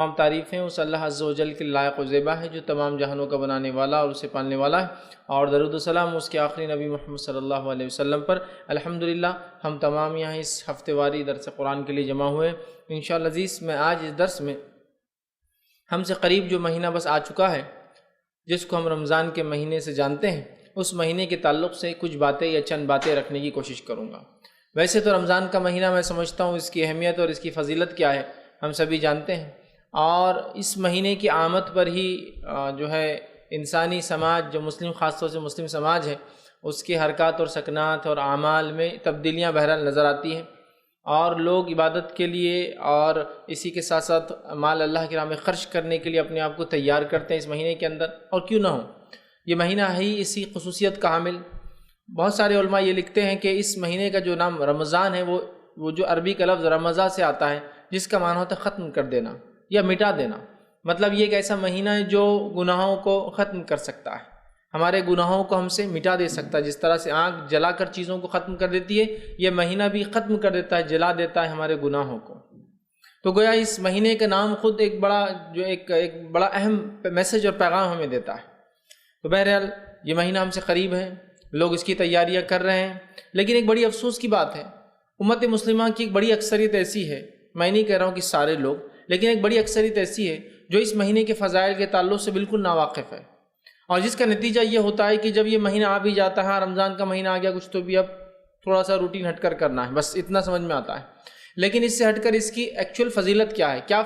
تمام تعریفیں اس اللہ عز و جل کے لائق و زیبا ہے جو تمام جہانوں کا بنانے والا اور اسے پالنے والا ہے، اور درود و سلام اس کے آخری نبی محمد صلی اللہ علیہ وسلم پر۔ الحمدللہ ہم تمام یہاں اس ہفتے واری درس قرآن کے لیے جمع ہوئے۔ انشاءاللہ عزیز میں آج اس درس میں ہم سے قریب جو مہینہ بس آ چکا ہے، جس کو ہم رمضان کے مہینے سے جانتے ہیں، اس مہینے کے تعلق سے کچھ باتیں یا چند باتیں رکھنے کی کوشش کروں گا۔ ویسے تو رمضان کا مہینہ میں سمجھتا ہوں اس کی اہمیت اور اس کی فضیلت کیا ہے ہم سبھی جانتے ہیں، اور اس مہینے کی آمد پر ہی جو ہے انسانی سماج، جو مسلم خاص طور سے مسلم سماج ہے، اس کے حرکات اور سکنات اور اعمال میں تبدیلیاں بہرحال نظر آتی ہیں، اور لوگ عبادت کے لیے اور اسی کے ساتھ ساتھ مال اللہ کی راہ میں خرچ کرنے کے لیے اپنے آپ کو تیار کرتے ہیں اس مہینے کے اندر، اور کیوں نہ ہو، یہ مہینہ ہے ہی اسی خصوصیت کا حامل۔ بہت سارے علماء یہ لکھتے ہیں کہ اس مہینے کا جو نام رمضان ہے وہ جو عربی کا لفظ رمضان سے آتا ہے، جس کا معنی ہوتا ہے ختم کر دینا یا مٹا دینا۔ مطلب یہ ایک ایسا مہینہ ہے جو گناہوں کو ختم کر سکتا ہے، ہمارے گناہوں کو ہم سے مٹا دے سکتا ہے۔ جس طرح سے آگ جلا کر چیزوں کو ختم کر دیتی ہے، یہ مہینہ بھی ختم کر دیتا ہے، جلا دیتا ہے ہمارے گناہوں کو۔ تو گویا اس مہینے کا نام خود ایک بڑا اہم میسج اور پیغام ہمیں دیتا ہے۔ تو بہرحال یہ مہینہ ہم سے قریب ہے، لوگ اس کی تیاریاں کر رہے ہیں، لیکن ایک بڑی افسوس کی بات ہے، امت مسلمہ کی ایک بڑی اکثریت ایسی ہے، میں نہیں کہہ رہا ہوں کہ سارے لوگ، لیکن ایک بڑی اکثریت ایسی ہے جو اس مہینے کے فضائل کے تعلق سے بالکل ناواقف ہے، اور جس کا نتیجہ یہ ہوتا ہے کہ جب یہ مہینہ آ بھی جاتا ہے، رمضان کا مہینہ آ گیا، کچھ تو بھی اب تھوڑا سا روٹین ہٹ کر کرنا ہے، بس اتنا سمجھ میں آتا ہے، لیکن اس سے ہٹ کر اس کی ایکچوئل فضیلت کیا ہے، کیا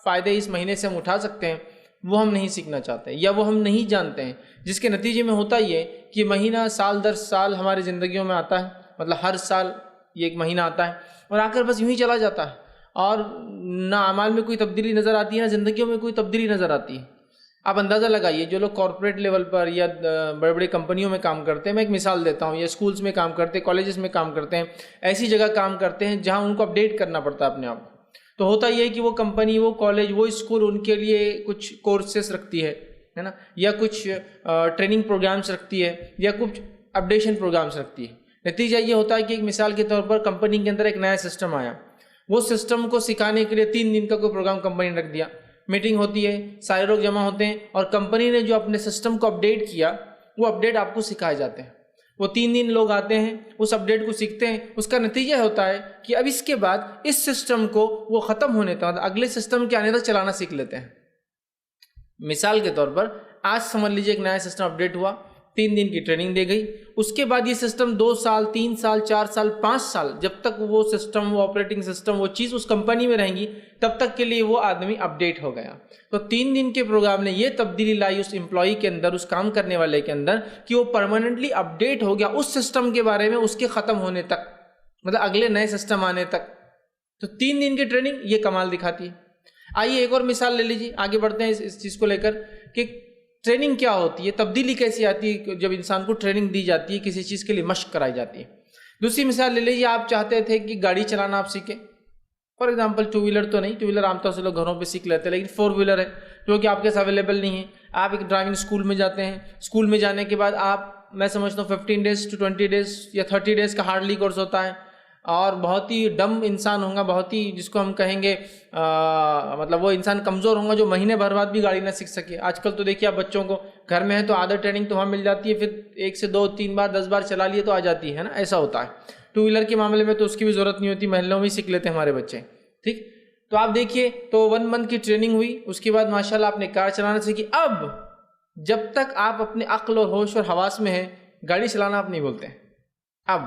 فائدے اس مہینے سے ہم اٹھا سکتے ہیں، وہ ہم نہیں سیکھنا چاہتے یا وہ ہم نہیں جانتے ہیں، جس کے نتیجے میں ہوتا یہ کہ مہینہ سال در سال ہماری زندگیوں میں آتا ہے، مطلب ہر سال یہ ایک مہینہ آتا ہے اور آ کر بس یوں ہی چلا جاتا ہے، اور نہ اعمال میں کوئی تبدیلی نظر آتی ہے، نہ زندگیوں میں کوئی تبدیلی نظر آتی ہے۔ آپ اندازہ لگائیے، جو لوگ کارپوریٹ لیول پر یا بڑے بڑے کمپنیوں میں کام کرتے ہیں، میں ایک مثال دیتا ہوں، یا اسکولز میں کام کرتے ہیں، کالجز میں کام کرتے ہیں، ایسی جگہ کام کرتے ہیں جہاں ان کو اپڈیٹ کرنا پڑتا ہے اپنے آپ کو، تو ہوتا یہ ہے کہ وہ کمپنی، وہ کالج، وہ اسکول ان کے لیے کچھ کورسز رکھتی ہے نا، یا کچھ ٹریننگ پروگرامز رکھتی ہے، یا کچھ اپڈیشن پروگرامز رکھتی ہے۔ نتیجہ یہ ہوتا ہے کہ ایک مثال کے طور پر کمپنی کے اندر ایک نیا سسٹم آیا، وہ سسٹم کو سکھانے کے لیے 3 دن کا کوئی پروگرام کمپنی نے رکھ دیا، میٹنگ ہوتی ہے، سارے لوگ جمع ہوتے ہیں، اور کمپنی نے جو اپنے سسٹم کو اپڈیٹ کیا، وہ اپڈیٹ آپ کو سکھائے جاتے ہیں۔ وہ 3 دن لوگ آتے ہیں، اس اپڈیٹ کو سیکھتے ہیں، اس کا نتیجہ ہوتا ہے کہ اب اس کے بعد اس سسٹم کو وہ ختم ہونے تک، اگلے سسٹم کے آنے تک چلانا سیکھ لیتے ہیں۔ مثال کے طور پر آج سمجھ لیجیے ایک نیا سسٹم اپڈیٹ ہوا، 3 دن کی ٹریننگ دی گئی، اس کے بعد یہ سسٹم 2 سال، 3 سال، 4 سال، 5 سال، جب تک وہ سسٹم، وہ آپریٹنگ سسٹم، وہ چیز اس کمپنی میں رہیں گی، تب تک کے لیے وہ آدمی اپڈیٹ ہو گیا۔ تو 3 دن کے پروگرام نے یہ تبدیلی لائی اس امپلائی کے اندر، اس کام کرنے والے کے اندر، کہ وہ پرماننٹلی اپڈیٹ ہو گیا اس سسٹم کے بارے میں، اس کے ختم ہونے تک، مطلب اگلے نئے سسٹم آنے تک۔ تو 3 دن کی ٹریننگ یہ کمال دکھاتی ہے۔ آئیے ایک اور مثال لے لیجیے، آگے بڑھتے ہیں اس چیز کو لے کر کہ ٹریننگ کیا ہوتی ہے، تبدیلی کیسی آتی ہے جب انسان کو ٹریننگ دی جاتی ہے، کسی چیز کے لیے مشق کرائی جاتی ہے۔ دوسری مثال لے لیجیے، آپ چاہتے تھے کہ گاڑی چلانا آپ سیکھیں، فار ایگزامپل 2 ویلر تو نہیں، 2 ویلر عام طور سے لوگ گھروں پہ سیکھ لیتے ہیں، لیکن 4 ویلر ہے جو کہ آپ کے ساتھ اویلیبل نہیں ہے۔ آپ ایک ڈرائیونگ اسکول میں جاتے ہیں، اسکول میں جانے کے بعد آپ، میں سمجھتا ہوں 15 days to 20 days یا 30 days کا ہارڈلی کورس ہوتا ہے، اور بہت ہی ڈم انسان ہوگا، بہت ہی جس کو ہم کہیں گے مطلب وہ انسان کمزور ہوگا جو مہینے بھر بعد بھی گاڑی نہ سیکھ سکے۔ آج کل تو دیکھیے آپ بچوں کو گھر میں ہے تو آدھا ٹریننگ تو وہاں مل جاتی ہے، پھر 1 سے 2 3 بار 10 بار چلا لیے تو آ جاتی ہے نا، ایسا ہوتا ہے۔ 2 ویلر کے معاملے میں تو اس کی بھی ضرورت نہیں ہوتی، محلوں میں ہی سیکھ لیتے ہیں ہمارے بچے، ٹھیک۔ تو آپ دیکھیے، تو 1 month کی ٹریننگ ہوئی، اس کے بعد ماشاءاللہ آپ نے کار چلانا سیکھی۔ اب جب تک آپ اپنے عقل اور ہوش اور حواس میں ہیں، گاڑی چلانا آپ نہیں بولتے ہیں۔ اب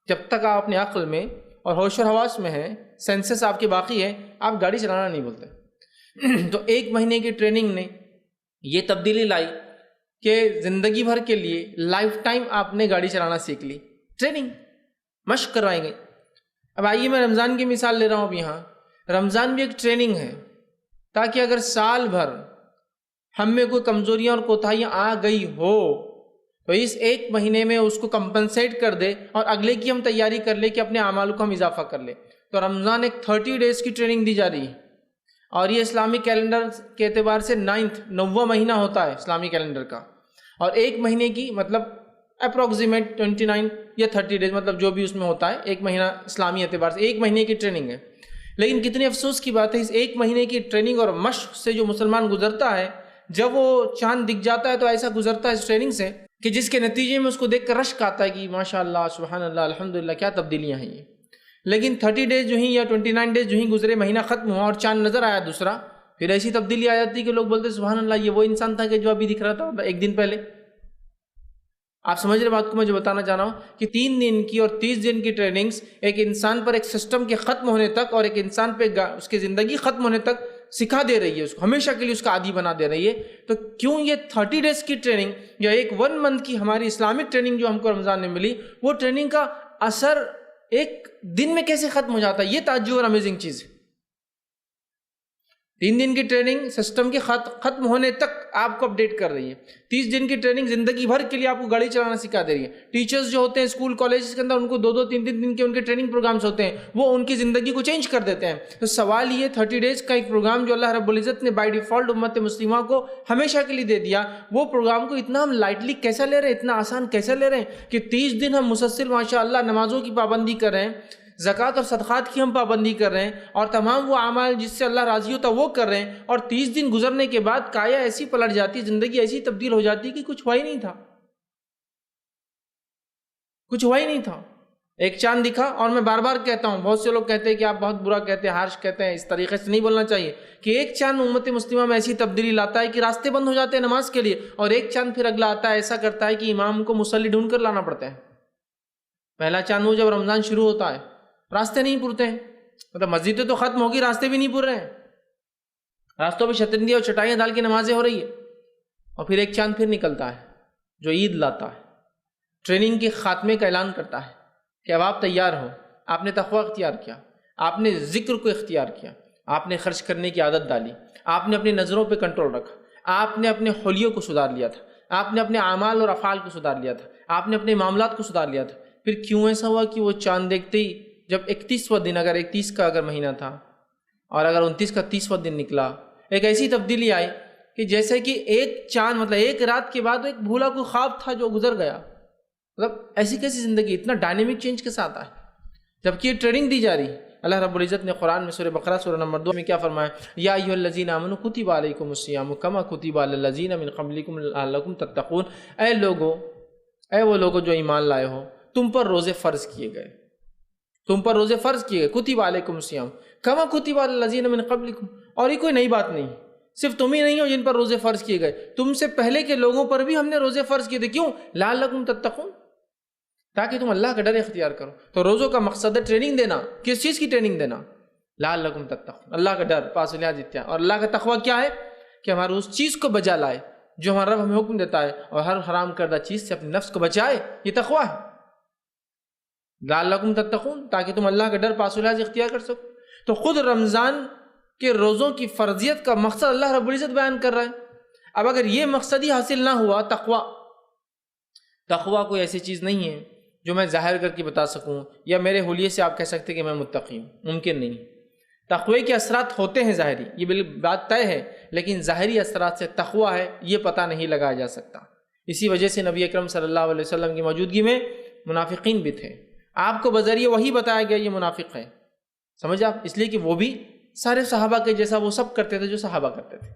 جب تک آپ اپنے عقل میں اور ہوش اور حواس میں ہیں، سینسز آپ کے باقی ہیں، آپ گاڑی چلانا نہیں بولتے۔ تو 1 مہینے کی ٹریننگ نے یہ تبدیلی لائی کہ زندگی بھر کے لیے لائف ٹائم آپ نے گاڑی چلانا سیکھ لی، ٹریننگ، مشق کروائی گئی۔ اب آئیے میں رمضان کی مثال لے رہا ہوں اب یہاں، رمضان بھی ایک ٹریننگ ہے، تاکہ اگر سال بھر ہم میں کوئی کمزوریاں اور کوتاہیاں آ گئی ہو تو اس 1 مہینے میں اس کو کمپنسیٹ کر دے، اور اگلے کی ہم تیاری کر لے کہ اپنے اعمال کو ہم اضافہ کر لے۔ تو رمضان ایک 30 days کی ٹریننگ دی جا رہی ہے، اور یہ اسلامی کیلنڈر کے اعتبار سے 9واں مہینہ ہوتا ہے اسلامی کیلنڈر کا، اور 1 مہینے کی مطلب اپروکسیمیٹ 29 یا 30 days، مطلب جو بھی اس میں ہوتا ہے، 1 مہینہ اسلامی اعتبار سے 1 مہینے کی ٹریننگ ہے۔ لیکن کتنے افسوس کی بات ہے، اس 1 مہینے کی ٹریننگ اور مشق سے جو مسلمان گزرتا ہے، جب وہ چاند دکھ جاتا ہے تو ایسا گزرتا ہے اس ٹریننگ سے کہ جس کے نتیجے میں اس کو دیکھ کر رشک آتا ہے کہ ماشاء اللہ، سبحان اللہ، الحمدللہ، کیا تبدیلیاں ہیں یہ۔ لیکن 30 ڈیز جو ہیں یا 29 ڈیز جو ہیں گزرے، مہینہ ختم ہوا اور چاند نظر آیا دوسرا، پھر ایسی تبدیلی آ جاتی کہ لوگ بولتے سبحان اللہ، یہ وہ انسان تھا کہ جو ابھی دکھ رہا تھا 1 دن پہلے۔ آپ سمجھ رہے بات کو میں جو بتانا چاہ رہا ہوں کہ 3 دن کی اور 30 دن کی ٹریننگز ایک انسان پر ایک سسٹم کے ختم ہونے تک اور ایک انسان پہ اس کی زندگی ختم ہونے تک سکھا دے رہی ہے، اس کو ہمیشہ کے لیے اس کا عادی بنا دے رہی ہے۔ تو کیوں یہ 30 ڈیز کی ٹریننگ یا ایک 1 منتھ کی ہماری اسلامک ٹریننگ جو ہم کو رمضان میں ملی، وہ ٹریننگ کا اثر ایک دن میں کیسے ختم ہو جاتا ہے؟ یہ تعجب اور امیزنگ چیز ہے۔ 3 دن کی ٹریننگ سسٹم کے ختم ہونے تک آپ کو اپڈیٹ کر رہی ہے، 30 دن کی ٹریننگ زندگی بھر کے لیے آپ کو گاڑی چلانا سکھا دے رہی ہے۔ ٹیچرز جو ہوتے ہیں اسکول کالجز کے اندر، ان کو 2-2 3-3 دن کے ان کے ٹریننگ پروگرامز ہوتے ہیں، وہ ان کی زندگی کو چینج کر دیتے ہیں۔ تو سوال یہ 30 ڈیز کا ایک پروگرام جو اللہ رب العزت نے بائی ڈیفالٹ امت مسلمہ کو ہمیشہ کے لیے دے دیا، وہ پروگرام کو اتنا ہم لائٹلی کیسے لے رہے ہیں، اتنا آسان کیسے لے رہے ہیں کہ 30 دن ہم مسلسل ماشاء اللہ نمازوں کی پابندی کر رہے ہیں، زکوٰۃ اور صدقات کی ہم پابندی کر رہے ہیں، اور تمام وہ اعمال جس سے اللہ راضی ہوتا وہ کر رہے ہیں، اور 30 دن گزرنے کے بعد کایا ایسی پلٹ جاتی، زندگی ایسی تبدیل ہو جاتی کہ کچھ ہوا ہی نہیں تھا، کچھ ہوا ہی نہیں تھا۔ ایک چاند دکھا، اور میں بار بار کہتا ہوں، بہت سے لوگ کہتے ہیں کہ آپ بہت برا کہتے ہیں، ہارش کہتے ہیں، اس طریقے سے نہیں بولنا چاہیے، کہ ایک چاند امت مسلمہ میں ایسی تبدیلی لاتا ہے کہ راستے بند ہو جاتے ہیں نماز کے لیے، اور ایک چاند پھر اگلا آتا ہے ایسا کرتا ہے کہ امام کو مصلی ڈھونڈ کر لانا پڑتا ہے۔ پہلا چاند وہ جب رمضان شروع ہوتا ہے، راستے نہیں پورتے ہیں، مطلب مسجدیں تو ختم ہوگی، راستے بھی نہیں پور رہے ہیں، راستوں پہ شترنجی اور چٹائیاں ڈال کے نمازیں ہو رہی ہے، اور پھر ایک چاند پھر نکلتا ہے جو عید لاتا ہے، ٹریننگ کے خاتمے کا اعلان کرتا ہے کہ اب آپ تیار ہو، آپ نے تقویٰ اختیار کیا، آپ نے ذکر کو اختیار کیا، آپ نے خرچ کرنے کی عادت ڈالی، آپ نے اپنی نظروں پہ کنٹرول رکھا، آپ نے اپنے حلیوں کو سدھار لیا تھا، آپ نے اپنے اعمال اور افعال کو سدھار لیا تھا، آپ نے اپنے معاملات کو سدھار لیا تھا۔ پھر کیوں ایسا ہوا کہ وہ چاند دیکھتے ہی جب 31واں دن، اگر 31 کا اگر مہینہ تھا اور اگر 29 کا 30واں دن نکلا، ایک ایسی تبدیلی آئی کہ جیسے کہ ایک چاند مطلب ایک رات کے بعد ایک بھولا کوئی خواب تھا جو گزر گیا، مطلب ایسی کیسی زندگی اتنا ڈائنامک چینج کے ساتھ آئے، جبکہ یہ ٹریننگ دی جا رہی ہے۔ اللہ رب العزت نے قرآن میں سورہ بقرہ سورہ نمبر 2 میں کیا فرمایا؟ یا ایھا الذین آمنوا کتب علیکم الصیام کما کتب علی الذین من قبلکم لعلکم تتقون، اے لوگو، اے وہ لوگو جو ایمان لائے ہو، تم پر روزے فرض کیے گئے، تم پر روزے فرض کیے گئے، کتب علیکم الصیام کما کتب علی الذین من قبلکم، اور یہ کوئی نئی بات نہیں، صرف تم ہی نہیں ہو جن پر روزے فرض کیے گئے، تم سے پہلے کے لوگوں پر بھی ہم نے روزے فرض کیے تھے، کیوں؟ لعلکم تتقون، تاکہ تم اللہ کا ڈر اختیار کرو۔ تو روزوں کا مقصد ہے ٹریننگ دینا، کس چیز کی ٹریننگ دینا؟ لعلکم تتقون، اللہ کا ڈر، پاس لحاظ اختیار۔ اور اللہ کا تقویٰ کیا ہے؟ کہ ہمارے اس چیز کو بجا لائے جو ہمارا رب ہمیں حکم دیتا ہے، اور ہر حرام کردہ چیز سے اپنے نفس کو بچائے، یہ تقویٰ ہے۔ لعلکم تتقون، تاکہ تم اللہ کا ڈر پاس لحاظ اختیار کر سکو۔ تو خود رمضان کے روزوں کی فرضیت کا مقصد اللہ رب العزت بیان کر رہا ہے۔ اب اگر یہ مقصد ہی حاصل نہ ہوا، تقویٰ کوئی ایسی چیز نہیں ہے جو میں ظاہر کر کے بتا سکوں، یا میرے حلیے سے آپ کہہ سکتے کہ میں متقی ہوں، ممکن نہیں۔ تقوی کے اثرات ہوتے ہیں ظاہری، یہ بات طے ہے، لیکن ظاہری اثرات سے تقویٰ ہے یہ پتہ نہیں لگایا جا سکتا۔ اسی وجہ سے نبی اکرم صلی اللہ علیہ وسلم کی موجودگی میں منافقین بھی تھے، آپ کو بذریعہ وہی بتایا گیا یہ منافق ہے، سمجھ آپ، اس لیے کہ وہ بھی سارے صحابہ کے جیسا وہ سب کرتے تھے جو صحابہ کرتے تھے،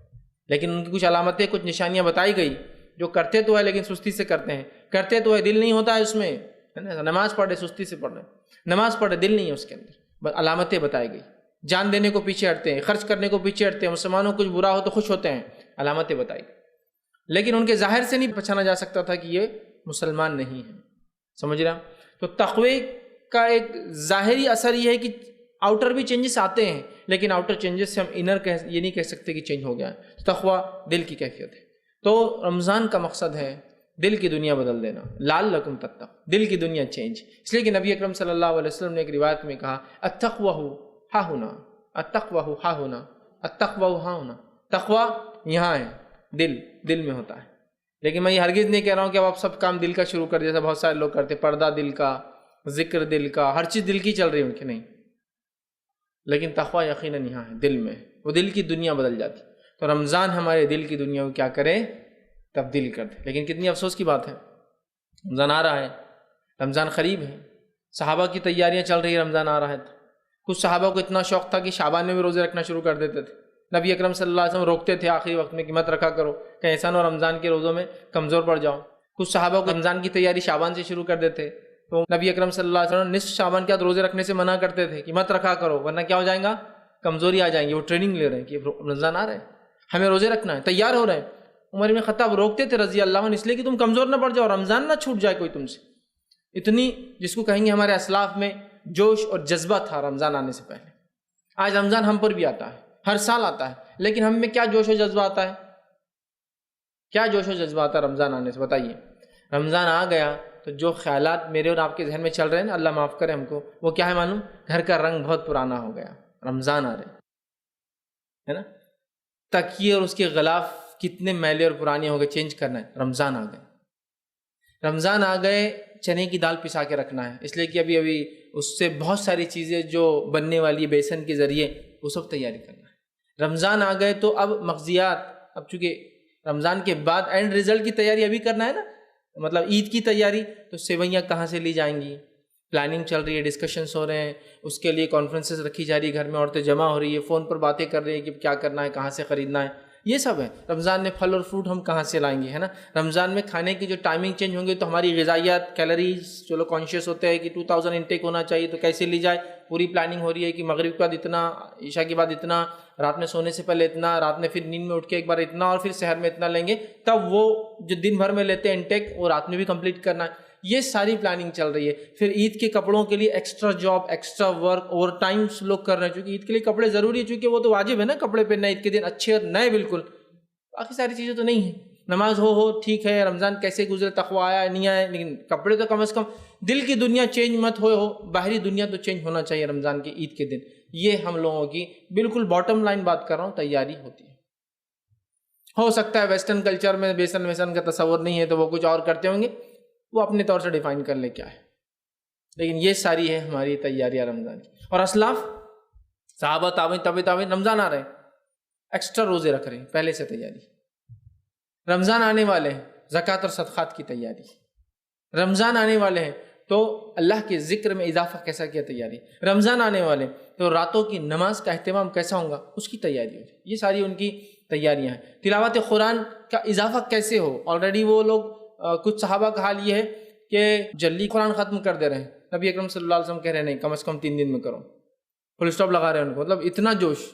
لیکن ان کی کچھ علامتیں، کچھ نشانیاں بتائی گئی، جو کرتے تو ہے لیکن سستی سے کرتے ہیں، کرتے تو ہے دل نہیں ہوتا ہے اس میں، نماز پڑھے سستی سے پڑھ رہے، نماز پڑھے دل نہیں ہے اس کے اندر، بس علامتیں بتائی گئی، جان دینے کو پیچھے ہٹتے ہیں، خرچ کرنے کو پیچھے ہٹتے ہیں، مسلمانوں کو کچھ برا ہو تو خوش ہوتے ہیں، علامتیں بتائی گئی، لیکن ان کے ظاہر سے نہیں پہچانا جا سکتا تھا کہ یہ مسلمان نہیں ہے، سمجھ رہا؟ تو تقوی کا ایک ظاہری اثر یہ ہے کہ آؤٹر بھی چینجز آتے ہیں، لیکن آؤٹر چینجز سے ہم انر یہ نہیں کہہ سکتے کہ چینج ہو گیا ہے۔ تقوی دل کی کیفیت ہے۔ تو رمضان کا مقصد ہے دل کی دنیا بدل دینا، لعلکم تتقون، دل کی دنیا چینج، اس لیے کہ نبی اکرم صلی اللہ علیہ وسلم نے ایک روایت میں کہا التقوی ہا ہونا، التقوی ہا ہونا، التقوی ہا ہونا، تقوی یہاں ہے، دل میں ہوتا ہے۔ لیکن میں یہ ہرگز نہیں کہہ رہا ہوں کہ اب آپ سب کام دل کا شروع کر، جیسا بہت سارے لوگ کرتے، پردہ دل کا، ذکر دل کا، ہر چیز دل کی چل رہی ہے ان کی، نہیں، لیکن تقوی یقیناً یہاں ہے، دل میں، وہ دل کی دنیا بدل جاتی۔ تو رمضان ہمارے دل کی دنیا کو کیا کرے؟ تبدیل کر دے۔ لیکن کتنی افسوس کی بات ہے، رمضان آ رہا ہے، رمضان قریب ہے، صحابہ کی تیاریاں چل رہی ہے، رمضان آ رہا ہے، کچھ صحابہ کو اتنا شوق تھا کہ شعبان میں بھی روزے رکھنا شروع کر دیتے تھے. نبی اکرم صلی اللہ علیہ وسلم روکتے تھے آخری وقت میں کہ مت رکھا کرو کہیں ایسا نہ ہو رمضان کے روزوں میں کمزور پڑ جاؤ. کچھ صحابہ کو رمضان کی تیاری شعبان سے شروع کر دیتے، تو نبی اکرم صلی اللہ علیہ وسلم نصف شعبان کے بعد روزے رکھنے سے منع کرتے تھے کہ مت رکھا کرو ورنہ کیا ہو جائیں گا، کمزوری آ جائیں گی. وہ ٹریننگ لے رہے ہیں کہ رمضان آ رہے ہیں، ہمیں روزے رکھنا ہے، تیار ہو رہے ہیں. عمر بن خطاب روکتے تھے رضی اللہ عنہ اس لیے کہ تم کمزور نہ پڑ جاؤ، رمضان نہ چھوٹ جائے کوئی تم سے. اتنی جس کو کہیں گے ہمارے اسلاف میں جوش اور جذبہ تھا رمضان آنے سے پہلے. آج رمضان ہم پر بھی آتا ہے، ہر سال آتا ہے، لیکن ہم میں کیا جوش و جذبہ آتا ہے؟ کیا جوش و جذبہ آتا ہے رمضان آنے سے؟ بتائیے. رمضان آ گیا تو جو خیالات میرے اور آپ کے ذہن میں چل رہے ہیں نا، اللہ معاف کرے ہم کو، وہ کیا ہے معلوم؟ گھر کا رنگ بہت پرانا ہو گیا، رمضان آ رہے ہے نا. تکیے اور اس کے غلاف کتنے میلے اور پرانے ہو گئے، چینج کرنا ہے. رمضان آ گئے، رمضان آ گئے. چنے کی دال پسا کے رکھنا ہے، اس لیے کہ ابھی اس سے بہت ساری چیزیں جو بننے والی ہے بیسن کے ذریعے، وہ سب تیاری کرنا ہے. رمضان آ گئے تو اب مغزیات، اب چونکہ رمضان کے بعد اینڈ رزلٹ کی تیاری ابھی کرنا ہے نا، مطلب عید کی تیاری. تو سیوئیاں کہاں سے لی جائیں گی، پلاننگ چل رہی ہے، ڈسکشنس ہو رہے ہیں، اس کے لیے کانفرنسز رکھی جا رہی ہے، گھر میں عورتیں جمع ہو رہی ہے، فون پر باتیں کر رہی ہیں کہ کیا کرنا ہے، کہاں سے خریدنا ہے. یہ سب ہے. رمضان میں پھل اور فروٹ ہم کہاں سے لائیں گے، ہے نا. رمضان میں کھانے کی جو ٹائمنگ چینج ہوں گے تو ہماری غذائیات، کیلریز جو لوگ کانشیس ہوتے ہیں کہ 2000 انٹیک ہونا چاہیے تو کیسے لی جائے، پوری پلاننگ ہو رہی ہے کہ مغرب کے بعد اتنا، عشاء کے بعد اتنا، رات میں سونے سے پہلے اتنا، رات میں پھر نیند میں اٹھ کے ایک بار اتنا، اور پھر سحر میں اتنا لیں گے. تب وہ جو دن بھر میں لیتے ہیں انٹیک وہ رات میں بھی کمپلیٹ کرنا ہے. یہ ساری پلاننگ چل رہی ہے. پھر عید کے کپڑوں کے لیے extra job, extra work, over Times لوگ کر رہے ہیں، چونکہ عید کے لیے کپڑے ضروری ہے، چونکہ وہ تو واجب ہے نا کپڑے پہننا عید کے دن، اچھے اور نئے بالکل. باقی ساری چیزیں تو نہیں ہیں. نماز ہو ٹھیک ہے، رمضان کیسے گزرے، تقویٰ آیا نہیں آیا، لیکن کپڑے تو کم از کم، دل کی دنیا چینج مت ہو، باہری دنیا تو چینج ہونا چاہیے رمضان کے عید کے دن. یہ ہم لوگوں کی بالکل باٹم لائن بات کر رہا ہوں، تیاری ہوتی ہے. ہو سکتا ہے ویسٹرن کلچر میں بیسن کا تصور نہیں ہے تو وہ کچھ اور کرتے ہوں گے، وہ اپنے طور سے ڈیفائن کر لے کیا ہے، لیکن یہ ساری ہے ہماری تیاریاں رمضان کی. اور اسلاف صحابہ، تابعین رمضان آ رہے ہیں، ایکسٹرا روزے رکھ رہے ہیں، پہلے سے تیاری. رمضان آنے والے ہیں، زکوٰۃ اور صدقات کی تیاری. رمضان آنے والے ہیں تو اللہ کے ذکر میں اضافہ کیسا کیا، تیاری. رمضان آنے والے تو راتوں کی نماز کا اہتمام کیسا ہوگا، اس کی تیاری ہو. یہ ساری ان کی تیاریاں ہیں. تلاوت قرآن کا اضافہ کیسے ہو. آلریڈی وہ لوگ، کچھ صحابہ کا حال یہ ہے کہ جلدی قرآن ختم کر دے رہے ہیں. نبی اکرم صلی اللہ علیہ وسلم کہہ رہے ہیں نہیں، کم از کم 3 دن میں کرو. فل اسٹاپ لگا رہے ہیں ان کو، مطلب اتنا جوش،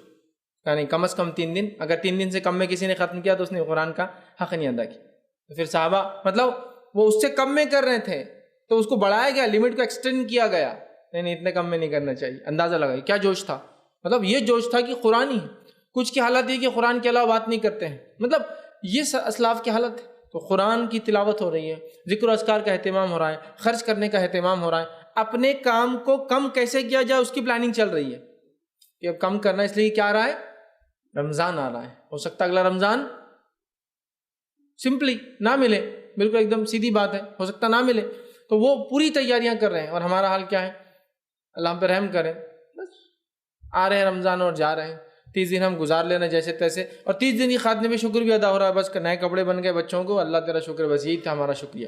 یعنی کم از کم 3 دن. اگر 3 دن سے کم میں کسی نے ختم کیا تو اس نے قرآن کا حق نہیں ادا کیا. تو پھر صحابہ، مطلب وہ اس سے کم میں کر رہے تھے تو اس کو بڑھایا گیا، لمٹ کو ایکسٹینڈ کیا گیا. نہیں اتنے کم میں نہیں کرنا چاہیے. اندازہ لگائیے کیا جوش تھا. مطلب یہ جوش تھا کہ قرآن ہی. کچھ کی حالت یہ کہ قرآن کے علاوہ بات نہیں کرتے ہیں، مطلب یہ اسلاف کی حالت ہے. تو قرآن کی تلاوت ہو رہی ہے، ذکر و اذکار کا اہتمام ہو رہا ہے، خرچ کرنے کا اہتمام ہو رہا ہے. اپنے کام کو کم کیسے کیا جائے اس کی پلاننگ چل رہی ہے کہ اب کم کرنا، اس لیے کیا آ رہا ہے، رمضان آ رہا ہے. ہو سکتا ہے اگلا رمضان سمپلی نہ ملے، بالکل ایک دم سیدھی بات ہے، ہو سکتا نہ ملے. تو وہ پوری تیاریاں کر رہے ہیں. اور ہمارا حال کیا ہے، اللہ ہم پہ رحم کرے، بس آ رہے ہیں رمضان اور جا رہے ہیں. 30 دن ہم گزار لینا جیسے تیسے، اور 30 دن کی خاتمے میں شکر بھی ادا ہو رہا ہے. بس نئے کپڑے بن گئے بچوں کو، اللہ تیرا شکر، بس یہی تھا ہمارا شکریہ.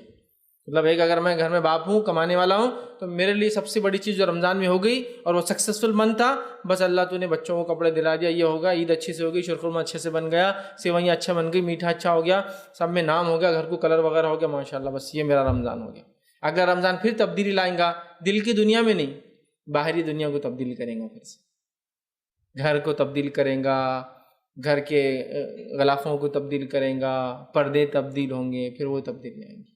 مطلب ایک، اگر میں گھر میں باپ ہوں، کمانے والا ہوں، تو میرے لیے سب سے بڑی چیز جو رمضان میں ہو گئی اور وہ سکسیسفل منتھ تھا، بس اللہ تو نے بچوں کو کپڑے دلا دیا، یہ ہوگا، عید اچھی سے ہوگی، شیرخرما اچھے سے بن گیا، سیوئیاں اچھا بن گئی، میٹھا اچھا ہو گیا، سب میں نام ہو گیا، گھر کو کلر وغیرہ ہو گیا، ماشاءاللہ، بس یہ میرا رمضان ہو گیا. اگر رمضان پھر تبدیلی لائیں گا، دل کی دنیا میں نہیں، باہری دنیا کو تبدیل کریں گا، پھر سے گھر کو تبدیل کریں گا، گھر کے غلافوں کو تبدیل کریں گا، پردے تبدیل ہوں گے، پھر وہ تبدیلی آئیں گی.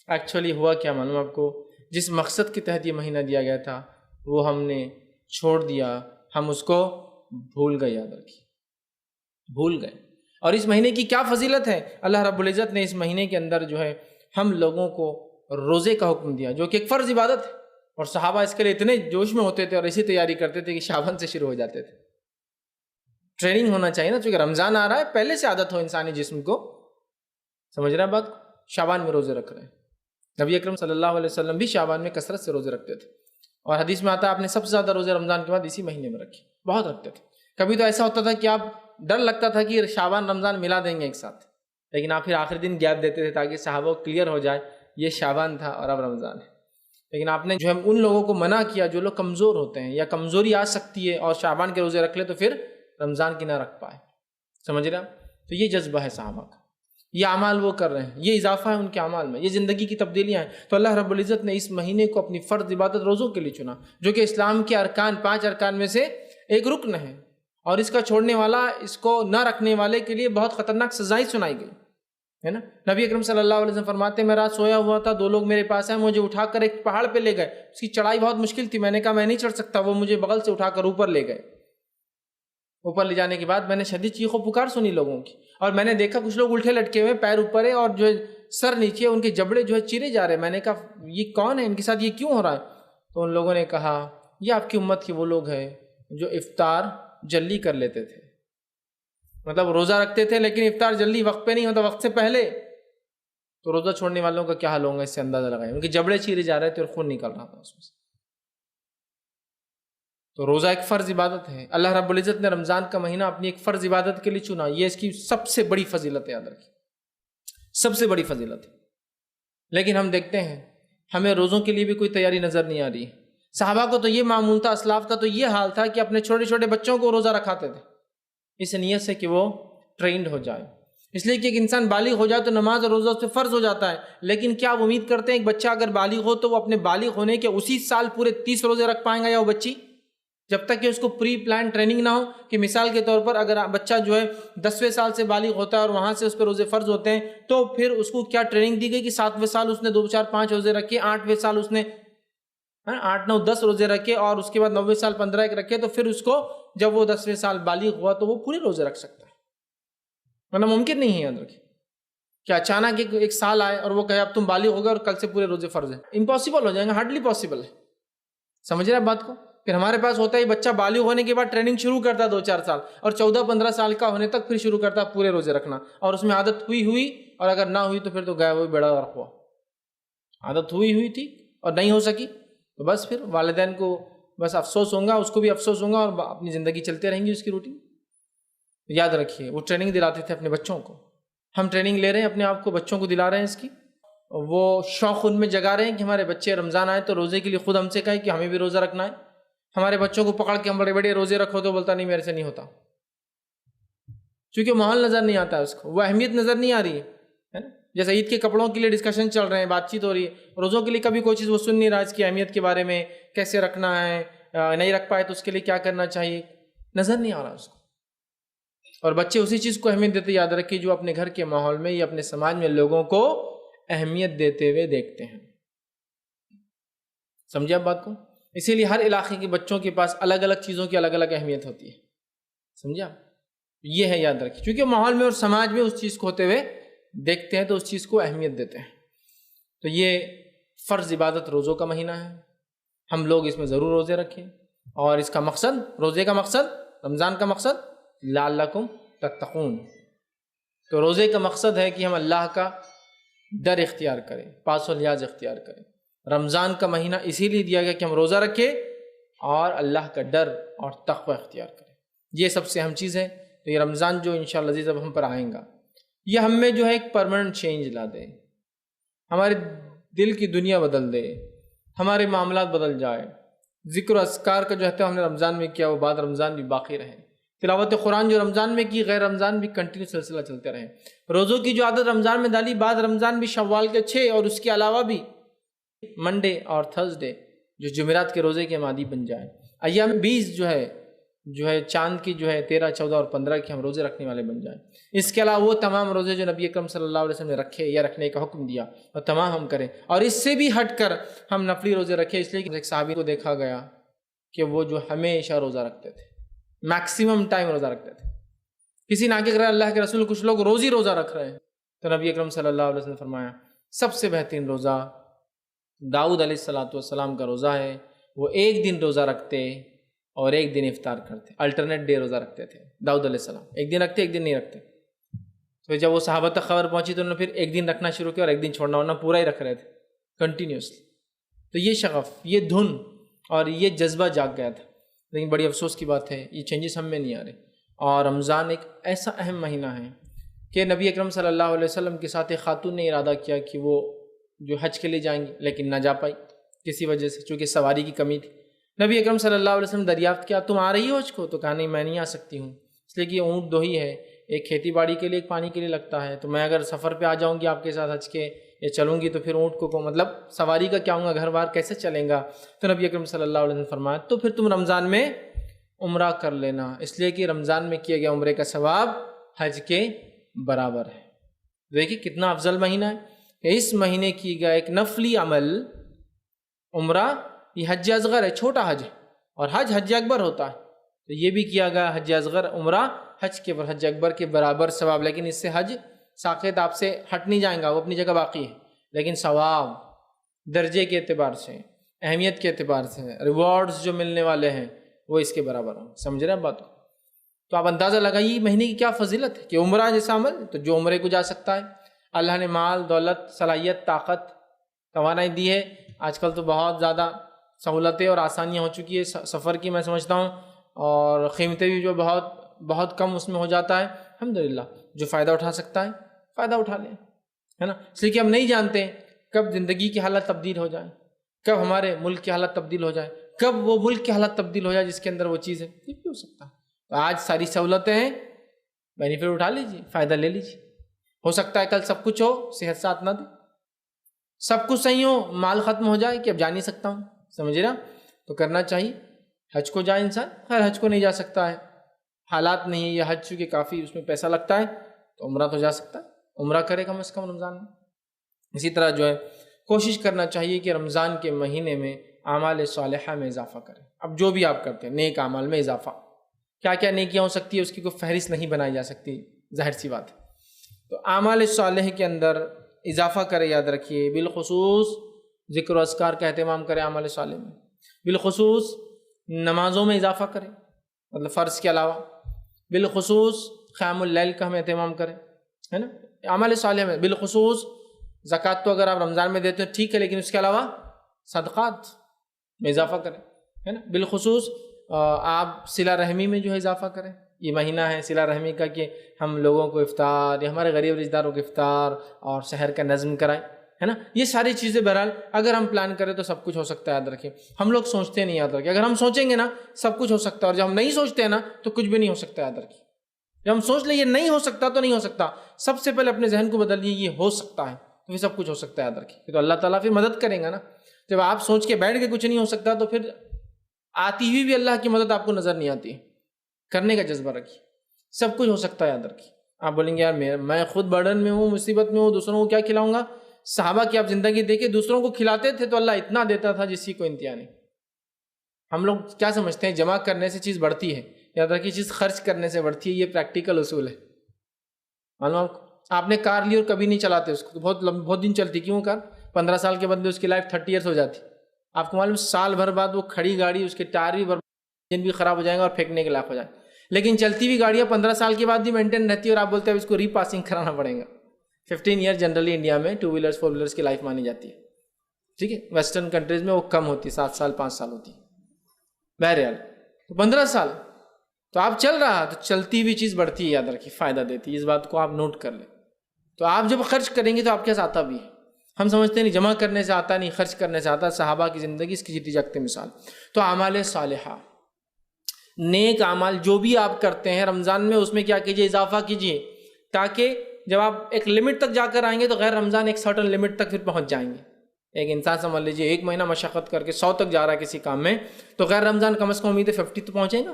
ایکچولی ہوا کیا معلوم آپ کو، جس مقصد کے تحت یہ مہینہ دیا گیا تھا وہ ہم نے چھوڑ دیا، ہم اس کو بھول گئے، یاد رکھیے بھول گئے. اور اس مہینے کی کیا فضیلت ہے، اللہ رب العزت نے اس مہینے کے اندر جو ہے ہم لوگوں کو روزے کا حکم دیا، جو کہ ایک فرض عبادت ہے. اور صحابہ اس کے لیے اتنے جوش میں ہوتے تھے اور ایسی تیاری کرتے تھے کہ شعبان سے شروع ہو جاتے تھے. ٹریننگ ہونا چاہیے نا، چونکہ رمضان آ رہا ہے، پہلے سے عادت ہو انسانی جسم کو. سمجھ رہے ہیں بات، شعبان میں روزے رکھ رہے ہیں. نبی اکرم صلی اللہ علیہ وسلم بھی شعبان میں کثرت سے روزے رکھتے تھے، اور حدیث میں آتا ہے آپ نے سب سے زیادہ روزے رمضان کے بعد اسی مہینے میں رکھے، بہت رکھتے تھے. کبھی تو ایسا ہوتا تھا کہ آپ ڈر لگتا تھا کہ شعبان رمضان ملا دیں گے ایک ساتھ، لیکن آپ پھر آخری دن گیپ دیتے تھے تاکہ صحابہ کو کلیئر ہو جائے یہ شعبان تھا اور اب رمضان ہے. لیکن آپ نے جو ہے ان لوگوں کو منع کیا جو لوگ کمزور ہوتے ہیں یا کمزوری آ سکتی ہے اور شعبان کے روزے رکھ لے تو پھر رمضان کی نہ رکھ پائے. سمجھ رہے آپ؟ تو یہ جذبہ ہے صحابہ کا، یہ اعمال وہ کر رہے ہیں، یہ اضافہ ہے ان کے اعمال میں، یہ زندگی کی تبدیلیاں ہیں. تو اللہ رب العزت نے اس مہینے کو اپنی فرض عبادت روزوں کے لیے چنا، جو کہ اسلام کے ارکان 5 ارکان میں سے ایک رکن ہے، اور اس کا چھوڑنے والا، اس کو نہ رکھنے والے کے لیے بہت خطرناک سزائیں سنائی گئی ہے نا. نبی اکرم صلی اللہ علیہ وسلم فرماتے ہیں میں رات سویا ہوا تھا، 2 لوگ میرے پاس آئے، مجھے اٹھا کر ایک پہاڑ پہ لے گئے. اس کی چڑھائی بہت مشکل تھی، میں نے کہا میں نہیں چڑھ سکتا. وہ مجھے بغل سے اٹھا کر اوپر لے گئے. اوپر لے جانے کے بعد میں نے شدید چیخ و پکار سنی لوگوں کی، اور میں نے دیکھا کچھ لوگ الٹے لٹکے ہوئے، پیر اوپر ہے اور جو ہے سر نیچے، ان کے جبڑے جو ہے چیرے جا رہے ہیں. میں نے کہا یہ کون ہے، ان کے ساتھ یہ کیوں ہو رہا ہے؟ تو ان لوگوں نے کہا یہ آپ کی امت کے وہ لوگ ہیں جو افطار جلدی کر لیتے تھے، مطلب روزہ رکھتے تھے لیکن افطار جلدی وقت پہ نہیں ہوتا، وقت سے پہلے. تو روزہ چھوڑنے والوں کا کیا حال ہوگا، اس سے اندازہ لگائیں. ان کے جبڑے چیرے جا رہے تھے اور خون نکل رہا تھا اس میں سے. تو روزہ ایک فرض عبادت ہے. اللہ رب العزت نے رمضان کا مہینہ اپنی ایک فرض عبادت کے لیے چنا. یہ اس کی سب سے بڑی فضیلت ہے، یاد رکھیے، سب سے بڑی فضیلت ہے. لیکن ہم دیکھتے ہیں ہمیں روزوں کے لیے بھی کوئی تیاری نظر نہیں آ رہی. صحابہ کو تو یہ معمول تھا، اسلاف کا تو یہ حال تھا کہ اپنے چھوٹے چھوٹے بچوں کو روزہ رکھاتے تھے، اس نیت سے کہ وہ ٹرینڈ ہو جائے. اس لیے کہ ایک انسان بالغ ہو جائے تو نماز اور روزہ اس پہ فرض ہو جاتا ہے. لیکن کیا آپ امید کرتے ہیں ایک بچہ اگر بالغ ہو تو وہ اپنے بالغ ہونے کے اسی سال پورے 30 روزے رکھ پائیں گا، یا وہ بچی؟ جب تک کہ اس کو پری پلان ٹریننگ نہ ہو. کہ مثال کے طور پر اگر بچہ جو ہے 10ویں سال سے بالغ ہوتا ہے اور وہاں سے اس پہ روزے فرض ہوتے ہیں، تو پھر اس کو کیا ٹریننگ دی گئی کہ 7ویں سال اس نے 2 4 5 روزے رکھے، 8ویں سال اس نے 8 9 10 روزے رکھے، اور اس کے بعد 9ویں سال 15 ایک رکھے. تو پھر اس کو جب وہ 10ویں سال بالغ ہوا تو وہ پورے روزے رکھ سکتا ہے، ورنہ ممکن نہیں ہے. یاد رکھیے کہ اچانک ایک سال آئے اور وہ کہے اب تم بالغ ہو گئے اور کل سے پورے روزے فرض ہیں، امپاسبل ہو جائیں گے، ہارڈلی پاسبل ہے. سمجھ رہے ہیں بات کو؟ پھر ہمارے پاس ہوتا ہے بچہ بالغ ہونے کے بعد ٹریننگ شروع کرتا ہے 2 4 سال، اور 14 15 سال کا ہونے تک پھر شروع کرتا ہے پورے روزے رکھنا. اور اس میں عادت ہوئی اور اگر نہ ہوئی تو پھر تو گیا، وہی بڑا غرق ہوا. عادت ہوئی تھی اور نہیں ہو سکی تو بس پھر والدین کو بس افسوس ہوگا، اس کو بھی افسوس ہوگا، اور اپنی زندگی چلتے رہیں گی اس کی روٹین. یاد رکھیے وہ ٹریننگ دلاتے تھے اپنے بچوں کو. ہم ٹریننگ لے رہے ہیں اپنے آپ کو، بچوں کو دلا رہے ہیں اس کی. وہ شوق ان میں جگا رہے ہیں کہ ہمارے بچے رمضان آئے تو روزے کے لیے خود ہم سے کہیں کہ ہمیں بھی روزہ رکھنا ہے. ہمارے بچوں کو پکڑ کے ہم بڑے بڑے روزے رکھو تو بولتا نہیں میرے سے نہیں ہوتا، کیونکہ ماحول نظر نہیں آتا ہے اس کو، وہ اہمیت نظر نہیں آ رہی ہے نا. جیسے عید کے کپڑوں کے لیے ڈسکشن چل رہے ہیں، بات چیت ہو رہی ہے، روزوں کے لیے کبھی کوئی چیز وہ سن نہیں رہا اس کی اہمیت کے بارے میں، کیسے رکھنا ہے، نہیں رکھ پائے تو اس کے لیے کیا کرنا چاہیے، نظر نہیں آ رہا اس کو. اور بچے اسی چیز کو اہمیت دیتے، یاد رکھیے، جو اپنے گھر کے ماحول میں یا اپنے سماج میں لوگوں کو اہمیت دیتے ہوئے دیکھتے ہیں. سمجھے آپ بات کو؟ اسی لیے ہر علاقے کے بچوں کے پاس الگ الگ چیزوں کی الگ الگ اہمیت ہوتی ہے. سمجھا؟ یہ ہے، یاد رکھیے، کیونکہ ماحول میں اور سماج میں اس چیز کو ہوتے ہوئے دیکھتے ہیں تو اس چیز کو اہمیت دیتے ہیں. تو یہ فرض عبادت روزوں کا مہینہ ہے، ہم لوگ اس میں ضرور روزے رکھیں. اور اس کا مقصد، روزے کا مقصد، رمضان کا مقصد لعلکم تتقون. تو روزے کا مقصد ہے کہ ہم اللہ کا ڈر اختیار کریں، پاس و لیاز اختیار کریں. رمضان کا مہینہ اسی لیے دیا گیا کہ ہم روزہ رکھیں اور اللہ کا ڈر اور تقوی اختیار کریں. یہ سب سے اہم چیز ہے. تو یہ رمضان جو انشاءاللہ عزیز اب ہم پر آئیں گا، یہ ہم میں جو ہے ایک پرماننٹ چینج لا دے، ہمارے دل کی دنیا بدل دے، ہمارے معاملات بدل جائے. ذکر و اذکار کا جو ہے ہم نے رمضان میں کیا وہ بعد رمضان بھی باقی رہے. تلاوت قرآن جو رمضان میں کی، غیر رمضان بھی کنٹینیو سلسلہ چلتے رہے. روزوں کی جو عادت رمضان میں ڈالی، بعد رمضان بھی شوال کے 6 اور اس کے علاوہ بھی منڈے اور تھرسڈے جو جمعرات کے روزے کے عادی بن جائیں. ایام 20 جو ہے چاند کی جو ہے 13 14 اور 15 کے ہم روزے رکھنے والے بن جائیں. اس کے علاوہ وہ تمام روزے جو نبی اکرم صلی اللہ علیہ وسلم نے رکھے یا رکھنے کا حکم دیا اور تمام ہم کریں. اور اس سے بھی ہٹ کر ہم نفلی روزے رکھے، اس لیے کہ ایک صحابی کو دیکھا گیا کہ وہ جو ہمیشہ روزہ رکھتے تھے، میکسیمم ٹائم روزہ رکھتے تھے. کسی نے آگے کرا اللہ کے رسول کچھ لوگ روز ہی روزہ رکھ رہے ہیں، تو نبی اکرم صلی اللہ علیہ وسلم نے فرمایا سب سے بہترین روزہ داؤد علیہ السلام کا روزہ ہے. وہ ایک دن روزہ رکھتے اور ایک دن افطار کرتے، الٹرنیٹ ڈے روزہ رکھتے تھے داؤد علیہ السلام. ایک دن رکھتے ایک دن نہیں رکھتے. تو جب وہ صحابہ تک خبر پہنچی تو انہوں نے پھر ایک دن رکھنا شروع کیا اور ایک دن چھوڑنا، ورنہ پورا ہی رکھ رہے تھے کنٹینیوسلی. تو یہ شغف، یہ دھن اور یہ جذبہ جاگ گیا تھا. لیکن بڑی افسوس کی بات ہے یہ چینجز ہم میں نہیں آ رہے. اور رمضان ایک ایسا اہم مہینہ ہے کہ نبی اکرم صلی اللہ علیہ وسلم کے ساتھ ایک خاتون نے ارادہ کیا کہ وہ جو حج کے لیے جائیں گی لیکن نہ جا پائی. کسی وجہ سے، چونکہ سواری کی کمی تھی۔ نبی اکرم صلی اللہ علیہ وسلم دریافت کیا تم آ رہی ہو حج کو؟ تو کہا نہیں میں نہیں آ سکتی ہوں، اس لیے کہ یہ اونٹ 2 ہی ہے، ایک کھیتی باڑی کے لیے ایک پانی کے لیے لگتا ہے، تو میں اگر سفر پہ آ جاؤں گی آپ کے ساتھ حج کے یا چلوں گی تو پھر اونٹ کو مطلب سواری کا کیا ہوں گا، گھر بار کیسے چلیں گا؟ تو نبی اکرم صلی اللہ علیہ وسلم فرمایا تو پھر تم رمضان میں عمرہ کر لینا، اس لیے کہ رمضان میں کیا گیا عمرے کا ثواب حج کے برابر ہے۔ دیکھیے کتنا افضل مہینہ ہے کہ اس مہینے کی گیا ایک نفلی عمل عمرہ، یہ حج اصغر ہے، چھوٹا حج ہے، اور حج اکبر ہوتا ہے، تو یہ بھی کیا گیا حج اصغر عمرہ حج اکبر کے برابر ثواب، لیکن اس سے حج ساقط آپ سے ہٹ نہیں جائیں گا، وہ اپنی جگہ باقی ہے، لیکن ثواب درجے کے اعتبار سے، اہمیت کے اعتبار سے، ریوارڈز جو ملنے والے ہیں وہ اس کے برابر ہوں۔ سمجھ رہے ہیں بات؟ تو آپ اندازہ لگائیے مہینے کی کیا فضیلت ہے کہ عمرہ جیسا عمل، تو جو عمرے کو جا سکتا ہے، اللہ نے مال دولت صلاحیت طاقت توانائی دی ہے، آج کل تو بہت زیادہ سہولتیں اور آسانیاں ہو چکی ہے سفر کی، میں سمجھتا ہوں، اور قیمتیں بھی جو بہت کم اس میں ہو جاتا ہے، الحمدللہ جو فائدہ اٹھا سکتا ہے فائدہ اٹھا لیں، ہے نا؟ اس لیے کہ ہم نہیں جانتے کب زندگی کی حالت تبدیل ہو جائے، کب ہمارے ملک کی حالت تبدیل ہو جائے، کب وہ ملک کی حالت تبدیل ہو جائے جس کے اندر وہ چیز ہے، یہ بھی ہو سکتا ہے۔ تو آج ساری سہولتیں ہیں، بینیفٹ اٹھا لیجیے، فائدہ لے لیجیے، ہو سکتا ہے کل سب کچھ ہو صحت ساتھ نہ دے، سب کچھ صحیح ہو مال ختم ہو جائے کہ اب جا نہیں سکتا ہوں، سمجھ رہا؟ تو کرنا چاہیے حج کو جائے انسان، خیر حج کو نہیں جا سکتا ہے، حالات نہیں ہے یہ حج چونکہ کافی اس میں پیسہ لگتا ہے، تو عمرہ تو جا سکتا ہے، عمرہ کرے کم از کم رمضان میں۔ اسی طرح جو ہے کوشش کرنا چاہیے کہ رمضان کے مہینے میں اعمال صالحہ میں اضافہ کریں۔ اب جو بھی آپ کرتے ہیں نیک اعمال میں اضافہ، کیا کیا نیکیاں ہو سکتی ہے اس کی کوئی فہرست نہیں بنائی جا سکتی، ظاہر سی بات ہے، تو اعمال صالح کے اندر اضافہ کرے، یاد رکھیے، بالخصوص ذکر و اذکار کا اہتمام کریں اعمال صالح میں، بالخصوص نمازوں میں اضافہ کریں، مطلب فرض کے علاوہ، بالخصوص قیام اللیل کا ہم اہتمام کریں، ہے نا؟ اعمال صالح میں بالخصوص زکوٰۃ تو اگر آپ رمضان میں دیتے ہیں ٹھیک ہے، لیکن اس کے علاوہ صدقات میں اضافہ کریں، ہے نا؟ بالخصوص آپ صلہ رحمی میں جو ہے اضافہ کریں، یہ مہینہ ہے صلہ رحمی کا کہ ہم لوگوں کو افطار یا ہمارے غریب رشتہ داروں کو افطار اور سحر کا نظم کرائیں، ہے نا؟ یہ ساری چیزیں بہرحال اگر ہم پلان کریں تو سب کچھ ہو سکتا ہے، یاد رکھیں۔ ہم لوگ سوچتے نہیں، یاد رکھیں، اگر ہم سوچیں گے نا سب کچھ ہو سکتا ہے، اور جب ہم نہیں سوچتے ہیں نا تو کچھ بھی نہیں ہو سکتا، یاد رکھیں۔ جب ہم سوچ لیں یہ نہیں ہو سکتا تو نہیں ہو سکتا، سب سے پہلے اپنے ذہن کو بدلیے یہ ہو سکتا ہے، تو پھر سب کچھ ہو سکتا ہے، یاد رکھیں۔ تو اللہ تعالیٰ پھر مدد کریں گا نا۔ جب آپ سوچ کے بیٹھ کے کچھ نہیں ہو سکتا تو پھر آتی ہوئی بھی اللہ کی مدد آپ کو نظر نہیں آتی ہے، کرنے کا جذبہ رکھیے، سب کچھ ہو سکتا ہے، یاد رکھیے۔ آپ بولیں گے یار میں خود برڈن میں ہوں، مصیبت میں ہوں، دوسروں کو کیا کھلاؤں گا؟ صحابہ کی آپ زندگی دیکھیں، دوسروں کو کھلاتے تھے تو اللہ اتنا دیتا تھا جس کی کوئی انتہا نہیں۔ ہم لوگ کیا سمجھتے ہیں جمع کرنے سے چیز بڑھتی ہے، یاد رکھیے چیز خرچ کرنے سے بڑھتی ہے، یہ پریکٹیکل اصول ہے۔ معلوم آپ نے کار لی اور کبھی نہیں چلاتے اس کو، بہت دن چلتی، کیوں کار 15 سال کے بدلے اس کی لائف 30 ایئرس ہو جاتی، آپ کو معلوم سال بھر بعد وہ کھڑی گاڑی اس کے ٹائر بھی انجن بھی خراب ہو جائیں گا اور پھینکنے کے لائق ہو جائیں، لیکن چلتی ہوئی گاڑیاں 15 سال کے بعد بھی مینٹین رہتی ہے، اور آپ بولتے ہیں اب اس کو ری پاسنگ کرانا پڑے گا۔ 15 ایئر جنرلی انڈیا میں 2 ویلرس 4 ویلرس کی لائف مانی جاتی ہے، ٹھیک ہے؟ ویسٹرن کنٹریز میں وہ کم ہوتی ہے، 7 سال 5 سال ہوتی ہے، بہرحال 15 سال تو آپ چل رہا تو چلتی ہوئی چیز بڑھتی ہے، یاد رکھیے فائدہ دیتی ہے، اس بات کو آپ نوٹ کر لیں۔ تو آپ جب خرچ کریں گے تو آپ کے ساتھ آتا بھی ہے، ہم سمجھتے نہیں جمع کرنے سے آتا نہیں، خرچ کرنے سے آتا، صحابہ کی زندگی اس کی جیتی جاگتی مثال۔ تو اعمال صالحہ، نیک اعمال جو بھی آپ کرتے ہیں رمضان میں اس میں کیا کیجئے، اضافہ کیجئے، تاکہ جب آپ ایک لمٹ تک جا کر آئیں گے تو غیر رمضان ایک سرٹن لمٹ تک پھر پہنچ جائیں گے۔ ایک انسان سمجھ لیجئے 1 مہینہ مشقت کر کے 100 تک جا رہا ہے کسی کام میں، تو غیر رمضان کم از کم امید ہے 50 تو پہنچے گا،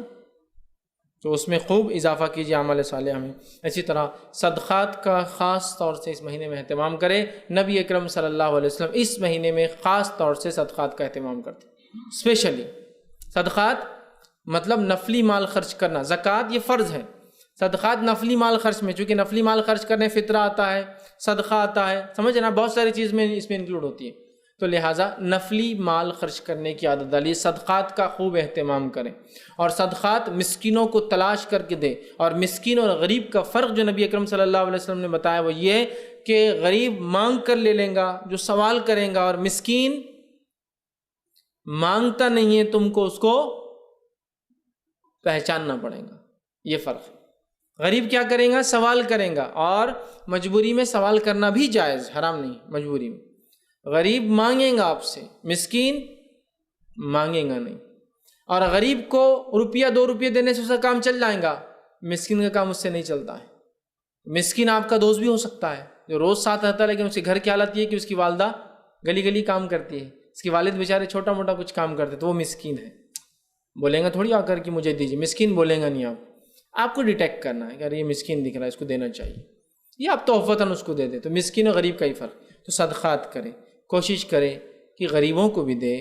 تو اس میں خوب اضافہ کیجیے اعمال صالحہ میں۔ اسی طرح صدقات کا خاص طور سے اس مہینے میں اہتمام کریں، نبی اکرم صلی اللہ علیہ وسلم اس مہینے میں خاص طور سے صدقات کا اہتمام کرتے، اسپیشلی صدقات مطلب نفلی مال خرچ کرنا، زکوٰۃ یہ فرض ہے، صدقات نفلی مال خرچ میں، چونکہ نفلی مال خرچ کرنے فطرہ آتا ہے، صدقہ آتا ہے، سمجھے نا، بہت ساری چیز میں اس میں انکلوڈ ہوتی ہے، تو لہٰذا نفلی مال خرچ کرنے کی عادت ڈالیے، صدقات کا خوب اہتمام کریں، اور صدقات مسکینوں کو تلاش کر کے دیں، اور مسکین اور غریب کا فرق جو نبی اکرم صلی اللہ علیہ وسلم نے بتایا وہ یہ ہے کہ غریب مانگ کر لے لیں گا، جو سوال کریں گا، اور مسکین مانگتا نہیں ہے، تم کو اس کو پہچاننا پڑے گا، یہ فرق ہے۔ غریب کیا کریں گا؟ سوال کریں گا، اور مجبوری میں سوال کرنا بھی جائز، حرام نہیں، مجبوری میں غریب مانگیں گا آپ سے، مسکین مانگیں گا نہیں۔ اور غریب کو روپیہ 2 روپیے دینے سے اس کا کام چل جائے گا، مسکین کا کام اس سے نہیں چلتا ہے۔ مسکین آپ کا دوست بھی ہو سکتا ہے جو روز ساتھ رہتا ہے، لیکن اس کے گھر کی حالت یہ ہے کہ اس کی والدہ گلی گلی کام کرتی ہے، اس کی والد بیچارے چھوٹا موٹا کچھ کام کرتے، تو وہ مسکین ہے۔ بولیں گا تھوڑی آ کر کہ مجھے دیجیے، مسکین بولیں گا نہیں آپ کو ڈیٹیکٹ کرنا ہے کہ یہ مسکین دکھ رہا ہے، اس کو دینا چاہیے، یہ آپ تحفتاً اس کو دے دیں۔ تو مسکین اور غریب کا ہی فرق، تو صدقات کرے، کوشش کرے کہ غریبوں کو بھی دے،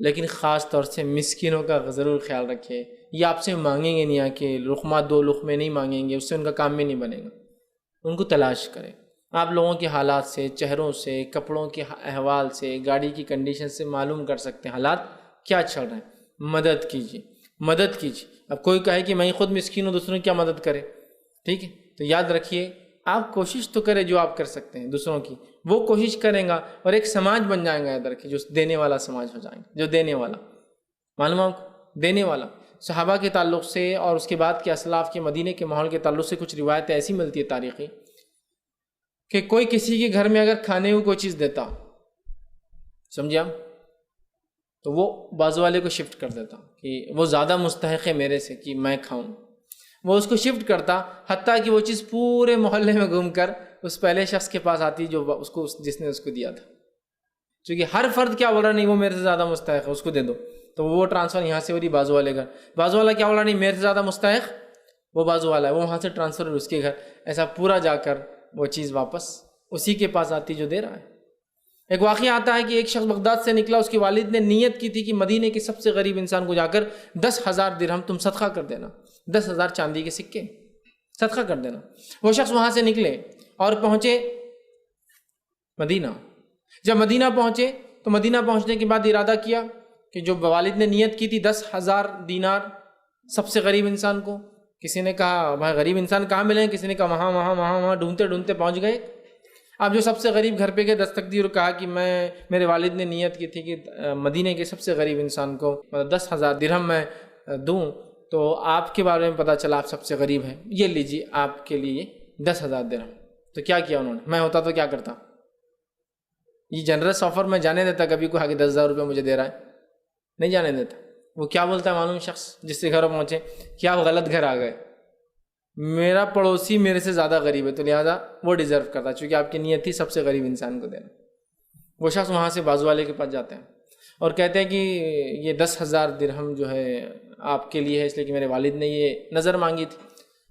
لیکن خاص طور سے مسکینوں کا ضرور خیال رکھے۔ یہ آپ سے مانگیں گے نہیں، آ کے لقمہ 2 لقمے نہیں مانگیں گے، اس سے ان کا کام میں نہیں بنے گا۔ ان کو تلاش کرے، آپ لوگوں کے حالات سے، چہروں سے، کپڑوں کے احوال سے، گاڑی کی کنڈیشن سے معلوم کر سکتے ہیں حالات کیا چل رہے ہیں۔ مدد کیجیے، مدد کیجیے۔ اب کوئی کہے کہ میں خود مسکین ہوں، دوسروں کی کیا مدد کرے؟ ٹھیک ہے، تو یاد رکھیے آپ کوشش تو کریں جو آپ کر سکتے ہیں دوسروں کی، وہ کوشش کریں گا اور ایک سماج بن جائیں گا، یاد رکھیے، جو دینے والا سماج ہو جائیں گے، جو دینے والا، معلوم آپ کو، دینے والا۔ صحابہ کے تعلق سے اور اس کے بعد کے اسلاف کے مدینے کے ماحول کے تعلق سے کچھ روایتیں ایسی ملتی ہے تاریخی کہ کوئی کسی کے گھر میں اگر کھانے کو کوئی چیز دیتا، سمجھے آپ، تو وہ بازو والے کو شفٹ کر دیتا کہ وہ زیادہ مستحق ہے میرے سے کہ میں کھاؤں، وہ اس کو شفٹ کرتا، حتیٰ کہ وہ چیز پورے محلے میں گھوم کر اس پہلے شخص کے پاس آتی جو اس کو جس نے اس کو دیا تھا، کیونکہ ہر فرد کیا بول رہا نہیں وہ میرے سے زیادہ مستحق ہے، اس کو دے دو، تو وہ ٹرانسفر یہاں سے ہو رہی بازو والے گھر، بازو والا کیا بول رہا نہیں میرے سے زیادہ مستحق وہ بازو والا ہے، وہ وہاں سے ٹرانسفر ہو اس کے گھر، ایسا پورا جا کر وہ چیز واپس اسی کے پاس آتی جو دے رہا ہے۔ ایک واقعہ آتا ہے کہ ایک شخص بغداد سے نکلا، اس کے والد نے نیت کی تھی کہ مدینے کے سب سے غریب انسان کو جا کر 10,000 درہم تم صدقہ کر دینا، 10,000 چاندی کے سکے صدقہ کر دینا۔ وہ شخص وہاں سے نکلے اور پہنچے مدینہ۔ جب مدینہ پہنچے تو مدینہ پہنچنے کے بعد ارادہ کیا کہ جو والد نے نیت کی تھی 10,000 دینار سب سے غریب انسان کو، کسی نے کہا بھائی غریب انسان کہاں ملے ہیں، کسی نے کہا وہاں وہاں وہاں وہاں، ڈھونڈتے ڈھونڈتے پہنچ گئے۔ اب جو سب سے غریب گھر پہ گئے، دستک دی اور کہا کہ میرے والد نے نیت کی تھی کہ مدینے کے سب سے غریب انسان کو 10,000 درہم میں دوں، تو آپ کے بارے میں پتہ چلا آپ سب سے غریب ہیں، یہ لیجیے آپ کے لیے 10,000 درہم۔ تو کیا کیا انہوں نے؟ میں ہوتا تو کیا کرتا؟ یہ جنرس آفر میں جانے دیتا کبھی کوئی آگے 10,000 روپے مجھے دے رہا ہے؟ نہیں جانے دیتا۔ وہ کیا بولتا ہے معلوم شخص جس سے گھر پہنچے کہ آپ غلط گھر آ گئے، میرا پڑوسی میرے سے زیادہ غریب ہے، تو لہٰذا وہ ڈیزرو کرتا، چونکہ آپ کی نیت تھی سب سے غریب انسان کو دینا۔ وہ شخص وہاں سے بازو والے کے پاس جاتے ہیں اور کہتے ہیں کہ یہ 10,000 درہم جو ہے آپ کے لیے ہے، اس لیے کہ میرے والد نے یہ نظر مانگی تھی۔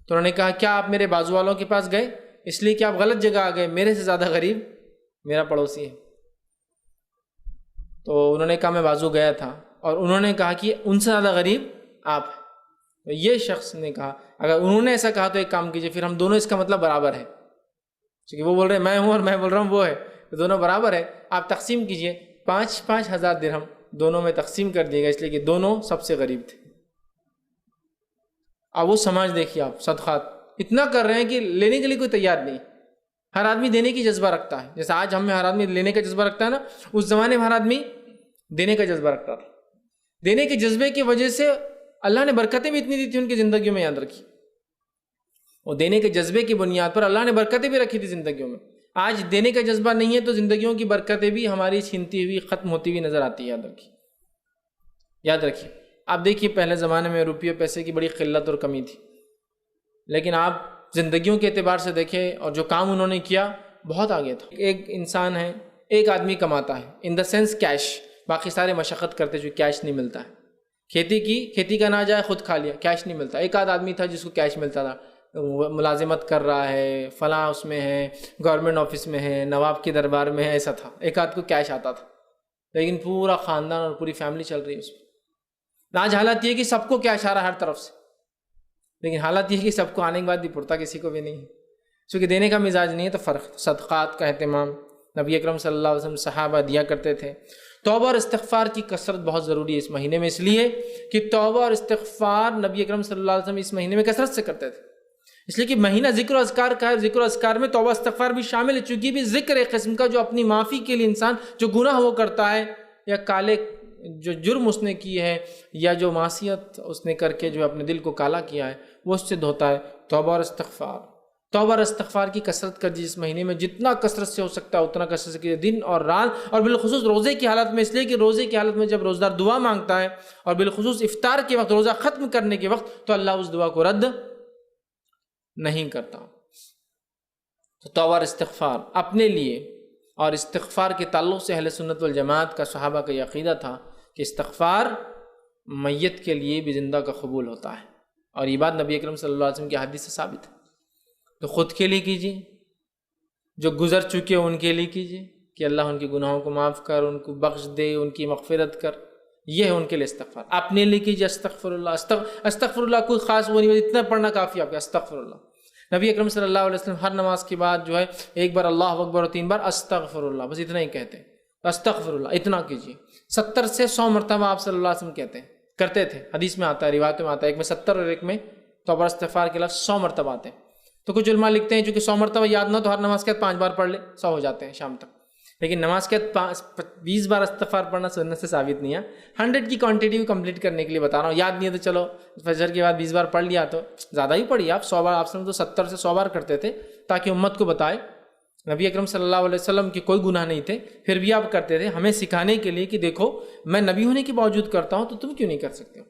تو انہوں نے کہا کیا آپ میرے بازو والوں کے پاس گئے؟ اس لیے کہ آپ غلط جگہ آ گئے، میرے سے زیادہ غریب میرا پڑوسی ہے۔ تو انہوں نے کہا میں بازو گیا تھا، اور انہوں نے کہا کہ ان سے زیادہ غریب آپ ہیں۔ تو یہ شخص نے کہا اگر انہوں نے ایسا کہا تو ایک کام کیجئے، پھر ہم دونوں اس کا مطلب برابر ہے، کیونکہ وہ بول رہے ہیں میں ہوں اور میں بول رہا ہوں وہ ہے، تو دونوں برابر ہے، آپ تقسیم کیجئے، 5,000 درہم دونوں میں تقسیم کر دیے گا، اس لیے کہ دونوں سب سے غریب تھے۔ اب وہ سماج دیکھیے آپ، صدقات اتنا کر رہے ہیں کہ لینے کے لیے کوئی تیار نہیں، ہر آدمی دینے کی جذبہ رکھتا ہے، جیسے آج ہم میں ہر آدمی لینے کا جذبہ رکھتا ہے نا، اس زمانے میں ہر آدمی دینے کا جذبہ رکھتا تھا۔ دینے کے جذبے کی وجہ سے اللہ نے برکتیں بھی اتنی دی تھی ان کی زندگیوں میں، یاد رکھی، اور دینے کے جذبے کی بنیاد پر اللہ نے برکتیں بھی رکھی تھی زندگیوں میں۔ آج دینے کا جذبہ نہیں ہے تو زندگیوں کی برکتیں بھی ہماری چھینتی ہوئی، ختم ہوتی ہوئی نظر آتی ہے، یاد رکھیے، یاد رکھیے۔ آپ دیکھیے پہلے زمانے میں روپیے پیسے کی بڑی قلت اور کمی تھی، لیکن آپ زندگیوں کے اعتبار سے دیکھیں اور جو کام انہوں نے کیا بہت آگے تھا۔ ایک انسان ہے، ایک آدمی کماتا ہے، ان دا سینس کیش، باقی سارے مشقت کرتے جو کیش نہیں ملتا ہے، کھیتی کا نہ جائے خود کھا لیا، کیش نہیں ملتا۔ ایک آدھ آدمی تھا جس کو کیش ملتا تھا، ملازمت کر رہا ہے، فلاں اس میں ہے، گورنمنٹ آفس میں ہے، نواب کے دربار میں ہے، ایسا تھا، ایک آدھ کو کیش آتا تھا، لیکن پورا خاندان اور پوری فیملی چل رہی ہے اس میں۔ آج حالت یہ ہے کہ سب کو کیش آ رہا ہے ہر طرف سے، لیکن حالت یہ ہے کہ سب کو آنے کے بعد بھی پڑتا کسی کو بھی نہیں ہے، چونکہ دینے کا مزاج نہیں ہے تو فرق۔ صدقات کا اہتمام نبی اکرم صلی اللہ علیہ وسلم صحابہ دیا کرتے تھے۔ توبہ اور استغفار کی کثرت بہت ضروری ہے اس مہینے میں، اس لیے کہ توبہ اور استغفار نبی اکرم صلی اللہ علیہ وسلم اس مہینے میں کثرت سے کرتے تھے، اس لیے کہ مہینہ ذکر و اذکار کا ہے، ذکر و اذکار میں توبہ استغفار بھی شامل ہے، چونکہ بھی ذکر ایک قسم کا جو اپنی معافی کے لیے انسان جو گناہ وہ کرتا ہے یا کالے جو جرم اس نے کی ہے یا جو معصیت اس نے کر کے جو اپنے دل کو کالا کیا ہے وہ اس سے دھوتا ہے۔ توبہ اور استغفار، توبہ اور استغفار کی کثرت کر دی اس مہینے میں، جتنا کثرت سے ہو سکتا ہے اتنا کثرت سے کیجیے، دن اور رات، اور بالخصوص روزے کی حالت میں، اس لیے کہ روزے کی حالت میں جب روزدار دعا مانگتا ہے اور بالخصوص افطار کے وقت، روزہ ختم کرنے کے وقت، تو اللہ اس دعا کو رد نہیں کرتا۔ تو توبہ اور استغفار اپنے لیے، اور استغفار کے تعلق سے اہل سنت والجماعت کا، صحابہ کا یہ عقیدہ تھا کہ استغفار میت کے لیے بھی زندہ کا قبول ہوتا ہے، اور یہ بات نبی اکرم صلی اللہ علیہ وسلم کی حدیث سے ثابت ہے۔ تو خود کے لیے کیجیے، جو گزر چکے ان کے لیے کیجیے کہ اللہ ان کے گناہوں کو معاف کر، ان کو بخش دے، ان کی مغفرت کر، یہ ہے ان کے لیے استغفار۔ اپنے لیے کیجیے استغفر اللہ، استغفر اللہ کوئی خاص وہ نہیں، اتنا پڑھنا کافی آپ کا استغفر اللہ۔ نبی اکرم صلی اللہ علیہ وسلم ہر نماز کے بعد جو ہے ایک بار اللہ اکبر اور 3 بار استغفر اللہ، بس اتنا ہی کہتے ہیں، استغفر اللہ اتنا کیجیے۔ 70 سے 100 مرتبہ آپ صلی اللہ علیہ وسلم کہتے ہیں، کرتے تھے، حدیث میں آتا ہے، روایت میں آتا ہے، ایک میں 70 اور ایک میں توبہ استغفار کے لفظ 100 مرتبہ آتے ہیں۔ تو کچھ علماء لکھتے ہیں چونکہ 100 مرتبہ یاد نہ تو ہر نماز کے بعد 5 بار پڑھ لے، 100 ہو جاتے ہیں شام تک، لیکن نماز کے بعد 20 بار استغفار پڑھنا سنت سے ثابت نہیں ہے۔ 100 کی کوانٹٹی کمپلیٹ کرنے کے لیے بتا رہا ہوں، یاد نہیں ہے تو چلو فجر کے بعد 20 بار پڑھ لیا تو زیادہ ہی پڑھیے آپ، 100 بار آپ سے تو 70 سے 100 بار کرتے تھے تاکہ امت کو بتائے نبی اکرم صلی اللہ علیہ وسلم کے کوئی گناہ نہیں تھے، پھر بھی آپ کرتے تھے، ہمیں سکھانے کے لیے کہ دیکھو میں نبی ہونے کے باوجود کرتا ہوں تو تم کیوں نہیں کر سکتے ہو،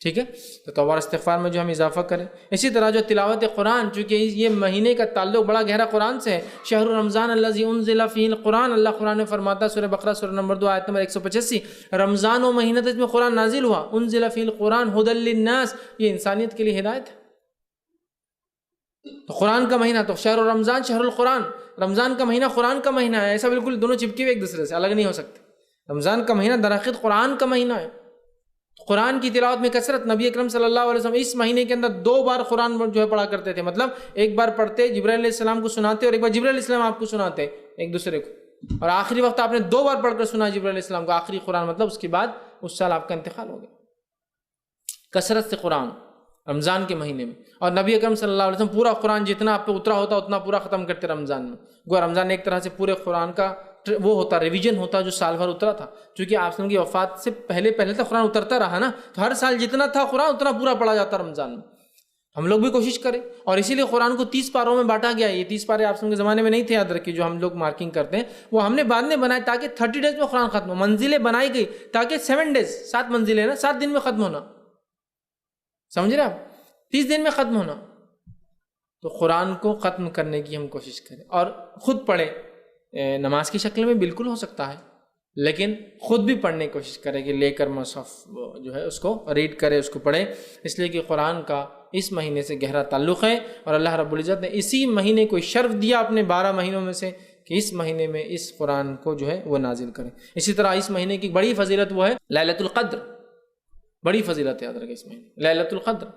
ٹھیک ہے؟ تو توبہ اور استغفار میں جو ہم اضافہ کریں۔ اسی طرح جو تلاوت قرآن، چونکہ یہ مہینے کا تعلق بڑا گہرا قرآن سے ہے، شہر رمضان الذی انزل فیہ القرآن، اللہ قرآن میں فرماتا ہے سورہ بقرہ سورہ نمبر 2 آیت نمبر 185، رمضان و مہینہ جس میں قرآن نازل ہوا، انزل فیہ القرآن ھدی للناس، یہ انسانیت کے لیے ہدایت ہے۔ تو قرآن کا مہینہ، تو شہر رمضان شہر القرآن، رمضان کا مہینہ قرآن کا مہینہ ہے، ایسا بالکل دونوں چپکے ہوئے ایک دوسرے سے الگ نہیں ہو سکتے۔ رمضان کا مہینہ درحقیقت قرآن کا مہینہ ہے، قرآن کی تلاوت میں کثرت، نبی اکرم صلی اللہ علیہ وسلم اس مہینے کے اندر 2 بار قرآن جو ہے پڑھا کرتے تھے، مطلب ایک بار پڑھتے جبرائیل علیہ السلام کو سناتے اور ایک بار جبرائیل علیہ السلام آپ کو سناتے ایک دوسرے کو، اور آخری وقت آپ نے 2 بار پڑھ کر سنا جبرائیل علیہ السلام کو آخری قرآن، مطلب اس کے بعد اس سال آپ کا انتقال ہو گیا۔ کثرت سے قرآن رمضان کے مہینے میں، اور نبی اکرم صلی اللہ علیہ وسلم پورا قرآن جتنا آپ پہ اترا ہوتا اتنا پورا ختم کرتے رمضان میں، گویا رمضان ایک طرح سے پورے قرآن کا وہ ہوتا ریویژن ہوتا جو سال بھر اترا تھا، چونکہ آپ کی وفات سے پہلے تو قرآن اترتا رہا نا، تو ہر سال جتنا تھا قرآن اتنا پورا پڑھا جاتا رمضان میں۔ ہم لوگ بھی کوشش کریں، اور اسی لیے قرآن کو 30 پاروں میں بانٹا گیا ہے۔ یہ 30 پارے آپ کے زمانے میں نہیں تھے، یاد رکھیے، جو ہم لوگ مارکنگ کرتے ہیں وہ ہم نے بعد میں بنائے تاکہ 30 ڈیز میں قرآن ختم ہو، منزلیں بنائی گئی تاکہ 7 ڈیز، 7 منزلیں نا، 7 دن میں ختم ہونا، سمجھ رہے آپ، 30 دن میں ختم ہونا۔ تو قرآن کو ختم کرنے کی ہم کوشش کریں، اور خود پڑھیں، نماز کی شکل میں بالکل ہو سکتا ہے، لیکن خود بھی پڑھنے کی کوشش کرے کہ لے کر مصحف جو ہے اس کو ریڈ کرے، اس کو پڑھے، اس لیے کہ قرآن کا اس مہینے سے گہرا تعلق ہے، اور اللہ رب العزت نے اسی مہینے کو شرف دیا اپنے 12 مہینوں میں سے کہ اس مہینے میں اس قرآن کو جو ہے وہ نازل کریں۔ اسی طرح اس مہینے کی بڑی فضیلت وہ ہے لیلۃ القدر، بڑی فضیلت ہے، یاد رکھیں اس مہینے لیلۃ القدر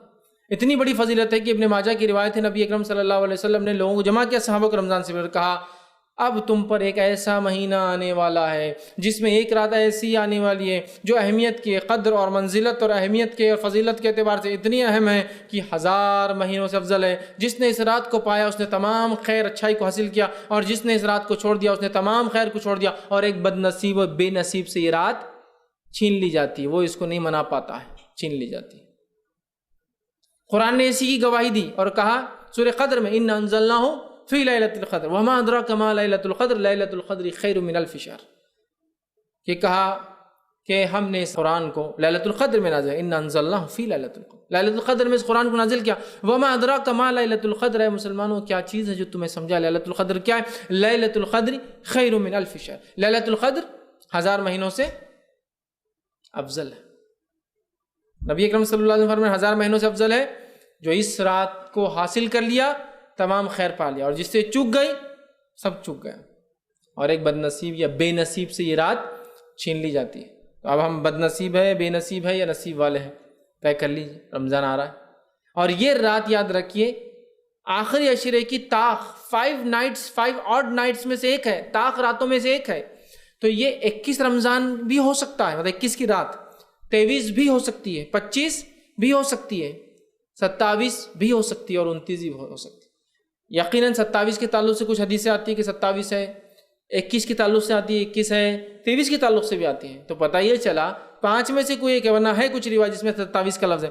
اتنی بڑی فضیلت ہے کہ ابن ماجہ کی روایت ہے، نبی اکرم صلی اللہ علیہ وسلم نے لوگوں کو جمع کیا، صحابہ کو رمضان سے پہلے کہا اب تم پر ایک ایسا مہینہ آنے والا ہے جس میں ایک رات ایسی آنے والی ہے جو اہمیت کی قدر اور منزلت اور اہمیت کے اور فضیلت کے اعتبار سے اتنی اہم ہے کہ 1000 مہینوں سے افضل ہے۔ جس نے اس رات کو پایا اس نے تمام خیر اچھائی کو حاصل کیا، اور جس نے اس رات کو چھوڑ دیا اس نے تمام خیر کو چھوڑ دیا، اور ایک بد نصیب اور بے نصیب سے یہ رات چھین لی جاتی ہے، وہ اس کو نہیں منا پاتا ہے، چھین لی جاتی ہے۔ قرآن نے اسی کی گواہی دی اور کہا سورہ قدر میں اِنَّا أَنزَلْنَاهُ فی لیلۃ القدر وما ادراک ما لیلۃ القدر لیلۃ القدر خیر من الف شہر، کہ کہا کہ ہم نے اس قرآن کو لیلۃ القدر میں نازل، اِنَّا أَنزَلْنَاهُ فی لیلۃ القدر، لیلۃ القدر میں اس قرآن کو نازل کیا۔ وما ادراک ما لیلۃ القدر، ہے مسلمانوں کیا چیز ہے جو تمہیں سمجھا لیلۃ القدر کیا ہے؟ لیلۃ القدر خیر من الف شہر، لیلۃ القدر 1000 مہینوں سے افضل ہے۔ نبی اکرم صلی اللہ علیہ وسلم فرمایا 1000 مہینوں سے افضل ہے جو اس رات کو حاصل کر لیا تمام خیر پا لیا، اور جس سے چوک گئی سب چوک گیا، اور ایک بد نصیب یا بے نصیب سے یہ رات چھین لی جاتی ہے۔ تو اب ہم بد نصیب ہے، بے نصیب ہے یا نصیب والے ہیں، طے کر لیجیے، رمضان آ رہا ہے، اور یہ رات یاد رکھیے آخری عشرے کی طاق 5 آڈ نائٹس میں سے ایک ہے، طاق راتوں میں سے ایک ہے۔ تو یہ 21 رمضان بھی ہو سکتا ہے، مطلب 21 کی رات 23 بھی ہو سکتی ہے، 25 بھی ہو سکتی ہے، 27 بھی ہو سکتی ہے، اور 29 بھی ہو سکتی ہے۔ یقیناً 27 کے تعلق سے کچھ حدیثیں آتی ہیں کہ 27 ہے، 21 کے تعلق سے آتی ہے 21 ہے، 23 کے تعلق سے بھی آتی ہیں، تو پتہ یہ چلا 5 میں سے کوئی ایک ہے، ورنہ ہے کچھ روایت جس میں 27 کا لفظ ہے،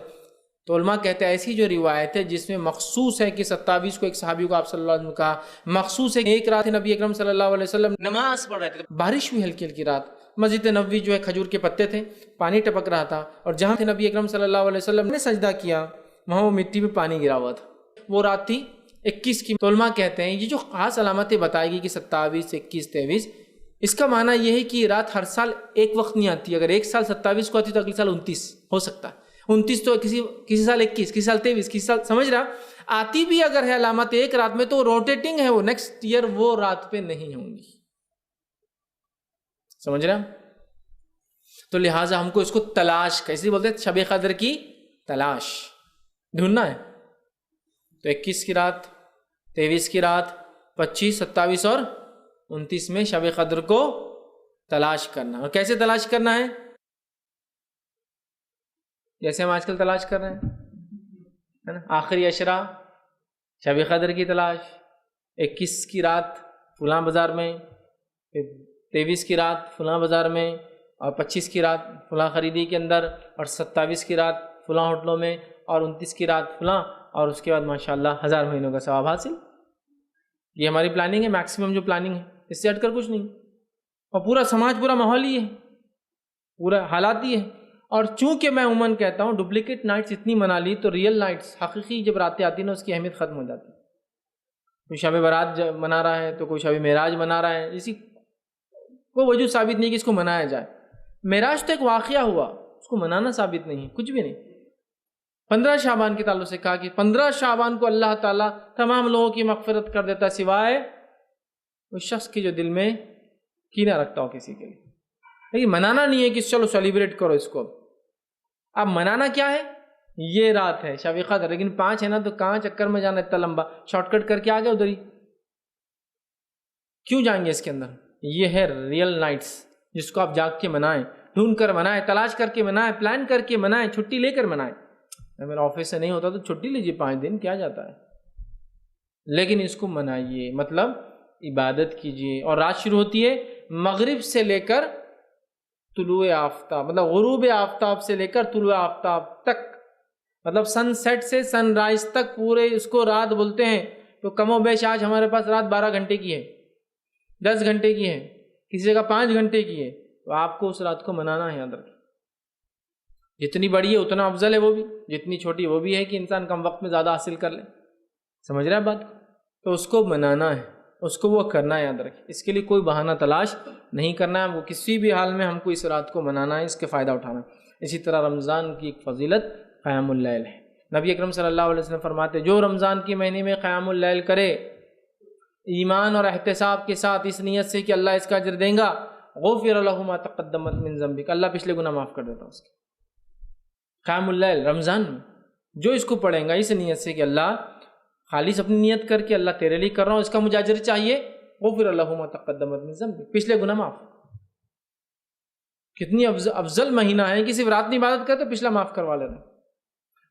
تو علماء کہتے ہیں ایسی جو روایت ہے جس میں مخصوص ہے کہ 27 کو ایک صحابی کو آپ صلی اللہ علیہ وسلم نے کہا، مخصوص ہے کہ ایک رات نبی اکرم صلی اللہ علیہ وسلم نماز پڑھ رہے تھے، بارش ہوئی ہلکی ہلکی رات، مسجد نبوی جو ہے کھجور کے پتے تھے، پانی ٹپک رہا تھا، اور جہاں تھے نبی اکرم صلی اللہ علیہ وسلم نے سجدہ کیا وہاں وہ مٹی میں پانی گرا ہوا تھا۔ وہ رات تھی 21 کی۔ تو علماء کہتے ہیں یہ جو خاص علامتیں بتائے گی کہ 27، 21، 23، اس کا معنی یہ ہے کہ یہ رات ہر سال ایک وقت نہیں آتی۔ اگر ایک سال 27 کو آتی تو اگلے سال 29 ہو سکتا ہے، 29 تو کسی سال 21، کسی سال 23، کسی سال، سمجھ رہا، آتی بھی اگر ہے علامت ایک رات میں تو روٹیٹنگ ہے، وہ نیکسٹ ایئر وہ رات پہ نہیں ہوں گی، سمجھ رہا۔ تو لہٰذا ہم کو اس کو تلاش، کیسے بولتے ہیں، شب قدر کی تلاش ڈھونڈنا ہے۔ تو 21 کی رات، 23 کی رات، 25، 27 اور 29 میں شب قدر کو تلاش کرنا۔ اور کیسے تلاش کرنا ہے؟ جیسے ہم آج کل تلاش کر رہے ہیں، ہے نا، آخری عشرہ، شب قدر کی تلاش، 21 کی رات فلاں بازار میں، 23 کی رات فلاں بازار میں، اور 25 کی رات فلاں خریدی کے اندر، اور 27 کی رات فلاں ہوٹلوں میں، اور 29 کی رات فلاں، اور اس کے بعد ماشاءاللہ 1000 مہینوں کا ثواب حاصل۔ یہ ہماری پلاننگ ہے، میکسیمم جو پلاننگ ہے، اس سے ہٹ کر کچھ نہیں۔ اور پورا سماج، پورا ماحول ہی ہے، پورا حالات ہی ہے۔ اور چونکہ میں عموماً کہتا ہوں ڈپلیکیٹ نائٹس اتنی منا لی تو ریئل نائٹس، حقیقی جب راتیں آتی ہیں نا، اس کی اہمیت ختم ہو جاتی ہے۔ کوئی شب برات منا رہا ہے تو کوئی شب معراج منا رہا ہے، اسی کوئی وجود ثابت نہیں کہ اس کو منایا جائے۔ معراج تو ایک واقعہ ہوا، اس کو منانا ثابت نہیں، کچھ بھی نہیں۔ 15 شعبان کے تعلق سے کہا کہ 15 شعبان کو اللہ تعالیٰ تمام لوگوں کی مغفرت کر دیتا ہے سوائے اس شخص کے جو دل میں کینہ رکھتا ہو کسی کے لیے۔ لیکن منانا نہیں ہے کہ چلو سیلیبریٹ کرو اس کو۔ اب منانا کیا ہے؟ یہ رات ہے شب قدر، لیکن 5 ہے نا، تو کہاں چکر میں جانا اتنا لمبا، شارٹ کٹ کر کے آ گئے ادھر ہی، کیوں جائیں گے اس کے اندر؟ یہ ہے ریئل نائٹس، جس کو آپ جاگ کے منائیں، ڈھونڈ کر منائیں، تلاش کر کے منائیں، پلان کر کے منائیں، چھٹی لے کر منائیں۔ میرا آفس سے نہیں ہوتا تو چھٹی لیجیے 5 دن، کیا جاتا ہے، لیکن اس کو منائیے، مطلب عبادت کیجیے۔ اور رات شروع ہوتی ہے مغرب سے لے کر طلوع آفتاب، مطلب غروب آفتاب سے لے کر طلوع آفتاب تک، مطلب سن سیٹ سے سن رائز تک پورے اس کو رات بولتے ہیں۔ تو کم و بیش آج ہمارے پاس رات 12 گھنٹے کی ہے، 10 گھنٹے کی ہے، کسی جگہ 5 گھنٹے کی ہے، تو آپ کو اس رات کو منانا ہے۔ یاد رکھیں، جتنی بڑی ہے اتنا افضل ہے وہ بھی، جتنی چھوٹی وہ بھی ہے کہ انسان کم وقت میں زیادہ حاصل کر لے، سمجھ رہے ہیں بات کو؟ تو اس کو منانا ہے، اس کو وہ کرنا ہے، یاد رکھیں۔ اس کے لیے کوئی بہانہ تلاش نہیں کرنا ہے، ہم کو کسی بھی حال میں ہم کو اس رات کو منانا ہے، اس کے فائدہ اٹھانا ہے۔ اسی طرح رمضان کی ایک فضیلت قیام اللیل ہے۔ نبی اکرم صلی اللہ علیہ وسلم فرماتے جو رمضان کے مہینے میں قیام اللیل کرے ایمان اور احتساب کے ساتھ، اس نیت سے کہ اللہ اس کا اجر دیں گا، غفر له ما تقدمت من ذنبک، اللہ پچھلے گناہ معاف کر دیتا اس کے۔ قیام اللیل رمضان میں جو اس کو پڑھیں گا اس نیت سے کہ اللہ خالص اپنی نیت کر کے اللہ تیرے لیے کر رہا ہوں، اس کا مجھے اجر چاہیے، غفر له ما تقدمت من ذنبک، پچھلے گناہ معاف۔ کتنی افضل مہینہ ہے کہ صرف رات میں عبادت کرے تو پچھلا معاف کروا لینا۔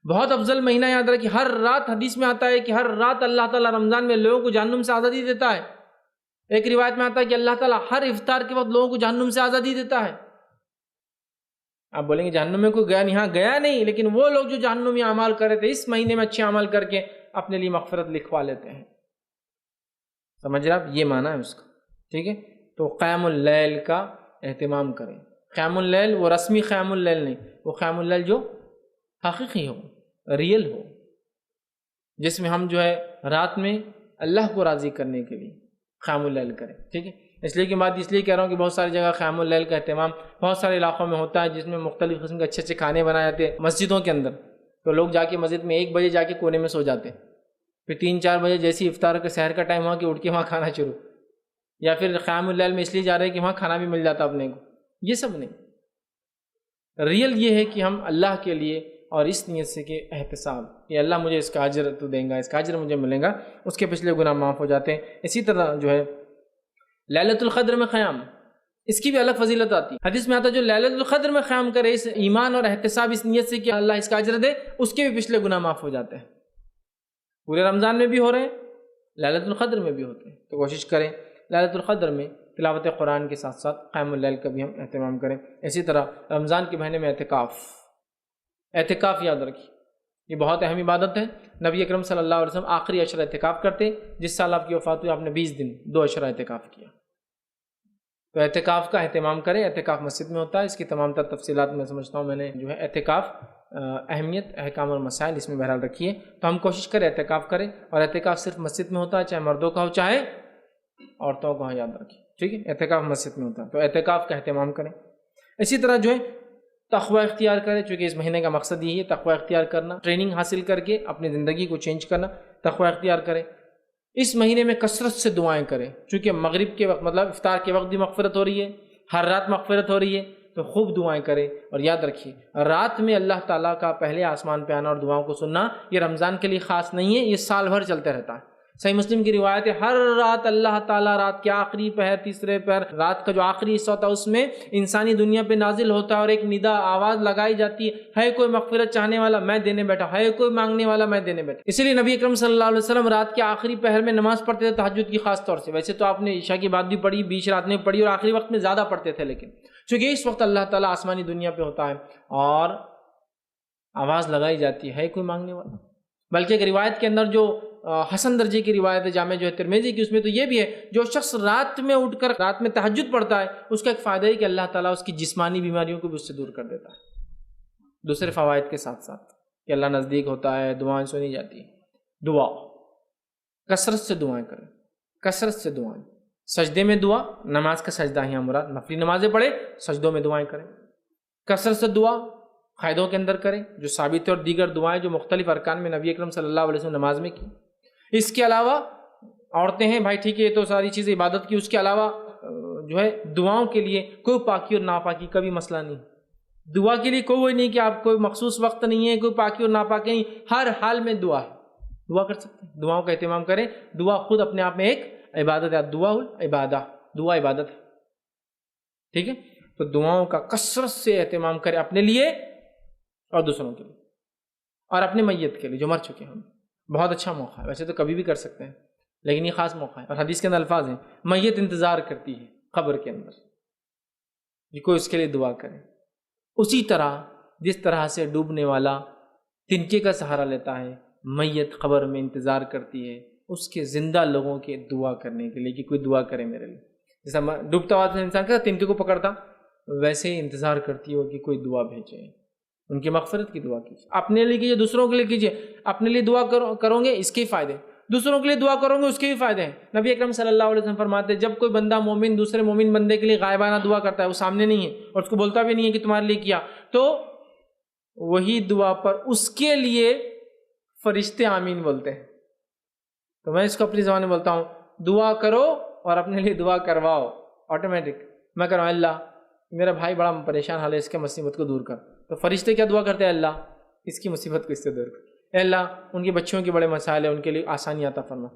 بہت افضل مہینہ، یاد رکھیں، ہر رات حدیث میں آتا ہے کہ ہر رات اللہ تعالیٰ رمضان میں لوگوں کو جہنم سے آزادی دیتا ہے۔ ایک روایت میں آتا ہے کہ اللہ تعالیٰ ہر افطار کے وقت لوگوں کو جہنم سے آزادی دیتا ہے۔ آپ بولیں گے جہنم میں کوئی گیا نہیں، ہاں گیا نہیں، لیکن وہ لوگ جو جہنم میں اعمال کر رہے تھے اس مہینے میں اچھے اعمال کر کے اپنے لیے مغفرت لکھوا لیتے ہیں۔ سمجھ رہے آپ؟ یہ معنی ہے اس کا، ٹھیک ہے؟ تو قیام اللیل کا اہتمام کریں۔ قیام اللیل وہ رسمی قیام اللیل نہیں، وہ قیام اللیل جو حقیقی ہو، ریئل ہو، جس میں ہم جو ہے رات میں اللہ کو راضی کرنے کے لیے قیام اللیل کریں، ٹھیک ہے؟ اس لیے کہ بات اس لیے کہہ رہا ہوں کہ بہت ساری جگہ قیام اللیل کا اہتمام بہت سارے علاقوں میں ہوتا ہے، جس میں مختلف قسم کے اچھے اچھے کھانے بنائے جاتے ہیں مسجدوں کے اندر، تو لوگ جا کے مسجد میں 1 بجے جا کے کونے میں سو جاتے ہیں، پھر 3-4 بجے جیسی افطار کا سحر کا ٹائم ہوا کہ اٹھ کے وہاں کھانا شروع، یا پھر قیام اللیل میں اس لیے جا رہے ہیں کہ وہاں کھانا بھی مل جاتا اپنے کو۔ یہ سب نہیں، ریئل یہ ہے کہ ہم اللہ کے لیے اور اس نیت سے کہ احتساب، کہ اللہ مجھے اس کا اجر تو دیں گا، اس کا اجر مجھے ملے گا، اس کے پچھلے گناہ معاف ہو جاتے ہیں۔ اسی طرح جو ہے لیلۃ القدر میں قیام، اس کی بھی الگ فضیلت آتی ہے۔ حدیث میں آتا ہے جو لیلۃ القدر میں قیام کرے اس ایمان اور احتساب، اس نیت سے کہ اللہ اس کا اجر دے، اس کے بھی پچھلے گناہ معاف ہو جاتے ہیں۔ پورے رمضان میں بھی ہو رہے ہیں، لیلۃ القدر میں بھی ہوتے ہیں، تو کوشش کریں لیلۃ القدر میں تلاوت قرآن کے ساتھ ساتھ قیام اللیل کا بھی ہم اہتمام کریں۔ اسی طرح رمضان کے مہینے میں اعتکاف یاد رکھیے، یہ بہت اہم عبادت ہے۔ نبی اکرم صلی اللہ علیہ وسلم آخری عشرہ اعتکاف کرتے، جس سال آپ کی وفات ہوئی آپ نے 20 دن 2 عشرہ اعتکاف کیا۔ تو اعتکاف کا اہتمام کریں۔ اعتکاف مسجد میں ہوتا ہے، اس کی تمام تر تفصیلات میں سمجھتا ہوں میں نے جو ہے اعتکاف اہمیت، احکام اور مسائل اس میں بہرحال رکھی ہے، تو ہم کوشش کریں اعتکاف کریں، اور اعتکاف صرف مسجد میں ہوتا ہے، چاہے مردوں کا ہو چاہے عورتوں کا ہو، یاد رکھیں، ٹھیک ہے، اعتکاف مسجد میں ہوتا ہے، تو اعتکاف کا اہتمام کریں۔ اسی طرح جو ہے تقوی اختیار کریں، چونکہ اس مہینے کا مقصد یہی ہے تقوی اختیار کرنا، ٹریننگ حاصل کر کے اپنی زندگی کو چینج کرنا، تقوی اختیار کریں۔ اس مہینے میں کثرت سے دعائیں کریں، چونکہ مغرب کے وقت مطلب افطار کے وقت بھی مغفرت ہو رہی ہے، ہر رات مغفرت ہو رہی ہے، تو خوب دعائیں کریں۔ اور یاد رکھیے رات میں اللہ تعالیٰ کا پہلے آسمان پہ آنا اور دعاؤں کو سننا یہ رمضان کے لیے خاص نہیں ہے، یہ سال بھر چلتے رہتا ہے۔ صحیح مسلم کی روایت ہے ہر رات اللہ تعالیٰ رات کے آخری پہر، تیسرے پہر، رات کا جو آخری حصہ ہوتا ہے اس میں انسانی دنیا پہ نازل ہوتا ہے، اور ایک ندا آواز لگائی جاتی ہے کوئی مغفرت چاہنے والا میں دینے بیٹھا، ہے کوئی مانگنے والا میں دینے بیٹھا۔ اسی لیے نبی اکرم صلی اللہ علیہ وسلم رات کے آخری پہر میں نماز پڑھتے تھے، تہجد کی خاص طور سے۔ ویسے تو آپ نے عشاء کی بات بھی پڑھی، بیچ رات میں پڑھی، اور آخری وقت میں زیادہ پڑھتے تھے، لیکن چونکہ اس وقت اللہ تعالیٰ آسمانی دنیا پہ ہوتا ہے اور آواز لگائی جاتی ہے کوئی مانگنے والا۔ بلکہ ایک روایت کے اندر جو حسن درجے کی روایت ہے جامع جو ہے ترمذی کی، اس میں تو یہ بھی ہے جو شخص رات میں اٹھ کر رات میں تہجد پڑھتا ہے اس کا ایک فائدہ ہے کہ اللہ تعالیٰ اس کی جسمانی بیماریوں کو بھی اس سے دور کر دیتا ہے، دوسرے فوائد کے ساتھ ساتھ کہ اللہ نزدیک ہوتا ہے، دعائیں سنی جاتی ہیں۔ دعا کثرت سے دعائیں کریں، کثرت سے دعائیں، سجدے میں دعا، نماز کا سجدہ ہی مراد، نفلی نمازیں پڑھیں سجدوں میں دعائیں کریں، کثرت سے دعا قائدوں کے اندر کریں جو ثابت ہے، اور دیگر دعائیں جو مختلف ارکان میں نبی اکرم صلی اللہ علیہ وسلم نماز میں کی۔ اس کے علاوہ عورتیں ہیں بھائی ٹھیک ہے، یہ تو ساری چیزیں عبادت کی، اس کے علاوہ جو ہے دعاؤں کے لیے کوئی پاکی اور ناپاکی کا بھی مسئلہ نہیں، دعا کے لیے کوئی نہیں کہ آپ کوئی مخصوص وقت نہیں ہے، کوئی پاکی اور ناپاکی نہیں، ہر حال میں دعا ہے، دعا کر سکتے ہیں، دعاؤں کا اہتمام کریں۔ دعا خود اپنے آپ میں ایک عبادت ہے، دعا عبادہ، دعا عبادت ہے، ٹھیک ہے، تو دعاؤں کا کثرت سے اہتمام کریں اپنے لیے اور دوسروں کے لیے، اور اپنے میت کے لیے جو مر چکے ہیں۔ بہت اچھا موقع ہے، ویسے تو کبھی بھی کر سکتے ہیں لیکن یہ خاص موقع ہے، اور حدیث کے اندر الفاظ ہیں میت انتظار کرتی ہے قبر کے اندر کہ کوئی اس کے لیے دعا کرے۔ اسی طرح جس طرح سے ڈوبنے والا تنکے کا سہارا لیتا ہے، میت قبر میں انتظار کرتی ہے اس کے زندہ لوگوں کے دعا کرنے کے لیے کہ کوئی دعا کرے میرے لیے، جیسا ڈوبتا ہوا انسان کا تنکے کو پکڑتا ویسے ہی انتظار کرتی ہو کہ کوئی دعا بھیجے، ان کی مغفرت کی دعا کیجیے، اپنے لیے کیجیے، دوسروں کے لیے کیجیے۔ اپنے لیے دعا کرو گے اس کے ہی فائدے، دوسروں کے لیے دعا کرو گے اس کے بھی فائدے ہیں۔ نبی اکرم صلی اللہ علیہ وسلم فرماتے ہیں جب کوئی بندہ مومن دوسرے مومن بندے کے لیے غائبانہ دعا کرتا ہے، وہ سامنے نہیں ہے اور اس کو بولتا بھی نہیں ہے کہ تمہارے لیے کیا، تو وہی دعا پر اس کے لیے فرشتے آمین بولتے ہیں۔ تو میں اس کو اپنی زبان میں بولتا ہوں، دعا کرو اور اپنے لیے دعا کرواؤ، آٹومیٹک میں کہہ رہا ہوں اللہ میرا بھائی بڑا پریشان حال ہے، اس کے مصیبت کو دور کر، تو فرشتے کیا دعا کرتے ہیں، اللہ اس کی مصیبت کو اس سے دور کر، اے اللہ ان کے بچوں کے بڑے مسائل ہیں ان کے لیے آسانی عطا فرما۔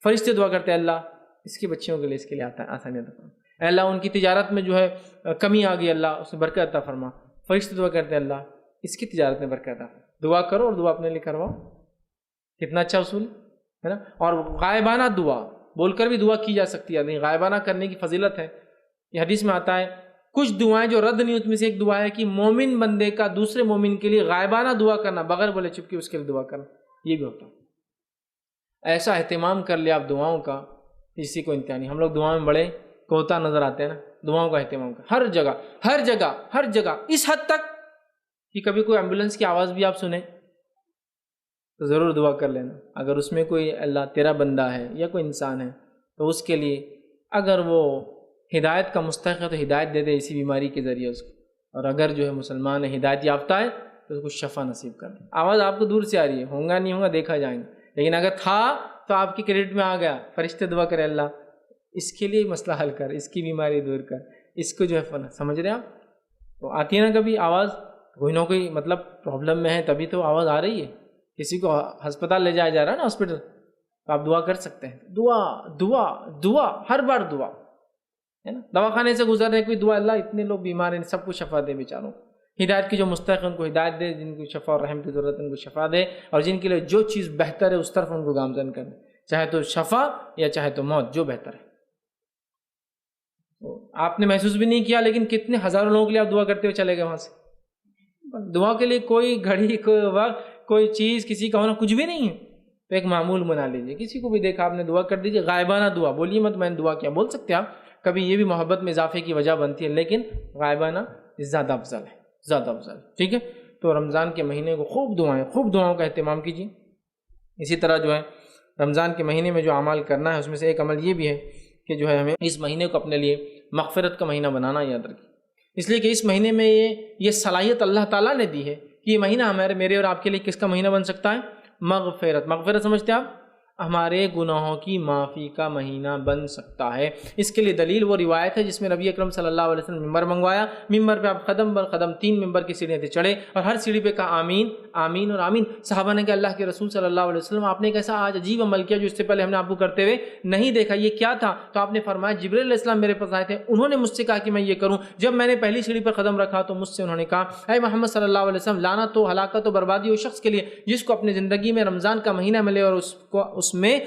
فرشتے دعا کرتے ہیں اللہ اس کی بچیوں کے لیے اس کے لیے آسانی عطا فرما، اے اللہ ان کی تجارت میں جو ہے کمی آ گئی، اللہ اس میں برکت عطا فرما۔ فرشتے دعا کرتے ہیں اللہ اس کی تجارت میں برکت عطا فرما۔ دعا کرو اور دعا اپنے لیے کرواؤ، کتنا اچھا اصول ہے نا۔ اور غائبانہ دعا بول کر بھی دعا کی جا سکتی ہے، نہیں غائبانہ کرنے کی فضیلت ہے، یہ حدیث میں آتا ہے کچھ دعائیں جو رد نہیں، اس میں سے ایک دعا ہے کہ مومن بندے کا دوسرے مومن کے لیے غائبانہ دعا کرنا، بغیر بولے چپ کے اس کے لیے دعا کرنا، یہ بھی ہوتا ہے۔ ایسا اہتمام کر لیا آپ دعاؤں کا کسی کو انتہا نہیں۔ ہم لوگ دعاؤں میں بڑے کوتا نظر آتے ہیں نا، دعاؤں کا اہتمام کر ہر جگہ ہر جگہ ہر جگہ، اس حد تک کہ کبھی کوئی ایمبولینس کی آواز بھی آپ سنیں تو ضرور دعا کر لینا، اگر اس میں کوئی اللہ تیرا بندہ ہے یا کوئی انسان ہے تو اس کے لیے اگر وہ ہدایت کا مستحق ہے تو ہدایت دے دے اسی بیماری کے ذریعے اس کو، اور اگر جو ہے مسلمان ہے ہدایت یافتہ ہے تو اس کو شفا نصیب کر دے۔ آواز آپ کو دور سے آ رہی ہے، ہوں نہیں ہوگا دیکھا جائیں گا، لیکن اگر تھا تو آپ کی کریڈٹ میں آ گیا، فرشتے دعا کرے اللہ اس کے لیے مسئلہ حل کر، اس کی بیماری دور کر، اس کو جو ہے فنا، سمجھ رہے ہیں آپ؟ تو آتی ہے نا کبھی آواز، کوئی نہ کوئی مطلب پرابلم میں ہے تبھی تو آواز آ رہی ہے، کسی کو ہسپتال لے جایا جا رہا ہے نا ہاسپٹل، تو آپ دعا کر سکتے ہیں، دعا دعا دعا ہر بار دعا ہے نا۔ دواخانے سے گزر رہے کوئی دعا، اللہ اتنے لوگ بیمار ہیں سب کو شفا دے بیچاروں، ہدایت کی جو مستحق ان کو ہدایت دے، جن کو شفا اور رحم کی ضرورت ہے ان کو شفا دے، اور جن کے لیے جو چیز بہتر ہے اس طرف ان کو گامزن کرے، چاہے تو شفا یا چاہے تو موت، جو بہتر ہے۔ آپ نے محسوس بھی نہیں کیا لیکن کتنے ہزاروں لوگوں کے لیے آپ دعا کرتے ہوئے چلے گئے وہاں سے۔ دعا کے لیے کوئی گھڑی، کوئی وقت، کوئی چیز کسی کا ہونا کچھ بھی نہیں ہے، تو ایک معمول بنا لیجیے. کسی کو بھی دیکھا آپ نے دعا کر دیجیے، غائبانہ دعا بولیے مت میں نے دعا کیا، بول سکتے ہیں آپ، کبھی یہ بھی محبت میں اضافے کی وجہ بنتی ہے، لیکن غائبانہ زیادہ افضل ہے، زیادہ افضل. ٹھیک ہے، تو رمضان کے مہینے کو خوب دعاؤں کا اہتمام کیجیے. اسی طرح جو ہے رمضان کے مہینے میں جو اعمال کرنا ہے اس میں سے ایک عمل یہ بھی ہے کہ جو ہے ہمیں اس مہینے کو اپنے لیے مغفرت کا مہینہ بنانا یاد رکھیے. اس لیے کہ اس مہینے میں یہ صلاحیت اللہ تعالیٰ نے دی ہے کہ یہ مہینہ میرے اور آپ کے لیے کس کا مہینہ بن سکتا ہے؟ مغفرت سمجھتے ہیں آپ؟ ہمارے گناہوں کی معافی کا مہینہ بن سکتا ہے. اس کے لیے دلیل وہ روایت ہے جس میں نبی اکرم صلی اللہ علیہ وسلم ممبر منگوایا، ممبر پہ آپ قدم بر قدم 3 ممبر کی سیڑھیاں تھے چڑھے اور ہر سیڑھی پہ کہا آمین آمین اور آمین. صحابہ نے کہا اللہ کے رسول صلی اللہ علیہ وسلم آپ نے ایک ایسا آج عجیب عمل کیا جو اس سے پہلے ہم نے آپ کو کرتے ہوئے نہیں دیکھا، یہ کیا تھا؟ تو آپ نے فرمایا جبرائیل علیہ السلام میرے پاس آئے تھے، انہوں نے مجھ سے کہا کہ میں یہ کروں. جب میں نے پہلی سیڑھی پر قدم رکھا تو مجھ سے انہوں نے کہا اے محمد صلی اللہ علیہ وسلم، لعنت و ہلاکت و بربادی اس شخص کے لیے جس کو اپنی زندگی میں رمضان کا مہینہ ملے اور اس میں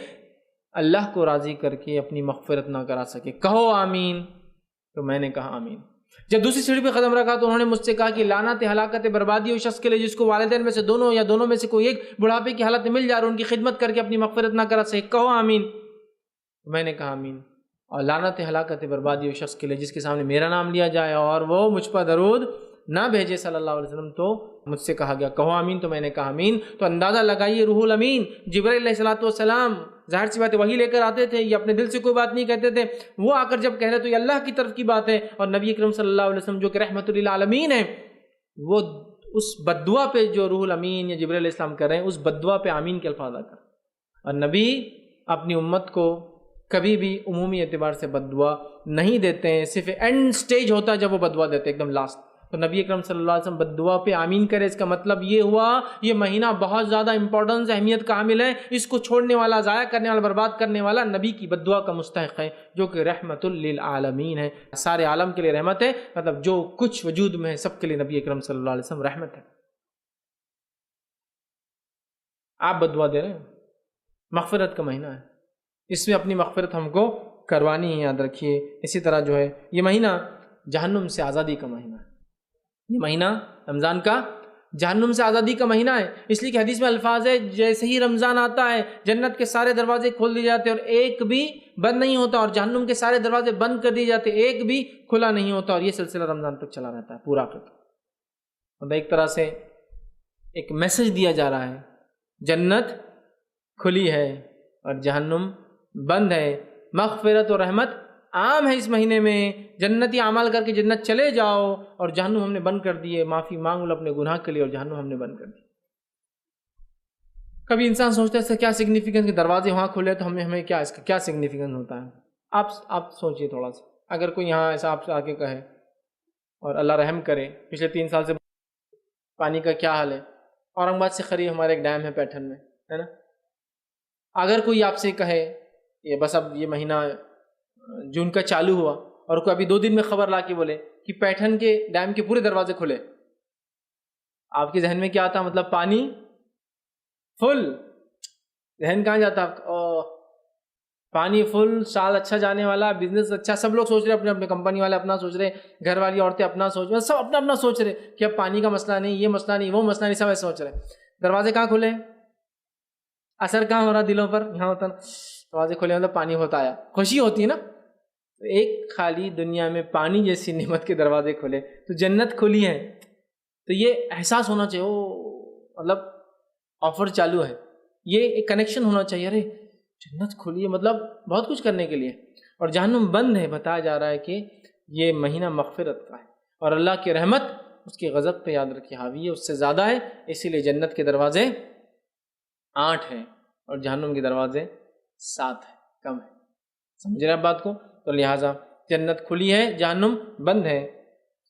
اللہ کو راضی کر کے اپنی مغفرت نہ کرا سکے. کہو آمین. تو میں نے کہا آمین. جب دوسری سیڑھی پہ قدم رکھا تو انہوں نے مجھ سے کہا کہ لعنت ہلاکت بربادی اس شخص کے لیے جس کو والدین میں سے دونوں یا دونوں میں سے کوئی ایک بڑھاپے کی حالت میں مل جائے اور ان کی خدمت کر کے اپنی مغفرت نہ کرا سکے. کہو آمین. میں نے کہا آمین. اور لعنت ہلاکت بربادی اس شخص کے لیے جس کے سامنے میرا نام لیا جائے اور وہ مجھ پر درود نہ بھیجے صلی اللہ علیہ وسلم. تو مجھ سے کہا گیا کہو آمین. تو میں نے کہا آمین. تو اندازہ لگائیے روح الامین جبرائیل علیہ السلام ظاہر سی بات ہے وہی لے کر آتے تھے، یہ اپنے دل سے کوئی بات نہیں کہتے تھے، وہ آ کر جب کہہ رہے تو یہ اللہ کی طرف کی بات ہے. اور نبی اکرم صلی اللہ علیہ وسلم جو کہ رحمت للعالمین ہے، وہ اس بد دعا پہ جو روح الامین یا جبرائیل علیہ السلام کر رہے ہیں اس بد دعا پہ آمین کے الفاظ آ کر. اور نبی اپنی امت کو کبھی بھی عمومی اعتبار سے بد دعا نہیں دیتے ہیں، صرف اینڈ سٹیج ہوتا ہے جب وہ بد دعا دیتے ہیں، ایک دم لاسٹ. تو نبی اکرم صلی اللہ علیہ وسلم بد دعا پہ آمین کرے، اس کا مطلب یہ ہوا یہ مہینہ بہت زیادہ امپورٹنس اہمیت کا حامل ہے، اس کو چھوڑنے والا، ضائع کرنے والا، برباد کرنے والا نبی کی بد دعا کا مستحق ہے، جو کہ رحمت للعالمین ہے، سارے عالم کے لیے رحمت ہے. مطلب جو کچھ وجود میں ہے سب کے لیے نبی اکرم صلی اللہ علیہ وسلم رحمت ہے. آپ بد دعا دے رہے ہیں، مغفرت کا مہینہ ہے، اس میں اپنی مغفرت ہم کو کروانی ہے، یاد رکھیے. اسی طرح جو ہے یہ مہینہ جہنم سے آزادی کا مہینہ ہے. یہ مہینہ رمضان کا جہنم سے آزادی کا مہینہ ہے، اس لیے کہ حدیث میں الفاظ ہے جیسے ہی رمضان آتا ہے جنت کے سارے دروازے کھول دیے جاتے ہیں اور ایک بھی بند نہیں ہوتا، اور جہنم کے سارے دروازے بند کر دیے جاتے ہیں، ایک بھی کھلا نہیں ہوتا. اور یہ سلسلہ رمضان تک چلا رہتا ہے پورا کر. اور ایک طرح سے ایک میسج دیا جا رہا ہے جنت کھلی ہے اور جہنم بند ہے. مغفرت اور رحمت عام ہے اس مہینے میں، جنتی اعمال کر کے جنت چلے جاؤ، اور جہنم ہم نے بند کر دیے، معافی مانگ لو اپنے گناہ کے لیے، اور جہنم ہم نے بند کر دی. کبھی انسان سوچتا ہے اس کا کیا سگنیفیکنس کہ دروازے وہاں کھلے تو ہمیں کیا اس کا کیا سگنیفیکنس ہوتا ہے. آپ سوچئے تھوڑا سا، اگر کوئی یہاں ایسا آپ سے آ کے کہے اور اللہ رحم کرے پچھلے 3 سال سے پانی کا کیا حال ہے، اورنگ آباد سے قریب ہمارے ایک ڈیم ہے پیٹھن میں، ہے نا، اگر کوئی آپ سے کہے یہ بس اب یہ مہینہ جون کا چالو ہوا اور کوئی ابھی 2 دن میں خبر لا کے بولے کہ پیٹھن کے ڈیم کے پورے دروازے کھلے، آپ کے ذہن میں کیا آتا؟ مطلب پانی فل، ذہن کہاں جاتا؟ پانی فل، سال اچھا جانے والا، بزنس اچھا، سب لوگ سوچ رہے اپنے اپنے، کمپنی والے اپنا سوچ رہے، گھر والی عورتیں اپنا سوچ رہے، سب اپنا اپنا سوچ رہے کہ اب پانی کا مسئلہ نہیں، یہ مسئلہ نہیں، وہ مسئلہ نہیں، سب ایسے سوچ رہے. دروازے کہاں کھلے؟ اثر کہاں ہو رہا دلوں پر؟ یہاں ہوتا نا، دروازے کھلے مطلب پانی ہوتا آیا، خوشی ہوتی ہے نا. ایک خالی دنیا میں پانی جیسی نعمت کے دروازے کھلے تو جنت کھلی ہے، تو یہ احساس ہونا چاہیے، مطلب آفر چالو ہے، یہ ایک کنیکشن ہونا چاہیے، ارے جنت کھلی ہے مطلب بہت کچھ کرنے کے لیے، اور جہنم بند ہے. بتایا جا رہا ہے کہ یہ مہینہ مغفرت کا ہے اور اللہ کی رحمت اس کے غضب پہ یاد رکھیے حاوی ہے، اس سے زیادہ ہے. اسی لیے جنت کے دروازے 8 ہیں اور جہنم کے دروازے 7 ہیں، کم ہے. سمجھ رہے آپ بات کو؟ تو لہٰذا جنت کھلی ہے، جہنم بند ہے،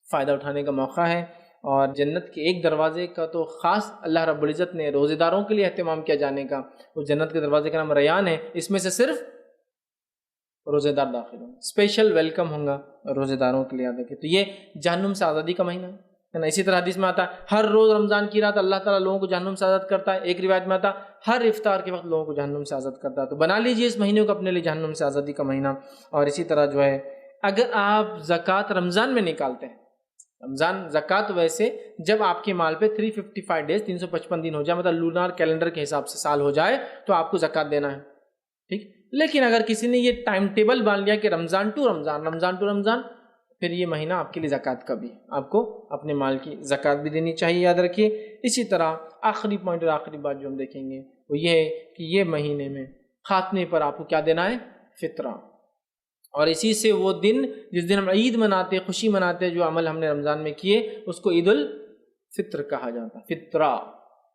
فائدہ اٹھانے کا موقع ہے. اور جنت کے ایک دروازے کا تو خاص اللہ رب العزت نے روزے داروں کے لیے اہتمام کیا جانے کا، وہ جنت کے دروازے کا نام ریان ہے، اس میں سے صرف روزے دار داخل ہوں گے، اسپیشل ویلکم ہوں گا روزے داروں کے لیے. یاد رکھیں تو یہ جہنم سے آزادی کا مہینہ ہے نا. اسی طرح حدیث میں آتا ہے ہر روز رمضان کی رات اللہ تعالیٰ لوگوں کو جہنم سے آزاد کرتا ہے. ایک روایت میں آتا ہر افطار کے وقت لوگوں کو جہنم سے آزاد کرتا ہے. تو بنا لیجئے اس مہینے کو اپنے لیے جہنم سے آزادی کا مہینہ. اور اسی طرح جو ہے اگر آپ زکوٰۃ رمضان میں نکالتے ہیں رمضان زکوٰۃ ویسے جب آپ کے مال پہ 355 ڈیز 355 دن ہو جائے، مطلب لونار کیلنڈر کے حساب سے سال ہو جائے تو آپ کو زکوٰۃ دینا ہے، ٹھیک. لیکن اگر کسی نے یہ ٹائم ٹیبل باندھ لیا کہ رمضان ٹو رمضان، رمضان ٹو رمضان، پھر یہ مہینہ آپ کے لیے زکوٰۃ کا بھی، آپ کو اپنے مال کی زکوٰۃ بھی دینی چاہیے، یاد رکھیے. اسی طرح آخری پوائنٹ اور آخری بات جو ہم دیکھیں گے وہ یہ ہے کہ یہ مہینے میں خاتمے پر آپ کو کیا دینا ہے؟ فطرہ. اور اسی سے وہ دن جس دن ہم عید مناتے، خوشی مناتے، جو عمل ہم نے رمضان میں کیے اس کو عید الفطر کہا جاتا ہے. فطرہ،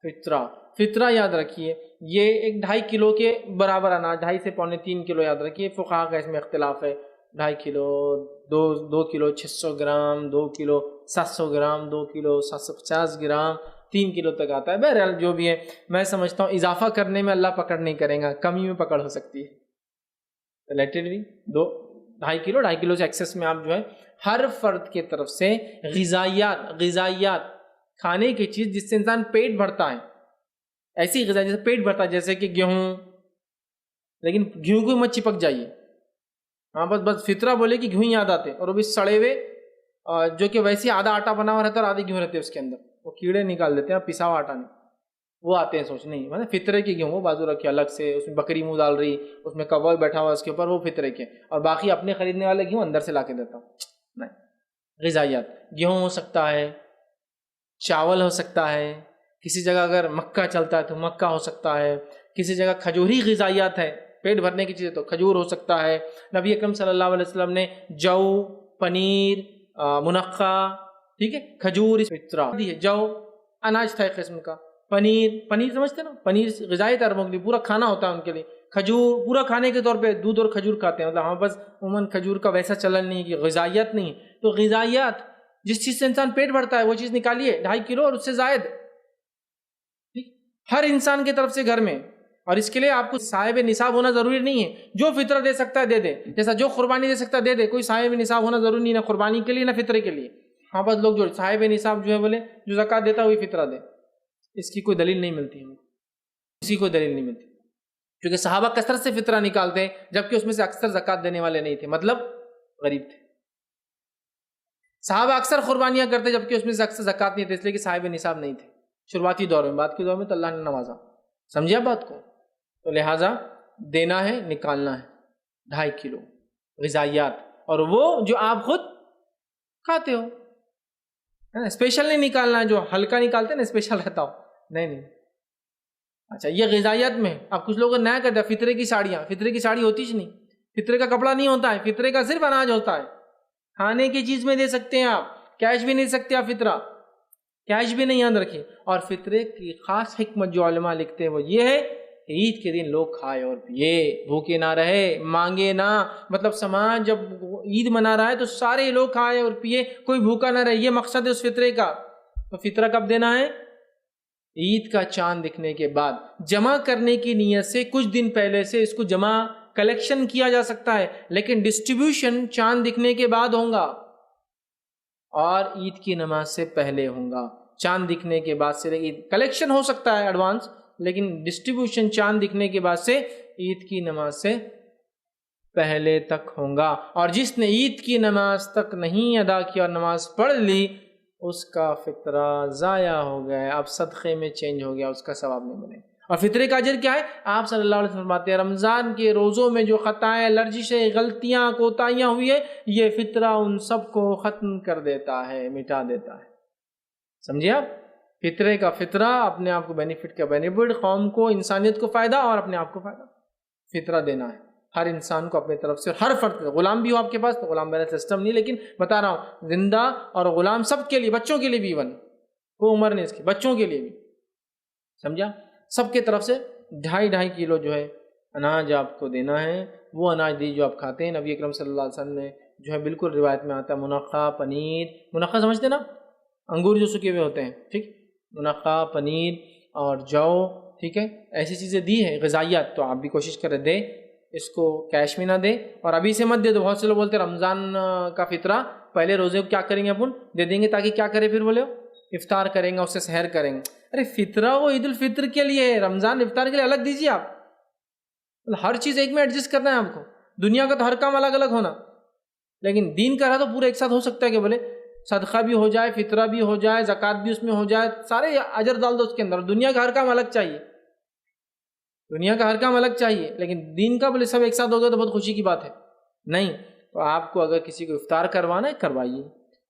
فطرہ، فطرہ یاد رکھیے یہ 2.5 کلو کے برابر اناج، 2.5 سے 3.25 کلو یاد رکھیے. فقہا کا اس میں اختلاف ہے، 2.5 کلو، 2 کلو 600 گرام، 2 کلو 700 گرام، 2 کلو 750 گرام، 3 کلو تک آتا ہے. بہرحال جو بھی ہے، میں سمجھتا ہوں اضافہ کرنے میں اللہ پکڑ نہیں کرے گا، کمی میں پکڑ ہو سکتی ہے. ریلیٹیولی 2.5 کلو، 2.5 کلو سے ایکسس میں آپ جو ہے ہر فرد کے طرف سے غذائیات کھانے کی چیز جس سے انسان پیٹ بھرتا ہے، ایسی غذا جیسے پیٹ بھرتا ہے، جیسے کہ گیہوں، لیکن گیہوں کو مت چپک جائیے. ہاں بس فطرہ بولے کہ گیہوں یاد آتے، اور وہ بھی سڑے ہوئے جو کہ ویسے آدھا آٹا بنا ہوا رہتا ہے اور آدھے گیہوں رہتے ہیں اس کے اندر، وہ کیڑے نکال دیتے ہیں، پسا ہوا آٹا نہیں، وہ آتے ہیں. سوچ نہیں مطلب فطرے کے گیہوں وہ بازو رکھے الگ سے، اس میں بکری منہ ڈال رہی، اس میں کبوئی بیٹھا ہوا اس کے اوپر، وہ فطرے کے، اور باقی اپنے خریدنے والے گیہوں اندر سے لا کے دیتا ہوں. نہیں، غذائیات گیہوں ہو سکتا ہے، چاول ہو سکتا ہے، کسی جگہ اگر مکہ چلتا ہے تو مکہ ہو سکتا ہے، کسی جگہ کھجوری غذائیات ہے، پیٹ بھرنے کی چیزیں تو کھجور ہو سکتا ہے. نبی اکرم صلی اللہ علیہ وسلم نے جو، پنیر، منقع، ٹھیک ہے، کھجور فطرہ دی ہے. جو اناج تھا ایک قسم کا، پنیر سمجھتے نا، پنیر غذائی عربوں کے لیے پورا کھانا ہوتا ہے ان کے لیے. کھجور پورا کھانے کے طور پہ دودھ اور کھجور کھاتے ہیں، مطلب ہاں بس عموماً کھجور کا ویسا چلن نہیں کہ غذائیت نہیں. تو غذائیات جس چیز سے انسان پیٹ بھرتا ہے وہ چیز نکالیے 2.5 کلو اور اس سے زائد، ہر انسان کی طرف سے گھر میں. اور اس کے لیے آپ کو صاحب نصاب ہونا ضروری نہیں ہے، جو فطرہ دے سکتا ہے دے دے، جیسا جو قربانی دے سکتا ہے دے دے، کوئی صاحب نصاب ہونا ضروری نہیں، نہ قربانی کے لیے نہ فطرے کے لیے. ہاں بس لوگ جو صاحب نصاب جو ہے بولے جو زکوٰۃ دیتا ہے وہی فطرہ دے، اس کی کوئی دلیل نہیں ملتی ہمیں، اسی کوئی دلیل نہیں ملتی، کیونکہ صحابہ کثرت سے فطرہ نکالتے ہیں جبکہ اس میں سے اکثر زکوٰۃ دینے والے نہیں تھے، مطلب غریب تھے. صحابہ اکثر قربانیاں کرتے جبکہ اس میں سے اکثر زکوٰۃ نہیں تھے، اس لیے کہ صاحب نصاب نہیں تھے شروعاتی دور میں. بعد کے دور میں تو اللہ نے نوازا. سمجھے آپ بات کو؟ تو لہٰذا دینا ہے، نکالنا ہے 2.5 کلو غذائیات، اور وہ جو آپ خود کھاتے ہو، اسپیشل نہیں نکالنا ہے، جو ہلکا نکالتے ہیں نا اسپیشل رہتا ہو، نہیں. اچھا یہ غذائیات میں اب کچھ لوگ نیا کرتے ہیں فطرے کی ساڑیاں، فطرے کی ساڑی ہوتی ہی نہیں، فطرے کا کپڑا نہیں ہوتا ہے، فطرے کا صرف اناج ہوتا ہے. کھانے کی چیز میں دے سکتے ہیں آپ، کیش بھی نہیں سکتے آپ فطرہ، کیش بھی نہیں یاد رکھیں. اور فطرے کی خاص حکمت جو علماء لکھتے ہیں وہ یہ ہے کہ عید کے دن لوگ کھائے اور پیے، بھوکے نہ رہے، مانگے نہ. مطلب سماج جب عید منا رہا ہے تو سارے لوگ کھائے اور پیے، کوئی بھوکا نہ رہے، یہ مقصد ہے اس فطرے کا. تو فطرہ کب دینا ہے؟ عید کا چاند دکھنے کے بعد. جمع کرنے کی نیت سے کچھ دن پہلے سے اس کو جمع کلیکشن کیا جا سکتا ہے، لیکن ڈسٹریبیوشن چاند دکھنے کے بعد ہوگا اور عید کی نماز سے پہلے ہوگا. چاند دکھنے کے بعد سے عید کلیکشن ہو سکتا ہے ایڈوانس، لیکن ڈسٹریبیوشن چاند دکھنے کے بعد سے عید کی نماز سے پہلے تک ہوگا. اور جس نے عید کی نماز تک نہیں ادا کیا اور نماز پڑھ لی اس کا فطرہ ضائع ہو گیا، اب صدقے میں چینج ہو گیا، اس کا ثواب نہیں ملے. اور فطرے کا اجر کیا ہے؟ آپ صلی اللہ علیہ وسلم فرماتے ہیں رمضان کے روزوں میں جو خطائیں، لرزشیں، غلطیاں، کوتاہیاں ہوئی ہے، یہ فطرہ ان سب کو ختم کر دیتا ہے، مٹا دیتا ہے. سمجھے آپ؟ فطرے کا فطرہ، اپنے آپ کو بینیفٹ کا بینیفٹ، قوم کو، انسانیت کو فائدہ اور اپنے آپ کو فائدہ. فطرہ دینا ہے ہر انسان کو اپنی طرف سے، اور ہر فرد، غلام بھی ہو آپ کے پاس تو غلام میرا سسٹم نہیں، لیکن بتا رہا ہوں زندہ اور غلام سب کے لیے، بچوں کے لیے بھی، ایون کوئی عمر نہیں اس کی، بچوں کے لیے بھی. سمجھا؟ سب کے طرف سے 2.5 کلو جو ہے اناج آپ کو دینا ہے. وہ اناج دی جو آپ کھاتے ہیں. نبی اکرم صلی اللہ علیہ وسلم نے جو ہے بالکل روایت میں آتا ہے منقع، پنیر، منقع سمجھتے نا، انگور جو سکے ہوئے ہوتے ہیں، ٹھیک، منقع، پنیر اور جو، ٹھیک ہے، ایسی چیزیں دی ہیں غذائیات. تو آپ بھی کوشش کریں دیں، اس کو کیش میں نہ دیں اور ابھی سے مت دے دو. بہت سے لوگ بولتے ہیں رمضان کا فطرہ پہلے روزے کو کیا کریں گے اپن دے دیں گے، تاکہ کیا کرے پھر بولے افطار کریں گے، اس سے سحر کریں گے. ارے فطرہ وہ عید الفطر کے لیے ہے، رمضان افطار کے لیے الگ دیجیے. آپ ہر چیز ایک میں ایڈجسٹ کرنا ہے آپ کو. دنیا کا تو ہر کام الگ الگ ہونا، لیکن دین کا رہا تو پورا ایک ساتھ ہو سکتا ہے کہ بولے صدقہ بھی ہو جائے، فطرہ بھی ہو جائے، زکوٰۃ بھی اس میں ہو جائے، سارے اجر ڈال دو اس کے اندر. دنیا کا ہر کام الگ چاہیے، دنیا کا ہر کام الگ چاہیے، لیکن دین کا بولے سب ایک ساتھ ہو گیا تو بہت خوشی کی بات ہے. نہیں، تو آپ کو اگر کسی کو افطار کروانا ہے کروائیے،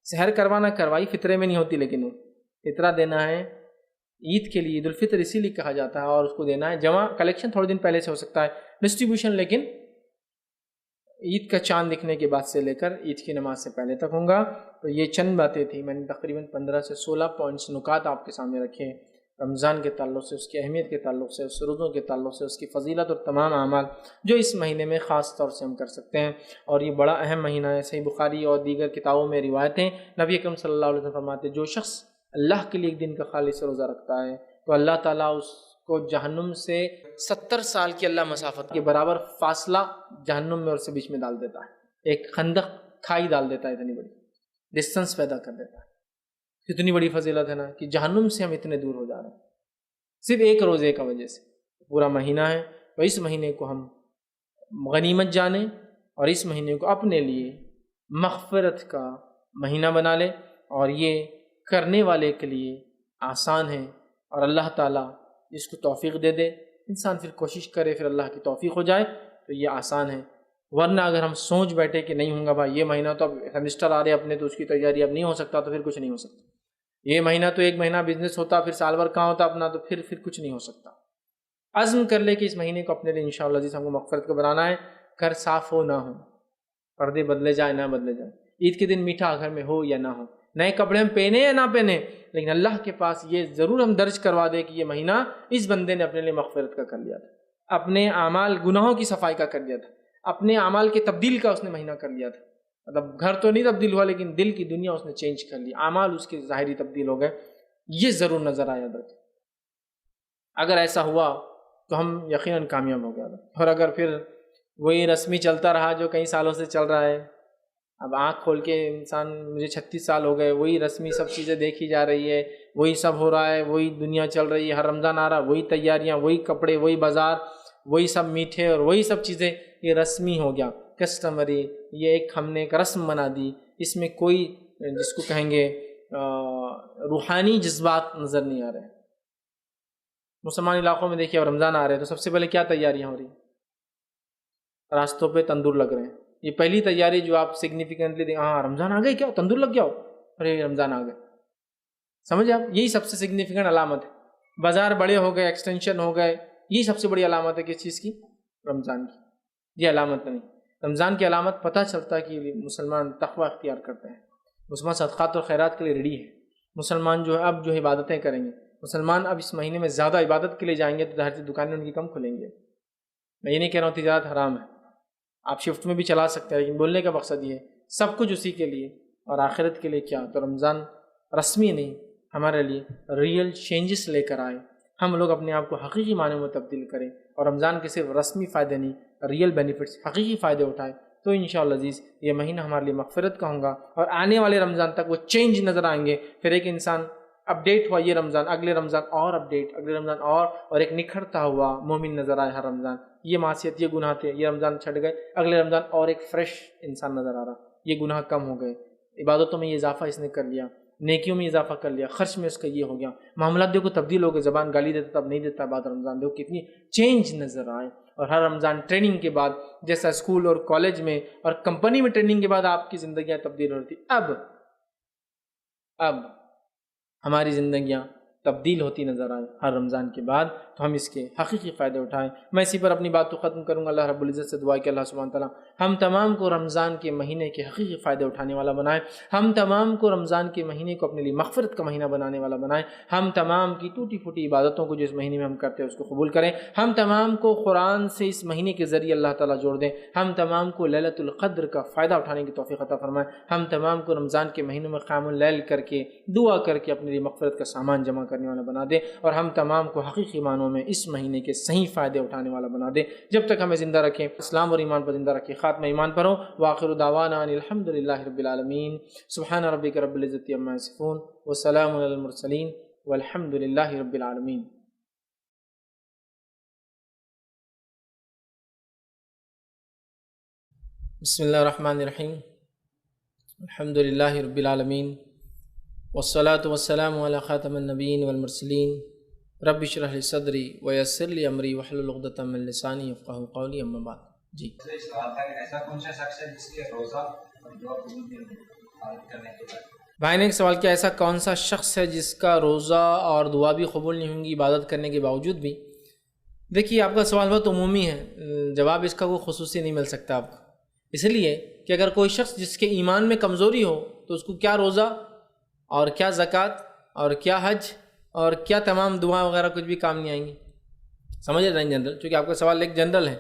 سحر کروانا کروائیے. فطرے میں نہیں ہوتی، لیکن وہ فطرہ دینا ہے عید کے لیے. عید الفطر اسی لیے کہا جاتا ہے، اور اس کو دینا ہے جمع. کلیکشن تھوڑے دن پہلے سے ہو سکتا ہے، ڈسٹریبیوشن لیکن عید کا چاند دکھنے کے بعد سے لے کر عید کی نماز سے پہلے تک ہوں گا. تو یہ چند باتیں تھیں، میں نے تقریباً 15 سے 16 پوائنٹس نکات آپ کے سامنے رکھے ہیں رمضان کے تعلق سے، اس کی اہمیت کے تعلق سے، اس روزوں کے تعلق سے، اس کی فضیلت اور تمام اعمال جو اس مہینے میں خاص طور سے ہم کر سکتے ہیں. اور یہ بڑا اہم مہینہ ہے. صحیح بخاری اور دیگر کتابوں میں روایتیں، نبی اکرم صلی اللہ علیہ وسلم فرماتے ہیں جو شخص اللہ کے لیے ایک دن کا خالص روزہ رکھتا ہے تو اللہ تعالیٰ اس کو جہنم سے 70 سال کی اللہ مسافت کے برابر فاصلہ جہنم میں اور سے بیچ میں ڈال دیتا ہے. ایک خندق کھائی ڈال دیتا ہے، اتنی بڑی ڈسٹنس پیدا کر دیتا ہے. کتنی بڑی فضیلت ہے نا کہ جہنم سے ہم اتنے دور ہو جا رہے ہیں صرف ایک روزے کا وجہ سے. پورا مہینہ ہے، تو اس مہینے کو ہم غنیمت جانیں اور اس مہینے کو اپنے لیے مغفرت کا مہینہ بنا لیں. اور یہ کرنے والے کے لیے آسان ہے، اور اللہ تعالیٰ اس کو توفیق دے دے. انسان پھر کوشش کرے، پھر اللہ کی توفیق ہو جائے تو یہ آسان ہے. ورنہ اگر ہم سوچ بیٹھے کہ نہیں ہوں گا بھائی، یہ مہینہ تو اب سیمسٹر آ رہے اپنے، تو اس کی تیاری اب نہیں ہو سکتا، تو پھر کچھ نہیں ہو سکتا. یہ مہینہ تو ایک مہینہ بزنس ہوتا، پھر سال بھر کہاں ہوتا اپنا، تو پھر کچھ نہیں ہو سکتا. عزم کر لے کہ اس مہینے کو اپنے لیے انشاءاللہ عزیز ہم کو مغفرت کو بنانا ہے. گھر صاف ہو نہ ہو، پردے بدلے جائے نہ بدلے جائے، عید کے دن میٹھا گھر میں ہو یا نہ ہو، نئے کپڑے ہم پہنے یا نہ پہنے، لیکن اللہ کے پاس یہ ضرور ہم درج کروا دے کہ یہ مہینہ اس بندے نے اپنے لیے مغفرت کا کر لیا تھا، اپنے اعمال گناہوں کی صفائی کا کر لیا تھا، اپنے اعمال کے تبدیل کا اس نے مہینہ کر لیا تھا. مطلب گھر تو نہیں تبدیل ہوا، لیکن دل کی دنیا اس نے چینج کر لی، اعمال اس کے ظاہری تبدیل ہو گئے. یہ ضرور نظر آیا تھا. اگر ایسا ہوا تو ہم یقیناً کامیاب ہو گیا. اور اگر پھر وہی رسمی چلتا رہا جو کئی سالوں سے چل رہا ہے، اب آنکھ کھول کے انسان، مجھے 36 سال ہو گئے، وہی رسمی سب چیزیں دیکھی جا رہی ہے، وہی سب ہو رہا ہے، وہی دنیا چل رہی ہے، ہر رمضان آ رہا وہی تیاریاں، وہی کپڑے، وہی بازار، وہی سب میٹھے اور وہی سب چیزیں. یہ رسمی ہو گیا، کسٹمری. یہ ایک ہم نے ایک رسم بنا دی. اس میں کوئی جس کو کہیں گے روحانی جذبات نظر نہیں آ رہے. مسلمان علاقوں میں دیکھیے اب رمضان آ رہے ہیں تو سب سے پہلے کیا تیاریاں ہو رہی ہیں؟ راستوں پہ تندور لگ رہے ہیں. یہ پہلی تیاری جو آپ سگنیفیکنٹلی دیں، ہاں رمضان آ گئے، کیا تندور لگ گیا ہو، ارے رمضان آ گئے. سمجھے آپ؟ یہی سب سے سگنیفیکنٹ علامت ہے. بازار بڑے ہو گئے، ایکسٹینشن ہو گئے، یہی سب سے بڑی علامت ہے کس چیز کی؟ رمضان کی. یہ علامت نہیں. رمضان کی علامت پتہ چلتا ہے کہ مسلمان تقوی اختیار کرتے ہیں، مسلمان صدقات اور خیرات کے لیے ریڈی ہے. مسلمان جو ہے اب جو عبادتیں کریں گے، مسلمان اب اس مہینے میں زیادہ عبادت کے لیے جائیں گے تو ظاہر سی دکانیں ان کی کم کھلیں گے. میں یہ نہیں کہہ رہا ہوں تجارت حرام ہے، آپ شفٹ میں بھی چلا سکتے ہیں، لیکن بولنے کا مقصد یہ ہے سب کچھ اسی کے لیے اور آخرت کے لیے کیا. تو رمضان رسمی نہیں، ہمارے لیے ریئل چینجز لے کر آئے. ہم لوگ اپنے آپ کو حقیقی معنی میں تبدیل کریں اور رمضان کے صرف رسمی فائدے نہیں، ریئل بینیفٹس، حقیقی فائدے اٹھائیں. تو انشاءاللہ عزیز یہ مہینہ ہمارے لیے مغفرت کا ہوں گا، اور آنے والے رمضان تک وہ چینج نظر آئیں گے. پھر ایک انسان اپڈیٹ ہوا، یہ رمضان، اگلے رمضان اور اپڈیٹ، اگلے رمضان اور ایک نکھرتا ہوا مومن نظر آئے. ہر رمضان یہ معصیت، یہ گناہ تھے، یہ رمضان چھٹ گئے، اگلے رمضان اور ایک فریش انسان نظر آ رہا، یہ گناہ کم ہو گئے، عبادتوں میں یہ اضافہ اس نے کر لیا، نیکیوں میں اضافہ کر لیا، خرچ میں اس کا یہ ہو گیا، معاملات دیکھو تبدیل ہو گئے. زبان گالی دیتا تب نہیں دیتا بعد رمضان، دیکھو کتنی چینج نظر آئے. اور ہر رمضان ٹریننگ کے بعد، جیسا اسکول اور کالج میں اور کمپنی میں ٹریننگ کے بعد آپ کی زندگیاں تبدیل ہوتی، اب ہماری زندگیاں تبدیل ہوتی نظر آئے ہر رمضان کے بعد. تو ہم اس کے حقیقی فائدے اٹھائیں. میں اسی پر اپنی بات کو ختم کروں گا. اللہ رب العزت سے دعا ہے کہ اللہ سبحانہ تعالیٰ ہم تمام کو رمضان کے مہینے کے حقیقی فائدے اٹھانے والا بنائے. ہم تمام کو رمضان کے مہینے کو اپنے لیے مغفرت کا مہینہ بنانے والا بنائے. ہم تمام کی ٹوٹی پھوٹی عبادتوں کو جو اس مہینے میں ہم کرتے ہیں اس کو قبول کریں. ہم تمام کو قرآن سے اس مہینے کے ذریعے اللہ تعالیٰ جوڑ دیں. ہم تمام کو لیلۃ القدر کا فائدہ اٹھانے کی توفیق عطا فرمائے. ہم تمام کو رمضان کے مہینوں میں قیام اللیل کر کے دعا کر کے اپنے لیے مغفرت کا سامان جمع کرنے والا بنا دے. اور ہم تمام کو حقیقی معنوں میں اس مہینے کے صحیح فائدے اٹھانے والا بنا دے. جب تک ہمیں زندہ رکھیں، اسلام اور ایمان پر زندہ رکھیں، خاتمہ ایمان پر ہو. وآخر دعوانا ان الحمد للہ رب العالمین. سبحان ربک رب العزت عما یصفون وسلام علی المرسلین والحمد للہ رب العالمین. بسم اللہ الرحمن الرحیم. الحمد للہ رب العالمین. والصلاة والسلام علی خاتم النبیین والمرسلین رب اشرح لی صدری ویسر لی امری واحلل عقدۃ من لسانی یفقہوا قولی اما بعد. جی ایسا کون سا شخص ہے جس کے روزہ اور دعا قبول نہیں ہوگی عبادت کرنے کے بعد؟ بھائی نے ایک سوال کیا، ایسا کون سا شخص ہے جس کا روزہ اور دعا بھی قبول نہیں ہوں گی عبادت کرنے کے باوجود بھی؟ دیکھیے آپ کا سوال بہت عمومی ہے، جواب اس کا کوئی خصوصی نہیں مل سکتا آپ کو، اس لیے کہ اگر کوئی شخص جس کے ایمان میں کمزوری ہو تو اس کو کیا روزہ اور کیا زکوٰۃ اور کیا حج اور کیا تمام دعا وغیرہ کچھ بھی کام نہیں آئیں گی. سمجھ رہے ہیں جنرل، چونکہ آپ کا سوال ایک جنرل ہے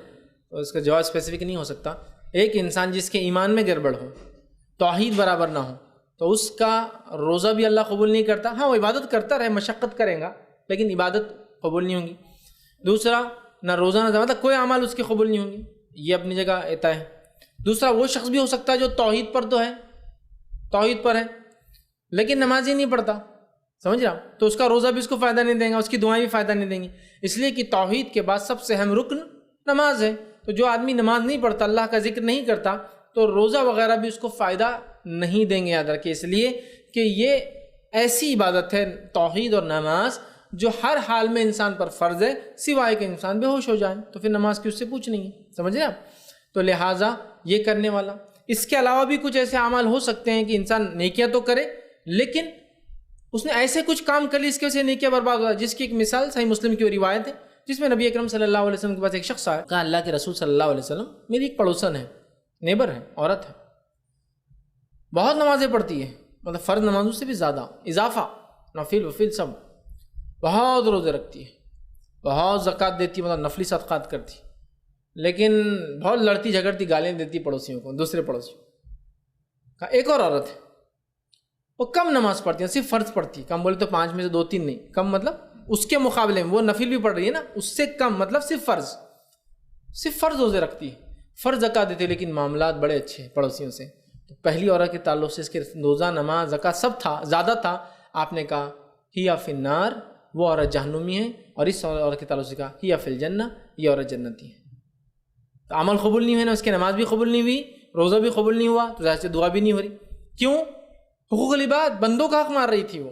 تو اس کا جواب اسپیسیفک نہیں ہو سکتا. ایک انسان جس کے ایمان میں گڑبڑ ہو، توحید برابر نہ ہو، تو اس کا روزہ بھی اللہ قبول نہیں کرتا. ہاں وہ عبادت کرتا رہے، مشقت کرے گا لیکن عبادت قبول نہیں ہوگی. دوسرا، نہ روزہ نہ مطلب کوئی اعمال اس کے قبول نہیں ہوں گی، یہ اپنی جگہ طے ہے. دوسرا، وہ شخص بھی ہو سکتا ہے جو توحید پر تو ہے، توحید پر ہے لیکن نماز ہی نہیں پڑھتا، سمجھ رہا، تو اس کا روزہ بھی اس کو فائدہ نہیں دیں گا، اس کی دعائیں بھی فائدہ نہیں دیں گی، اس لیے کہ توحید کے بعد سب سے اہم رکن نماز ہے. تو جو آدمی نماز نہیں پڑھتا، اللہ کا ذکر نہیں کرتا، تو روزہ وغیرہ بھی اس کو فائدہ نہیں دیں گے. یاد رکھیں، اس لیے کہ یہ ایسی عبادت ہے توحید اور نماز جو ہر حال میں انسان پر فرض ہے، سوائے کہ انسان بے ہوش ہو جائے تو پھر نماز کی اس سے پوچھنی ہے. سمجھ رہے آپ؟ تو لہٰذا یہ کرنے والا، اس کے علاوہ بھی کچھ ایسے اعمال ہو سکتے ہیں کہ انسان نیکیاں تو کرے لیکن اس نے ایسے کچھ کام کر لی اس کی وجہ سے نیکیاں برباد ہو، جس کی ایک مثال صحیح مسلم کی روایت ہے جس میں نبی اکرم صلی اللہ علیہ وسلم کے پاس ایک شخص آیا، کہا اللہ کے رسول صلی اللہ علیہ وسلم، میری ایک پڑوسن ہے، نیبر ہے، عورت ہے، بہت نمازیں پڑھتی ہے، مطلب فرض نمازوں سے بھی زیادہ اضافہ، نفل وفل سب، بہت روزے رکھتی ہے، بہت زکوٰۃ دیتی ہے، مطلب نفلی صدقات کرتی، لیکن بہت لڑتی جھگڑتی، گالیاں دیتی پڑوسیوں کو، دوسرے پڑوسیوں. کہا ایک اور عورت ہے، وہ کم نماز پڑھتی ہے، صرف فرض پڑھتی ہے، کم بولے تو 5 میں سے 2-3 نہیں، کم مطلب اس کے مقابلے میں وہ نفل بھی پڑھ رہی ہے نا، اس سے کم مطلب صرف فرض روزے رکھتی ہے، فرض زکوٰۃ دیتی ہے، لیکن معاملات بڑے اچھے ہیں پڑوسیوں سے. تو پہلی عورت کے تعلق سے اس کے روزہ، نماز، زکوٰۃ سب تھا، زیادہ تھا. آپ نے کہا ہی فی النار، وہ عورت جہنمی ہے، اور اس عورت کے تعلق سے کہا ہی فی الجنہ، یہ عورت جنتی ہے. تو عمل قبول نہیں ہوئے نا، اس کی نماز بھی قبول نہیں ہوئی، روزہ بھی قبول نہیں ہوا، تو ظاہر سے دعا بھی نہیں ہو رہی. کیوں؟ حقوق العباد، بندوں کا حق مار رہی تھی وہ.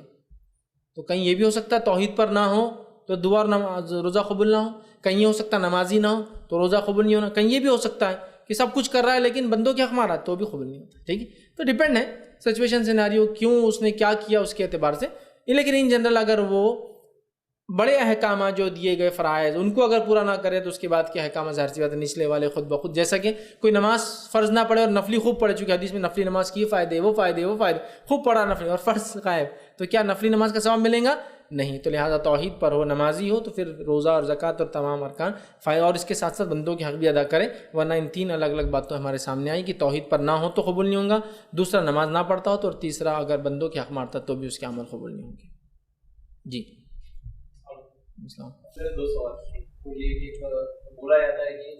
تو کہیں یہ بھی ہو سکتا ہے توحید پر نہ ہو تو دعا اور روزہ قبول نہ ہو، کہیں یہ ہو سکتا ہے نمازی نہ ہو تو روزہ قبول نہیں ہونا، کہیں یہ بھی ہو سکتا ہے کہ سب کچھ کر رہا ہے لیکن بندوں کے حق مار رہا ہے تو بھی قبول نہیں ہوتا. ٹھیک ہے، تو ڈیپینڈ ہے سچویشن سیناریو، کیوں اس نے کیا کیا اس کے اعتبار سے. لیکن ان جنرل اگر وہ بڑے احکامات جو دیے گئے فرائض ان کو اگر پورا نہ کرے تو اس کے بعد کے احکامات ظاہر سی بات ہے نچلے والے خود بخود، جیسا کہ کوئی نماز فرض نہ پڑھے اور نفلی خوب پڑھے، چونکہ حدیث میں نفلی نماز کی فائدے وہ خوب پڑھا نفلی اور فرض غائب، تو کیا نفلی نماز کا ثواب ملے گا؟ نہیں. تو لہٰذا توحید پر ہو، نمازی ہو، تو پھر روزہ اور زکوٰۃ اور تمام ارکان فائدہ، اور اس کے ساتھ ساتھ بندوں کے حق بھی ادا کرے، ورنہ ان 3 الگ الگ باتوں ہمارے سامنے آئی کہ توحید پر نہ ہو تو قبول نہیں ہوگا، دوسرا نماز نہ پڑھتا ہو تو، اور تیسرا اگر بندوں کے حق مارتا تو بھی اس کے عمل قبول نہیں ہوں گے. جی السلام. 2 سوال. یہ ایک برا آتا ہے کہ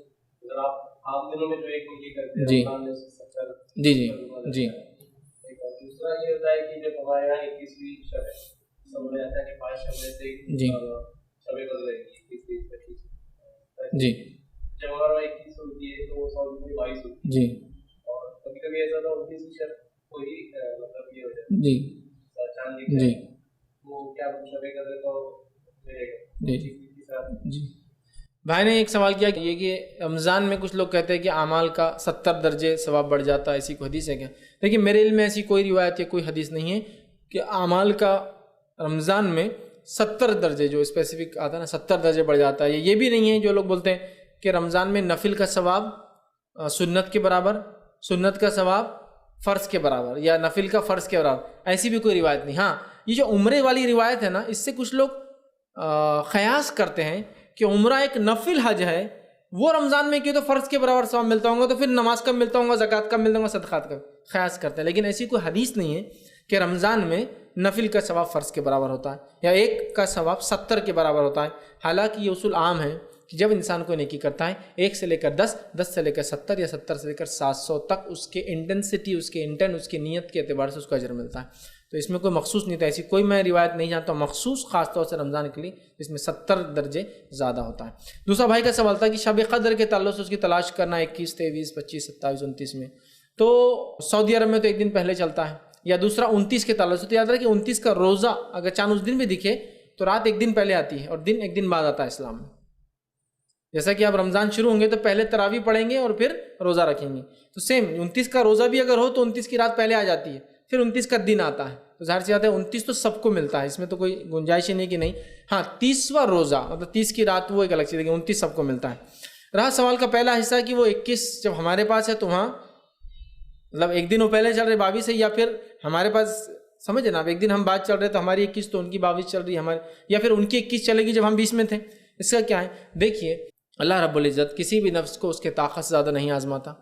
اگر آپ عام دنوں میں جو ایک نیکی کرتے ہیں، جی جی جی جی. دوسرا یہ ہوتا ہے کہ جب ہمارے یہاں 21ویں شب ہے، سمجھ آتا ہے کہ 5 شب میں سے جی شب قدر ہے 21 25 جی جب ہمارا 21 ہوتی ہے تو 22 ہوتی ہے جی. اور کبھی کبھی ایسا ہوتا ہے 29ویں شب کو ہی مطلب یہ ہو جاتا ہے جی چاند جی وہ کیا شب قدر تو ملے گا. جی جی. بھائی نے ایک سوال کیا کہ یہ کہ رمضان میں کچھ لوگ کہتے ہیں کہ اعمال کا 70 درجے ثواب بڑھ جاتا ہے، ایسی کوئی حدیث ہے کیا؟ لیکن میرے علم میں ایسی کوئی روایت یا کوئی حدیث نہیں ہے کہ اعمال کا رمضان میں 70 درجے جو اسپیسیفک آتا ہے نا 70 درجے بڑھ جاتا ہے. یہ بھی نہیں ہے جو لوگ بولتے ہیں کہ رمضان میں نفل کا ثواب سنت کے برابر، سنت کا ثواب فرض کے برابر، یا نفل کا فرض کے برابر، ایسی بھی کوئی روایت نہیں. ہاں یہ جو عمرے والی روایت ہے نا، اس سے کچھ لوگ قیاس کرتے ہیں کہ عمرہ ایک نفل حج ہے، وہ رمضان میں کیوں تو فرض کے برابر ثواب ملتا ہوگا، تو پھر نماز کب ملتا ہوگا، زکوٰۃ کب ملتا ہوگا، صدقات کب، قیاس کرتے ہیں. لیکن ایسی کوئی حدیث نہیں ہے کہ رمضان میں نفل کا ثواب فرض کے برابر ہوتا ہے یا ایک کا ثواب 70 کے برابر ہوتا ہے. حالانکہ یہ اصول عام ہے کہ جب انسان کوئی نیکی کرتا ہے 1 سے لے کر 10، 10 سے لے کر 70 یا 70 سے لے کر 700 تک اس کے انٹینسٹی، اس کے انٹینٹ، اس کی نیت کے اعتبار سے اس کو اجر ملتا ہے. تو اس میں کوئی مخصوص نہیں تھا، ایسی کوئی میں روایت نہیں جانتا مخصوص خاص طور سے رمضان کے لیے جس میں 70 درجے زیادہ ہوتا ہے. دوسرا بھائی کا سوال تھا کہ شب قدر کے تعلق سے اس کی تلاش کرنا 21، 23، 25، 27، 29 میں. تو سعودی عرب میں تو 1 دن پہلے چلتا ہے، یا دوسرا 29 کے تعلق سے، تو یاد رکھیں 29 کا روزہ اگر چاند اس دن بھی دکھے تو رات ایک دن پہلے آتی ہے اور دن ایک دن بعد آتا ہے اسلام میں. جیسا کہ آپ رمضان شروع ہوں گے تو پہلے تراویح پڑھیں گے اور پھر روزہ رکھیں گے، تو سیم 29 کا روزہ بھی اگر ہو تو 29 کی رات پہلے آ جاتی ہے، پھر 29 کا دن آتا ہے. تو ظاہر سی بات ہے 29 تو سب کو ملتا ہے، اس میں تو کوئی گنجائش ہی نہیں کہ نہیں. ہاں 30واں روزہ مطلب 30 کی رات وہ ایک الگ چیز ہے کہ 29 سب کو ملتا ہے. رہا سوال کا پہلا حصہ کہ وہ 21 جب ہمارے پاس ہے تو وہاں مطلب ایک دن وہ پہلے چل رہے 22 سے، یا پھر ہمارے پاس سمجھے نا، اب ایک دن ہم بات چل رہے تو ہماری 21 تو ان کی 22 چل رہی ہے ہماری، یا پھر ان کی 21 چلے گی جب ہم 20 میں تھے. اس کا کیا ہے؟ دیکھیے اللہ رب العزت کسی بھی نفس کو اس کے طاقت سے زیادہ نہیں آزماتا.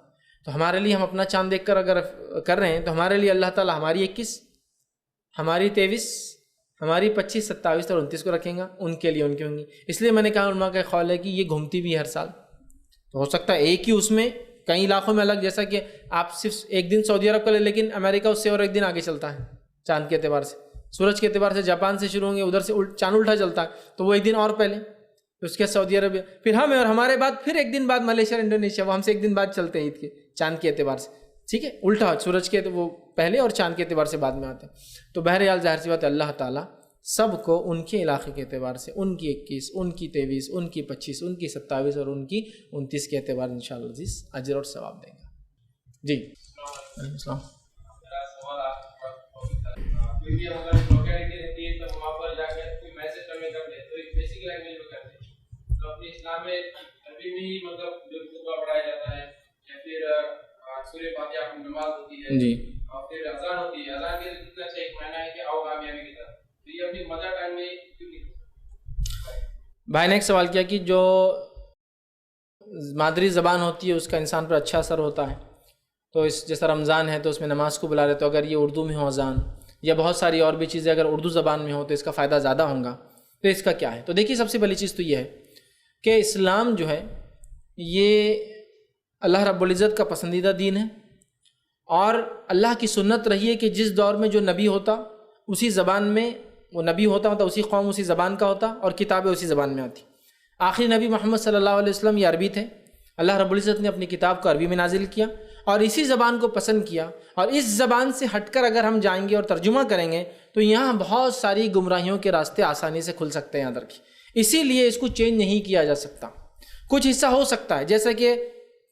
تو ہمارے لیے ہم اپنا چاند دیکھ کر اگر کر رہے ہیں تو ہمارے لیے اللہ تعالیٰ ہماری 21، ہماری 23، ہماری 25، 27 اور 29 کو رکھیں گا، ان کے لیے ان کی ہوں گی. اس لیے میں نے کہا علماء کا خیال ہے کہ یہ گھومتی بھی ہر سال، تو ہو سکتا ہے ایک ہی اس میں کئی علاقوں میں الگ، جیسا کہ آپ صرف ایک دن سعودی عرب کا لیں لیکن امریکہ اس سے اور ایک دن آگے چلتا ہے چاند کے اعتبار سے. سورج کے اعتبار سے جاپان سے شروع ہوں گے، ادھر سے چاند الٹا چلتا ہے تو وہ ایک دن اور پہلے، اس کے سعودی عرب، پھر ہمیں اور ہمارے بعد پھر ایک دن بعد ملیشیا اور انڈونیشیا، وہ ہم سے ایک دن بعد چلتے ہیں عید کے چاند کے اعتبار سے. ٹھیک ہے، الٹا سورج کے وہ پہلے اور چاند کے اعتبار سے بعد میں آتے ہیں. تو بہرحال ظاہر سی بات ہے اللہ تعالیٰ سب کو ان کے علاقے کے اعتبار سے، ان کی 21، ان کی 23، ان کی 25، ان کی 27 اور ان کی 29 کے اعتبار انشاءاللہ عزیز اجر اور ثواب دیں گا. جی وعلیکم السلام. میرا سوال آپ کوئی بھی اگر لوکیلٹی رہتی ہے تو وہاں پر جا کے کوئی میسج ہمیں کر دے تو ایک بیسک لینگویج میں کرتے ہیں، تو اپنے اسلام میں ابھی بھی مطلب جو خطبہ پڑھایا جاتا ہے یا پھر سورہ فاتحہ کی نماز ہوتی ہے جی، اور پھر اذان ہوتی ہے، اذان کے اتنا اچھا ایک معنی ہے کہ آؤ کامیابی کی طرف، تو یہ اپنی مدر ٹنگ میں کیوں نہیں؟ بھائی نے ایک سوال کیا کہ جو مادری زبان ہوتی ہے اس کا انسان پر اچھا اثر ہوتا ہے، تو اس جیسا رمضان ہے تو اس میں نماز کو بلا رہے، تو اگر یہ اردو میں ہو اذان یا بہت ساری اور بھی چیزیں اگر اردو زبان میں ہو تو اس کا فائدہ زیادہ ہوگا. تو اس کا کیا ہے؟ تو دیکھیے سب سے پہلی چیز تو یہ ہے کہ اسلام جو ہے یہ اللہ رب العزت کا پسندیدہ دین ہے، اور اللہ کی سنت رہی ہے کہ جس دور میں جو نبی ہوتا اسی زبان میں وہ نبی ہوتا، مطلب اسی قوم اسی زبان کا ہوتا اور کتابیں اسی زبان میں آتی. آخری نبی محمد صلی اللہ علیہ وسلم یہ عربی تھے، اللہ رب العزت نے اپنی کتاب کو عربی میں نازل کیا اور اسی زبان کو پسند کیا، اور اس زبان سے ہٹ کر اگر ہم جائیں گے اور ترجمہ کریں گے تو یہاں بہت ساری گمراہیوں کے راستے آسانی سے کھل سکتے ہیں. یاد رکھیے اسی لیے اس کو چینج نہیں کیا جا سکتا. کچھ حصہ ہو سکتا ہے، جیسا کہ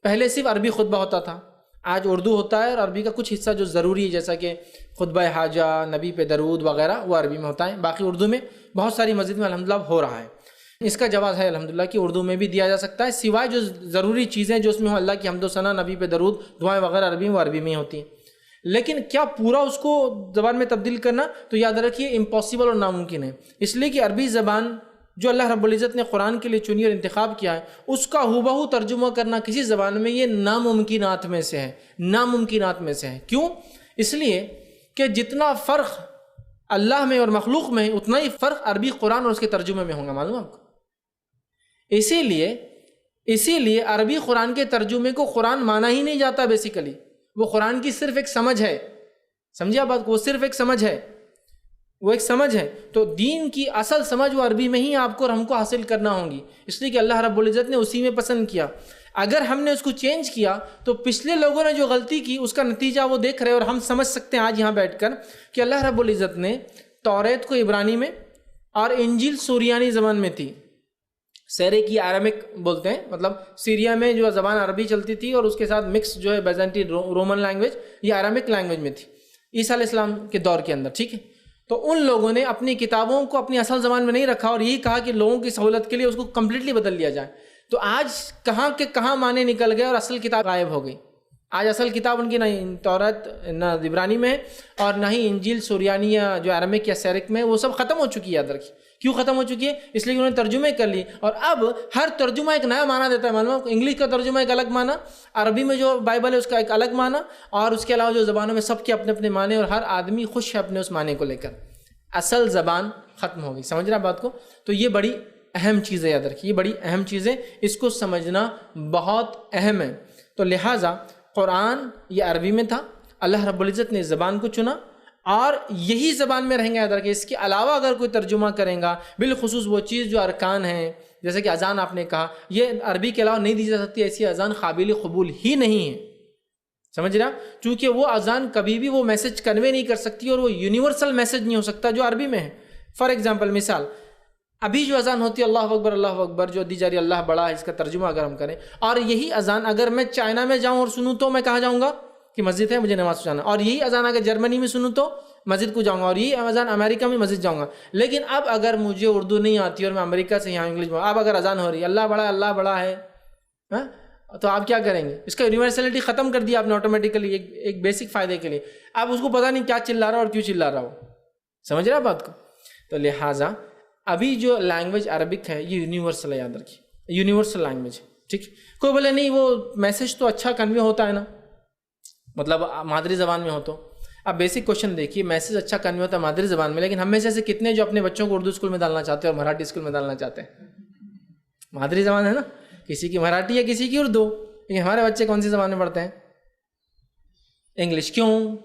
پہلے صرف عربی خطبہ ہوتا تھا، آج اردو ہوتا ہے، اور عربی کا کچھ حصہ جو ضروری ہے جیسا کہ خطبہ حاجہ، نبی پہ درود وغیرہ وہ عربی میں ہوتا ہے، باقی اردو میں بہت ساری مسجد میں الحمدللہ ہو رہا ہے. اس کا جواز ہے الحمدللہ کہ اردو میں بھی دیا جا سکتا ہے، سوائے جو ضروری چیزیں جو اس میں ہو، اللہ کی حمد و ثنا، نبی پہ درود، دعائیں وغیرہ عربی میں وہ عربی میں ہی ہوتی ہیں. لیکن کیا پورا اس کو زبان میں تبدیل کرنا، تو یاد رکھیے امپاسبل اور ناممکن ہے، اس لیے کہ عربی زبان جو اللہ رب العزت نے قرآن کے لیے چنی اور انتخاب کیا ہے اس کا ہو ترجمہ کرنا کسی زبان میں یہ ناممکنات میں سے ہے، ناممکنات میں سے ہے. کیوں؟ اس لیے کہ جتنا فرق اللہ میں اور مخلوق میں ہے اتنا ہی فرق عربی قرآن اور اس کے ترجمے میں ہوگا، معلوم ہے آپ کو. اسی لیے عربی قرآن کے ترجمے کو قرآن مانا ہی نہیں جاتا، بیسیکلی وہ قرآن کی صرف ایک سمجھ ہے. سمجھے آپ بات کو؟ وہ صرف ایک سمجھ ہے، وہ ایک سمجھ ہے. تو دین کی اصل سمجھ وہ عربی میں ہی آپ کو اور ہم کو حاصل کرنا ہوگی، اس لیے کہ اللہ رب العزت نے اسی میں پسند کیا. اگر ہم نے اس کو چینج کیا تو پچھلے لوگوں نے جو غلطی کی اس کا نتیجہ وہ دیکھ رہے، اور ہم سمجھ سکتے ہیں آج یہاں بیٹھ کر کہ اللہ رب العزت نے توریت کو عبرانی میں اور انجیل سوریانی زبان میں تھی. سیرے کی عربک بولتے ہیں، مطلب سیریا میں جو زبان عربی چلتی تھی اور اس کے ساتھ مکس جو ہے بیزنٹین رومن لینگویج، یہ عربک لینگویج میں تھی عیسیٰ علیہ السلام کے دور کے اندر. ٹھیک ہے، تو ان لوگوں نے اپنی کتابوں کو اپنی اصل زبان میں نہیں رکھا اور یہی کہا کہ لوگوں کی سہولت کے لیے اس کو کمپلیٹلی بدل لیا جائے. تو آج کہاں کے کہاں معنی نکل گئے اور اصل کتاب غائب ہو گئی. آج اصل کتاب ان کی نہ توریت نہ عبرانی میں اور نہ ہی انجیل سوریانی یا جو عربک یا سیرک میں، وہ سب ختم ہو چکی ہے. یاد رکھیے کیوں ختم ہو چکی ہے؟ اس لیے کہ انہوں نے ترجمے کر لی، اور اب ہر ترجمہ ایک نیا معنی دیتا ہے. معلوم ہے، انگلش کا ترجمہ ایک الگ معنی، عربی میں جو بائبل ہے اس کا ایک الگ معنی، اور اس کے علاوہ جو زبانوں میں سب کے اپنے اپنے معنی، اور ہر آدمی خوش ہے اپنے اس معنی کو لے کر. اصل زبان ختم ہو گئی. سمجھ رہے ہیں بات کو؟ تو یہ بڑی اہم چیز ہے، یاد رکھیے یہ بڑی اہم چیز ہے، اس کو سمجھنا بہت اہم ہے. تو لہٰذا قرآن یہ عربی میں تھا، اللہ رب العزت نے زبان کو چنا اور یہی زبان میں رہیں گے. یاد رکھیں اس کے علاوہ اگر کوئی ترجمہ کریں گا، بالخصوص وہ چیز جو ارکان ہیں، جیسے کہ اذان آپ نے کہا، یہ عربی کے علاوہ نہیں دی جا سکتی، ایسی اذان قابل قبول ہی نہیں ہے. سمجھ رہے آپ؟ چونکہ وہ اذان کبھی بھی وہ میسج کنوے نہیں کر سکتی اور وہ یونیورسل میسج نہیں ہو سکتا جو عربی میں ہے. فار ایگزامپل مثال ابھی جو اذان ہوتی ہے اللہ اکبر جو دی جا رہی ہے اللہ بڑا ہے، اس کا ترجمہ اگر ہم کریں، اور یہی اذان اگر میں چائنا میں جاؤں اور سنوں تو میں کہاں جاؤں گا کہ مسجد ہے مجھے نماز کو جانا، اور یہی اذان اگر جرمنی میں سنوں تو مسجد کو جاؤں گا، اور یہی اذان امریکہ میں مسجد جاؤں گا. لیکن اب اگر مجھے اردو نہیں آتی اور میں امریکہ سے یہاں انگلش میں، اب اگر اذان ہو رہی ہے اللہ بڑا ہے تو آپ کیا کریں گے؟ اس کا یونیورسلٹی ختم کر دیا آپ نے آٹومیٹیکلی ایک بیسک فائدے کے لیے. اب اس کو پتہ نہیں کیا چلا رہا اور کیوں چلا رہا ہو. سمجھ رہے آپ بات کو؟ تو لہٰذا ابھی جو لینگویج عربک ہے یہ یونیورسل ہے، یاد رکھیے یونیورسل لینگویج ہے. ٹھیک، کوئی بولے نہیں وہ میسج تو اچھا کنوے ہوتا ہے نا، مطلب مادری زبان میں ہو تو. اب بیسک کوشچن دیکھیے، میسج اچھا کنوے ہوتا ہے مادری زبان میں، لیکن ہم میں سے ایسے کتنے جو اپنے بچوں کو اردو اسکول میں ڈالنا چاہتے ہیں اور مراٹھی اسکول میں ڈالنا چاہتے ہیں؟ مادری زبان ہے نا، کسی کی مراٹھی ہے کسی کی اردو، لیکن ہمارے بچے کون سی زبان میں پڑھتے ہیں؟ انگلش. کیوں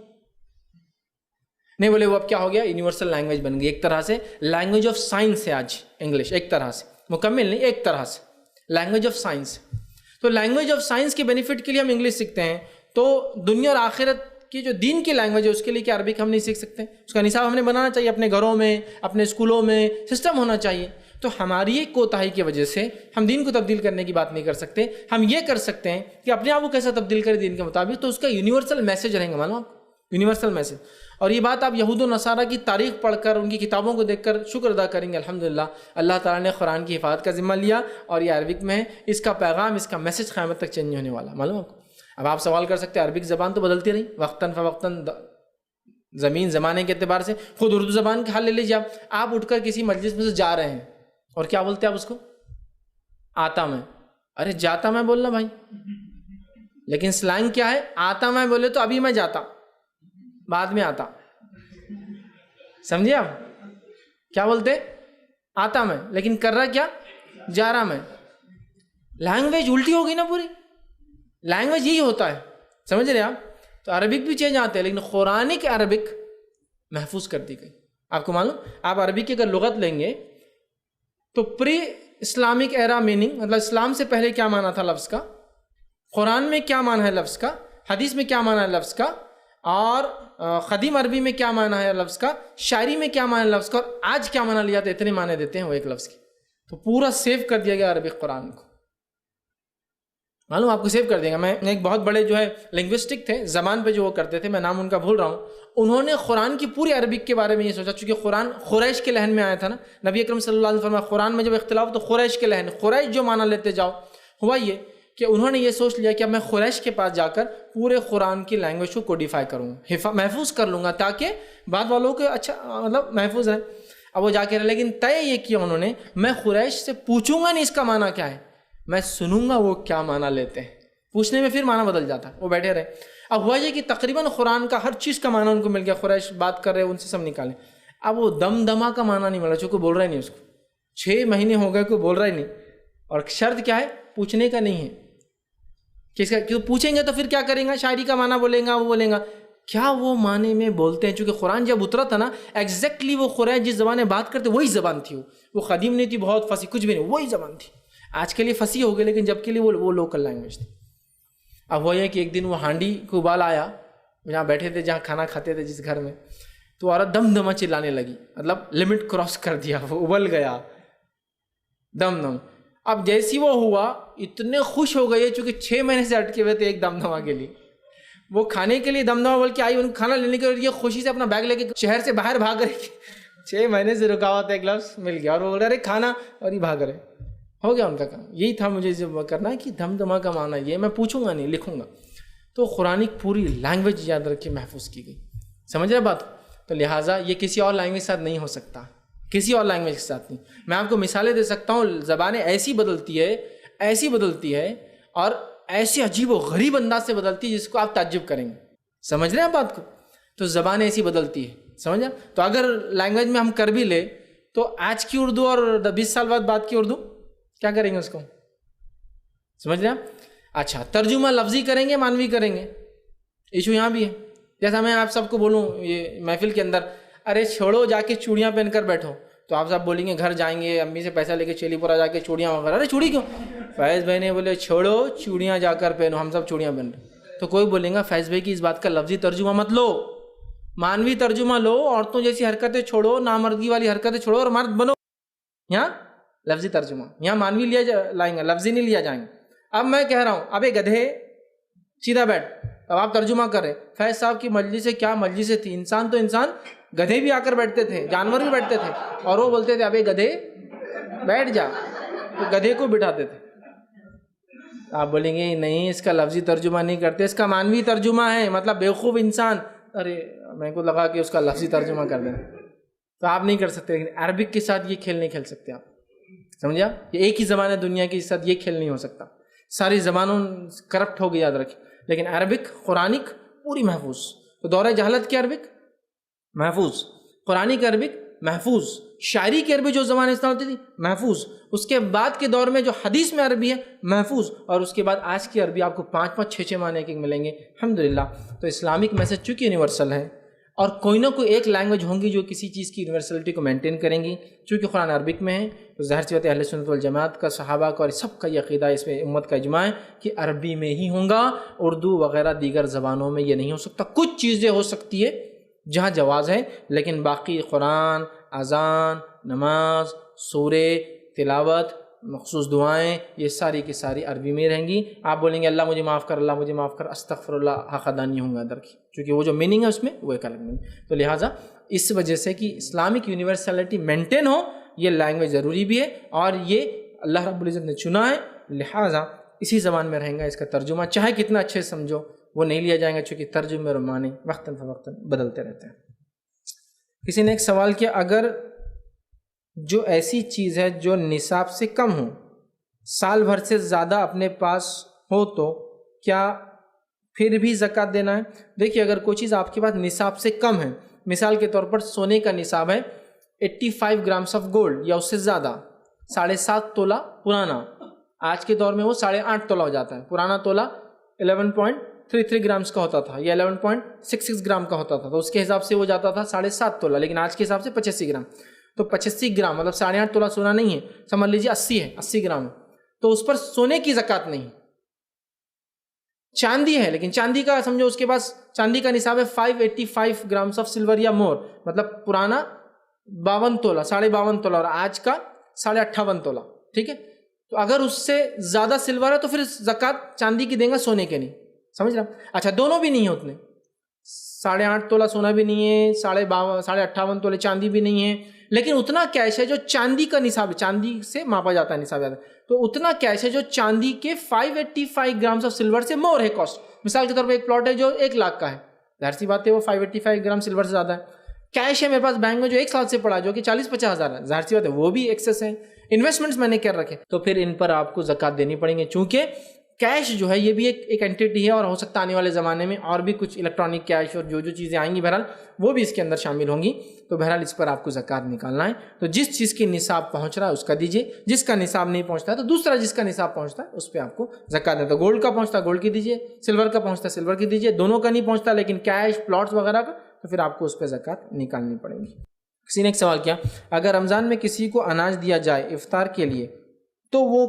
نہیں بولے؟ وہ اب کیا ہو گیا؟ یونیورسل لینگویج بن گئی، ایک طرح سے لینگویج آف سائنس ہے آج انگلش، ایک طرح سے مکمل نہیں، ایک طرح سے لینگویج آف سائنس. تو لینگویج آف سائنس کے بینیفٹ کے لیے ہم انگلش سیکھتے ہیں، تو دنیا اور آخرت کی جو دین کی لینگویج ہے اس کے لیے کیا عربک ہم نہیں سیکھ سکتے؟ اس کا نصاب ہم نے بنانا چاہیے، اپنے گھروں میں اپنے اسکولوں میں سسٹم ہونا چاہیے. تو ہماری ایک کوتاہی کی وجہ سے ہم دین کو تبدیل کرنے کی بات نہیں کر سکتے. ہم یہ کر سکتے ہیں کہ اپنے آپ کو کیسا تبدیل کریں دین کے مطابق، تو اس کا یونیورسل میسج رہیں گا. معلوم آپ یونیورسل میسج. اور یہ بات آپ یہود و نصارہ کی تاریخ پڑھ کر ان کی کتابوں کو دیکھ کر شکر ادا کریں گے، الحمدللہ اللہ تعالیٰ نے قرآن کی حفاظت کا ذمہ لیا اور یہ عربک میں ہے. اس کا پیغام، اس کا میسج قیامت تک چینج نہیں ہونے والا. معلوم آپ کو؟ اب آپ سوال کر سکتے ہیں عربک زبان تو بدلتی رہی وقتاً فوقتاً، زمین زمانے کے اعتبار سے. خود اردو زبان کا حال لے لیجیے. آپ اٹھ کر کسی مجلس میں سے جا رہے ہیں اور کیا بولتے ہیں آپ اس کو؟ آتا میں. ارے جاتا میں بولنا بھائی، لیکن سلینگ کیا ہے؟ آتا میں بولے تو ابھی میں جاتا، بعد میں آتا. سمجھے آپ؟ کیا بولتے؟ آتا میں، لیکن کر رہا کیا؟ جا رہا میں. لینگویج الٹی ہو گئی نا پوری. لینگویج یہی ہوتا ہے، سمجھ رہے آپ؟ تو عربک بھی چینج آتے ہیں، لیکن قرآنک عربک محفوظ کر دی گئی. آپ کو معلوم، آپ عربک کی اگر لغت لیں گے تو پری اسلامک ایرا میننگ، مطلب اسلام سے پہلے کیا معنی تھا لفظ کا، قرآن میں کیا معنی ہے لفظ کا، حدیث میں کیا معنی ہے لفظ کا، اور قدیم عربی میں کیا معنی ہے لفظ کا، شاعری میں کیا معنی ہے لفظ کا، اور آج کیا معنی لیا تو اتنے معنی دیتے ہیں وہ ایک لفظ کی. تو پورا سیو کر دیا گیا عربک قرآن کو. معلوم آپ کو سیو کر دے گا. میں ایک بہت بڑے جو ہے لنگوسٹک تھے زبان پہ جو وہ کرتے تھے، میں نام ان کا بھول رہا ہوں، انہوں نے قرآن کی پوری عربک کے بارے میں یہ سوچا، چونکہ قرآن قریش کے لہن میں آیا تھا نا. نبی اکرم صلی اللہ علیہ وسلم فرمایا قرآن میں جب اختلاف تو قریش کے لہن، قریش جو معنی لیتے جاؤ. ہوا یہ کہ انہوں نے یہ سوچ لیا کہ اب میں قریش کے پاس جا کر پورے قرآن کی لینگویج کو کوڈیفائی کروں گا، محفوظ کر لوں گا تاکہ بعد والوں کو اچھا مطلب محفوظ رہے. اب وہ جا کے رہے، لیکن طے یہ کیا انہوں نے، میں قریش سے پوچھوں گا نہیں اس کا معنی کیا ہے، میں سنوں گا وہ کیا معنی لیتے ہیں. پوچھنے میں پھر معنی بدل جاتا ہے. وہ بیٹھے رہے. اب ہوا یہ کہ تقریباً قرآن کا ہر چیز کا معنی ان کو مل گیا. قریش بات کر رہے ان سے سب نکالیں. اب وہ دمدمہ کا معنی نہیں ملا، چونکہ بول رہا ہی نہیں اس کو. 6 مہینے ہو گئے کوئی بول رہا ہی نہیں. اور شرط کیا ہے؟ پوچھنے کا نہیں ہے. کس کا؟ کیوں پوچھیں گے تو پھر کیا کریں گا؟ شاعری کا معنی بولیں گا، وہ بولیں گا کیا وہ معنی میں بولتے ہیں. چونکہ قرآن جب اترا تھا نا، ایگزیکٹلی وہ قریش جس زبان میں بات کرتے وہی زبان تھی. وہ قدیم نہیں تھی، بہت فصیح کچھ بھی نہیں، وہی زبان تھی. آج کے لیے فصیح ہو گئی، لیکن جب کے لیے وہ لوکل لینگویج تھی. اب وہ یہ کہ ایک دن وہ ہانڈی کو ابال آیا، جہاں بیٹھے تھے، جہاں کھانا کھاتے تھے جس گھر میں، تو عورت دم دمہ چلانے لگی، مطلب لمٹ کراس کر دیا، وہ ابل گیا دم دم. اب جیسی وہ ہوا اتنے خوش ہو گئے، چونکہ 6 مہینے سے اٹکے ہوئے تھے ایک دم دمہ کے لیے. وہ کھانے کے لیے دم دمہ بول کے آئی، ان کو کھانا لینے کے لیے خوشی سے اپنا بیگ لے کے شہر سے باہر بھاگ رہے. 6 مہینے سے رکا ہوا تھا، ایک لفظ مل گیا اور وہ بول رہے کھانا، اور یہ بھاگ رہے. ہو گیا ان کا کام. یہی تھا مجھے جو کرنا ہے کہ دم دمہ کا معنی یہ میں پوچھوں گا نہیں، لکھوں گا. تو قرآن کی پوری لینگویج یاد رکھ کے محفوظ کی گئی. سمجھ رہے بات؟ تو لہٰذا یہ کسی اور لینگویج کے ساتھ نہیں ہو سکتا، کسی اور لینگویج کے ساتھ نہیں. میں آپ کو مثالیں دے سکتا ہوں، زبانیں ایسی بدلتی ہے اور ایسی عجیب و غریب انداز سے بدلتی ہے جس کو آپ تعجب کریں گے. سمجھ رہے ہیں بات کو؟ تو زبانیں ایسی بدلتی ہے، سمجھا؟ تو اگر لینگویج میں ہم کر بھی لے تو آج کی اردو اور 20 سال بعد کی اردو کیا کریں گے اس کو؟ سمجھ رہے ہیں؟ اچھا، ترجمہ لفظی کریں گے مانوی کریں گے؟ ایشو یہاں بھی ہے. جیسا میں آپ سب کو بولوں یہ محفل کے اندر، ارے چھوڑو جا کے چوڑیاں پہن کر بیٹھو، تو آپ سب بولیں گے گھر جائیں گے امی سے پیسہ لے کے چیلی پورا جا کے چوڑیاں وغیرہ. ارے چوڑی کیوں؟ فیض بھائی نے بولے چھوڑو چوڑیاں جا کر پہنو، ہم سب چوڑیاں پہن رہے. تو کوئی بولیں گا فیض بھائی کی اس بات کا لفظی ترجمہ مت لو، مانوی ترجمہ لو، عورتوں جیسی حرکتیں چھوڑو، نامردی والی حرکتیں چھوڑو اور مرد بنو. یہاں لفظی ترجمہ، یہاں مانوی لائیں گے، لفظی نہیں لیا جائیں گے. اب میں کہہ رہا ہوں ابے گدھے سیدھا بیٹھ، اب آپ ترجمہ کر رہے. فیض صاحب کی مجلس کیا مجلس تھی، انسان تو انسان، گدھے بھی آ کر بیٹھتے تھے، جانور بھی بیٹھتے تھے، اور وہ بولتے تھے ابے گدھے بیٹھ جا، تو گدھے کو بٹھاتے تھے. آپ بولیں گے نہیں اس کا لفظی ترجمہ نہیں کرتے، اس کا مانوی ترجمہ ہے، مطلب بیوقوف انسان. ارے میں کو لگا کہ اس کا لفظی ترجمہ کر دیں، تو آپ نہیں کر سکتے. لیکن عربک کے ساتھ یہ کھیل نہیں کھیل سکتے آپ، سمجھا؟ یہ ایک ہی زبان ہے دنیا کے ساتھ، یہ کھیل نہیں ہو سکتا. ساری زبانوں کرپٹ ہو گئی، یاد رکھیں. لیکن عربک قرآنک پوری محفوظ. تو دور جہالت کی عربک محفوظ، قرآنی کی عربک محفوظ، شاعری کی عربی جو زبان استعمال ہوتی تھی محفوظ، اس کے بعد کے دور میں جو حدیث میں عربی ہے محفوظ، اور اس کے بعد آج کی عربی آپ کو 5 6 معنی کے ملیں گے الحمدللہ. تو اسلامک میسج چونکہ یونیورسل ہے، اور کوئی نہ کوئی ایک لینگویج ہوں گی جو کسی چیز کی یونیورسلٹی کو مینٹین کریں گی. چونکہ قرآن عربک میں ہے تو ظاہر سی بات ہے اہل سنت والجماعت کا، صحابہ کا اور سب کا یہ عقیدہ، اس میں امت کا اجماع ہے کہ عربی میں ہی ہوں گا، اردو وغیرہ دیگر زبانوں میں یہ نہیں ہو سکتا. کچھ چیزیں ہو سکتی ہے جہاں جواز ہے، لیکن باقی قرآن، اذان، نماز، سورے، تلاوت، مخصوص دعائیں، یہ ساری کی ساری عربی میں رہیں گی. آپ بولیں گے اللہ مجھے معاف کر، اللہ مجھے معاف کر، استغفر اللہ، حق ادا نہیں ہوں گا ادھر کی، کیونکہ وہ جو میننگ ہے اس میں وہ ایک الگ میننگ. تو لہٰذا اس وجہ سے کہ اسلامک یونیورسلٹی مینٹین ہو، یہ لینگویج ضروری بھی ہے، اور یہ اللہ رب العزت نے چنا ہے، لہٰذا اسی زبان میں رہیں گا. اس کا ترجمہ چاہے کتنا اچھے سمجھو وہ نہیں لیا جائے گا، چونکہ ترجمے اور معنی وقتاً فوقتاً بدلتے رہتے ہیں. کسی نے ایک سوال کیا، اگر جو ایسی چیز ہے جو نصاب سے کم ہو، سال بھر سے زیادہ اپنے پاس ہو، تو کیا پھر بھی زکوٰۃ دینا ہے؟ دیکھیے اگر کوئی چیز آپ کے پاس نصاب سے کم ہے، مثال کے طور پر سونے کا نصاب ہے 85 گرامس آف گولڈ یا اس سے زیادہ، 7.5 تولہ پرانا، آج کے دور میں وہ 8.5 تولہ ہو جاتا ہے. پرانا تولہ 11.33 گرامس کا ہوتا تھا یا 11.66 گرام کا ہوتا تھا، تو اس کے حساب سے وہ جاتا تھا 7.5 تولہ، لیکن آج کے حساب سے 85 گرام. تو 85 گرام مطلب 8.5 تولہ سونا نہیں ہے، سمجھ لیجیے 80 گرام ہے، تو اس پر سونے کی زکوٰۃ نہیں. چاندی ہے، لیکن چاندی کا سمجھو اس کے پاس چاندی کا نصاب ہے 585 گرامس آف سلور یا مور، مطلب پرانا 52 تولہ، 52.5 تولہ، اور آج کا 58.5 تولہ. ٹھیک ہے، تو اگر اس سے زیادہ سلور ہے تو پھر زکوٰۃ چاندی کی دیں گا، سونے کے نہیں. سمجھ رہا؟ اچھا دونوں بھی نہیں ہیں اتنے، 8.5 تولہ سونا بھی نہیں ہے، 58.5 تولے چاندی بھی نہیں ہے، لیکن اتنا کیش ہے جو چاندی کا نصاب ہے، چاندی سے ماپا جاتا ہے نصاب زیادہ، تو اتنا کیش ہے جو چاندی کے 585 گرامس آف سلور سے مور ہے کاسٹ. مثال کے طور پہ ایک پلاٹ ہے جو 1 لاکھ کا ہے، ظاہر سی بات ہے وہ 585 گرام سلور سے زیادہ ہے. کیش ہے میرے پاس بینک میں جو 1 سال سے پڑا جو کہ 40-50 ہزار ہے، ظاہر سی بات ہے وہ بھی ایکسیس ہے. انویسٹمنٹس میں نے کر رکھے، تو پھر ان پر آپ کو زکوٰۃ دینی پڑیں گے، چونکہ کیش جو ہے یہ بھی ایک اینٹیٹی ہے، اور ہو سکتا ہے آنے والے زمانے میں اور بھی کچھ الیکٹرانک کیش اور جو چیزیں آئیں گی بہرحال وہ بھی اس کے اندر شامل ہوں گی. تو بہرحال اس پر آپ کو زکوٰۃ نکالنا ہے. تو جس چیز کی نصاب پہنچ رہا ہے اس کا دیجیے، جس کا نصاب نہیں پہنچتا ہے تو دوسرا جس کا نصاب پہنچتا ہے اس پہ آپ کو زکوٰۃ ہے. تو گولڈ کا پہنچتا ہے گولڈ کی دیجیے، سلور کا پہنچتا ہے سلور کی دیجیے، دونوں کا نہیں پہنچتا لیکن کیش پلاٹس وغیرہ کا، تو پھر آپ کو اس پہ زکوٰۃ نکالنی پڑے گی. کسی نے ایک سوال کیا، اگر رمضان میں کسی کو اناج دیا جائے افطار کے لیے تو وہ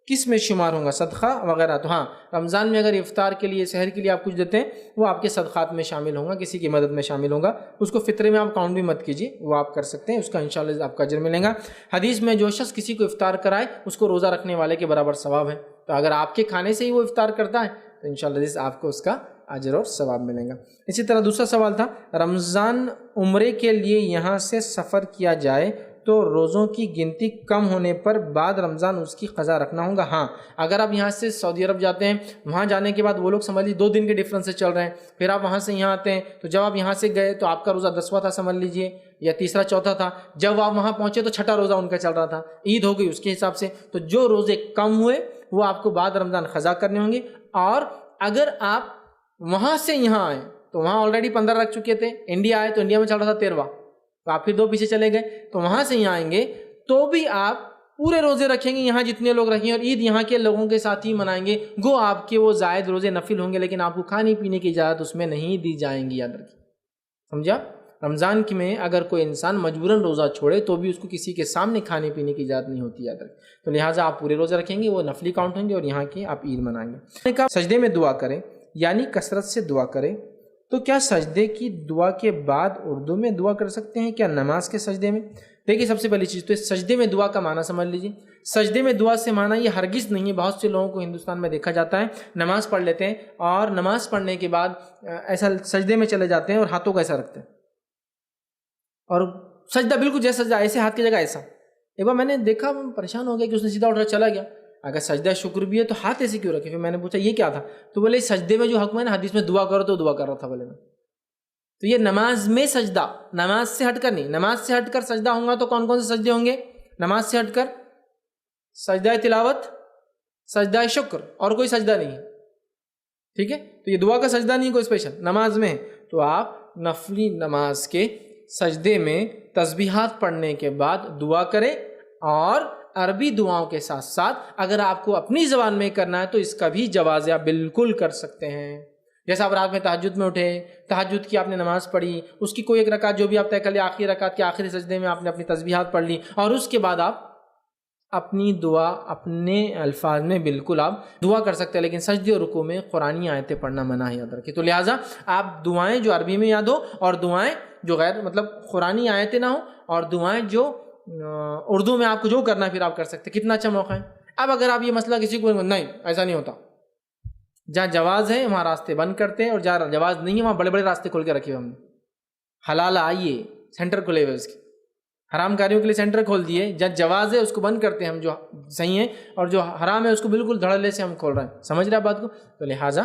کس میں شمار ہوگا، صدقہ وغیرہ؟ تو ہاں، رمضان میں اگر افطار کے لیے سحر کے لیے آپ کچھ دیتے ہیں وہ آپ کے صدقات میں شامل ہوگا، کسی کی مدد میں شامل ہوگا. اس کو فطرے میں آپ کاؤنٹ بھی مت کیجیے، وہ آپ کر سکتے ہیں، اس کا انشاءاللہ آپ کا اجر ملے گا. حدیث میں جو شخص کسی کو افطار کرائے اس کو روزہ رکھنے والے کے برابر ثواب ہے. تو اگر آپ کے کھانے سے ہی وہ افطار کرتا ہے تو انشاءاللہ آپ کو اس کا اجر اور ثواب ملے گا. اسی طرح دوسرا سوال تھا، رمضان عمرے کے لیے یہاں سے سفر کیا جائے تو روزوں کی گنتی کم ہونے پر بعد رمضان اس کی قضا رکھنا ہوگا؟ ہاں، اگر آپ یہاں سے سعودی عرب جاتے ہیں، وہاں جانے کے بعد وہ لوگ سمجھ لیجیے 2 دن کے ڈفرینس سے چل رہے ہیں، پھر آپ وہاں سے یہاں آتے ہیں، تو جب آپ یہاں سے گئے تو آپ کا روزہ 10واں تھا سمجھ لیجیے، یا تیسرا چوتھا تھا، جب آپ وہاں پہنچے تو 6ٹھا روزہ ان کا چل رہا تھا، عید ہو گئی اس کے حساب سے. تو جو روزے کم ہوئے وہ آپ کو بعد رمضان قضا کرنے ہوں گے. اور اگر آپ وہاں سے یہاں آئے تو وہاں آلریڈی 15 رکھ چکے تھے، انڈیا آئے تو انڈیا میں چل رہا تھا 13واں، تو آپ پھر 2 پیچھے چلے گئے، تو وہاں سے یہاں آئیں گے تو بھی آپ پورے روزے رکھیں گے یہاں جتنے لوگ رکھیں، اور عید یہاں کے لوگوں کے ساتھ ہی منائیں گے. گو آپ کے وہ زائد روزے نفل ہوں گے، لیکن آپ کو کھانے پینے کی اجازت اس میں نہیں دی جائیں گی، یاد رکھیں. سمجھا؟ رمضان میں اگر کوئی انسان مجبوراً روزہ چھوڑے تو بھی اس کو کسی کے سامنے کھانے پینے کی اجازت نہیں ہوتی، یاد رکھیں. تو لہٰذا آپ پورے روزے رکھیں گے، وہ نفلی کاؤنٹ ہوں گے، اور یہاں کے آپ عید منائیں گے. سجدے میں دعا کریں یعنی کثرت سے دعا کرے، تو کیا سجدے کی دعا کے بعد اردو میں دعا کر سکتے ہیں کیا نماز کے سجدے میں؟ دیکھیے سب سے پہلی چیز تو سجدے میں دعا کا معنی سمجھ لیجیے۔ سجدے میں دعا سے معنی یہ ہرگز نہیں ہے، بہت سے لوگوں کو ہندوستان میں دیکھا جاتا ہے نماز پڑھ لیتے ہیں اور نماز پڑھنے کے بعد ایسا سجدے میں چلے جاتے ہیں اور ہاتھوں کو ایسا رکھتے ہیں اور سجدہ بالکل جیسا سجدہ ایسے ہاتھ کی جگہ ایسا۔ ایک بار میں نے دیکھا، پریشان ہو گیا کہ اس نے سیدھا اٹھ کر چلا گیا، اگر سجدہ شکر بھی ہے تو ہاتھ ایسے کیوں رکھے؟ پھر میں نے پوچھا یہ کیا تھا، تو بولے سجدے میں جو حکم ہے نا حدیث میں دعا کرو تو دعا کر رہا تھا بولے میں۔ تو یہ نماز میں سجدہ، نماز سے ہٹ کر نہیں، نماز سے ہٹ کر سجدہ ہوں گا تو کون کون سے سجدے ہوں گے؟ نماز سے ہٹ کر سجدہ تلاوت، سجدہ شکر، اور کوئی سجدہ نہیں ہے، ٹھیک ہے؟ تو یہ دعا کا سجدہ نہیں کوئی اسپیشل، نماز میں تو آپ نفلی نماز کے سجدے میں تسبیحات پڑھنے کے بعد دعا کریں، اور عربی دعاؤں کے ساتھ ساتھ اگر آپ کو اپنی زبان میں کرنا ہے تو اس کا بھی جواز آپ بالکل کر سکتے ہیں۔ جیسا آپ رات میں تہجد میں اٹھے، تہجد کی آپ نے نماز پڑھی، اس کی کوئی ایک رکعت جو بھی آپ طے کر لیں، آخری رکعت کے آخری سجدے میں آپ نے اپنی تسبیحات پڑھ لی، اور اس کے بعد آپ اپنی دعا اپنے الفاظ میں بالکل آپ دعا کر سکتے ہیں، لیکن سجدے اور رکوع میں قرآنی آیتیں پڑھنا منع ہے، یاد رکھیں۔ تو لہٰذا آپ دعائیں جو عربی میں یاد ہو اور دعائیں جو غیر مطلب قرآنی آیتیں نہ ہوں، اور دعائیں جو اردو میں آپ کو جو کرنا ہے پھر آپ کر سکتے ہیں۔ کتنا اچھا موقع ہے۔ اب اگر آپ یہ مسئلہ کسی کو نہیں ایسا نہیں ہوتا، جہاں جواز ہے وہاں راستے بند کرتے ہیں، اور جہاں جواز نہیں ہے وہاں بڑے بڑے راستے کھول کے رکھے ہوئے ہم نے، حلال آئیے سینٹر کھلے ہوئے، اس کے حرام کاریوں کے لیے سینٹر کھول دیے، جہاں جواز ہے اس کو بند کرتے ہیں ہم جو صحیح ہے، اور جو حرام ہے اس کو بالکل دھڑلے سے ہم کھول رہے ہیں۔ سمجھ رہے ہیں بات کو؟ تو لہٰذا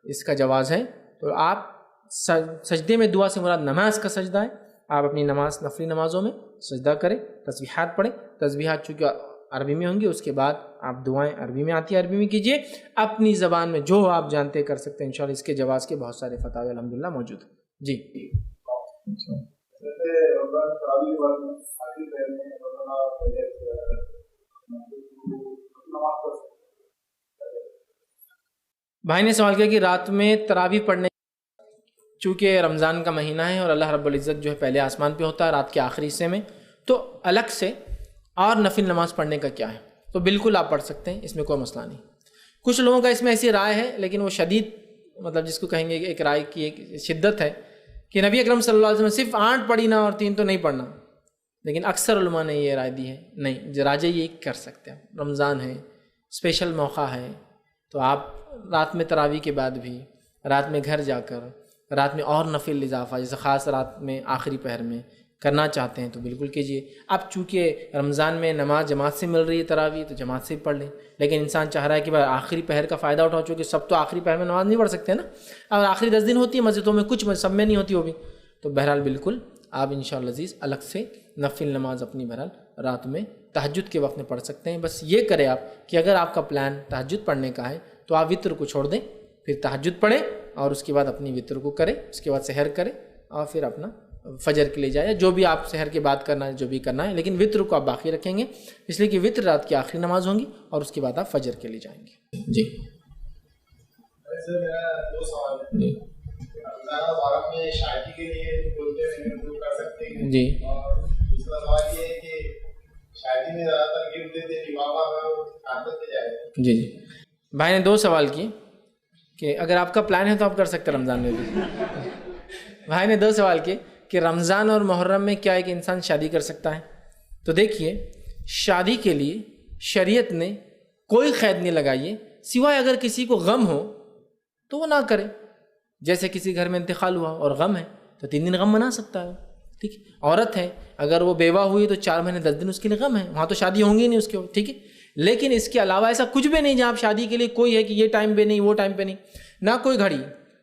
اس کا جواز ہے۔ تو آپ سجدے میں دعا سے مراد نماز کا سجدہ ہے، آپ اپنی نماز نفلی نمازوں میں سجدہ کریں، تسبیحات پڑھیں، تسبیحات چونکہ عربی میں ہوں گی، اس کے بعد آپ دعائیں عربی میں آتی ہے عربی میں کیجیے، اپنی زبان میں جو آپ جانتے کر سکتے ہیں۔ انشاءاللہ اس کے جواز کے بہت سارے فتاوی الحمدللہ موجود ہیں۔ جی بھائی نے سوال کیا کہ رات میں تراویح پڑھنے، چونکہ رمضان کا مہینہ ہے اور اللہ رب العزت جو ہے پہلے آسمان پہ ہوتا ہے رات کے آخری حصے میں، تو الگ سے اور نفل نماز پڑھنے کا کیا ہے؟ تو بالکل آپ پڑھ سکتے ہیں، اس میں کوئی مسئلہ نہیں۔ کچھ لوگوں کا اس میں ایسی رائے ہے، لیکن وہ شدید مطلب جس کو کہیں گے ایک رائے کی ایک شدت ہے کہ نبی اکرم صلی اللہ علیہ وسلم صرف 8 پڑھی نا اور 3 تو نہیں پڑھنا، لیکن اکثر علماء نے یہ رائے دی ہے نہیں، راجہ یہ کر سکتے ہیں، رمضان ہے، اسپیشل موقع ہے، تو آپ رات میں تراویح کے بعد بھی رات میں گھر جا کر رات میں اور نفل اضافہ جیسے خاص رات میں آخری پہر میں کرنا چاہتے ہیں تو بالکل کیجیے۔ اب چونکہ رمضان میں نماز جماعت سے مل رہی ہے تراویح تو جماعت سے پڑھ لیں، لیکن انسان چاہ رہا ہے کہ بھائی آخری پہر کا فائدہ اٹھاؤ، چونکہ سب تو آخری پہر میں نماز نہیں پڑھ سکتے نا، اور آخری 10 دن ہوتی ہے مسجدوں میں، کچھ سب میں نہیں ہوتی وہ بھی، تو بہرحال بالکل آپ انشاءاللہ عزیز الگ سے نفل نماز اپنی بہرحال رات میں تہجد کے وقت میں پڑھ سکتے ہیں۔ بس یہ کرے آپ کہ اگر آپ کا پلان تہجد پڑھنے کا ہے تو آپ وطر کو چھوڑ دیں، پھر تہجد پڑھیں اور اس کے بعد اپنی وطر کو کریں، اس کے بعد سحر کریں اور پھر اپنا فجر کے لیے جائے، جو بھی آپ سحر کے بعد کرنا ہے جو بھی کرنا ہے، لیکن وطر کو آپ باقی رکھیں گے، اس لیے کہ وطر رات کی آخری نماز ہوں گی اور اس کے بعد آپ فجر کے لیے جائیں گے۔ جی ویسے میرا 2 سوال ہے۔ رمضان مبارک میں شادی کے لیے بولتے ہیں کر سکتے ہیں جی، اور دوسرا سوال یہ ہے کہ شادی میں زیادہ تر گفٹ دیتے ہیں کہ بابا عادت پہ جائے۔ جی بھائی نے 2 سوال کیے کہ اگر آپ کا پلان ہے تو آپ کر سکتے ہیں رمضان میں بھی۔ بھائی نے 2 سوال کیے کہ رمضان اور محرم میں کیا ایک انسان شادی کر سکتا ہے؟ تو دیکھیے شادی کے لیے شریعت نے کوئی قید نہیں لگائی ہے، سوائے اگر کسی کو غم ہو تو وہ نہ کرے، جیسے کسی گھر میں انتقال ہوا اور غم ہے تو 3 دن غم منا سکتا ہے، ٹھیک ہے۔ عورت ہے اگر وہ بیوہ ہوئی تو 4 مہینے 10 دن اس کے لیے غم ہے، وہاں تو شادی ہوں گی نہیں اس کے، ٹھیک ہے۔ لیکن اس کے علاوہ ایسا کچھ بھی نہیں جہاں آپ شادی کے لیے کوئی ہے کہ یہ ٹائم پہ نہیں وہ ٹائم پہ نہیں، نہ کوئی گھڑی،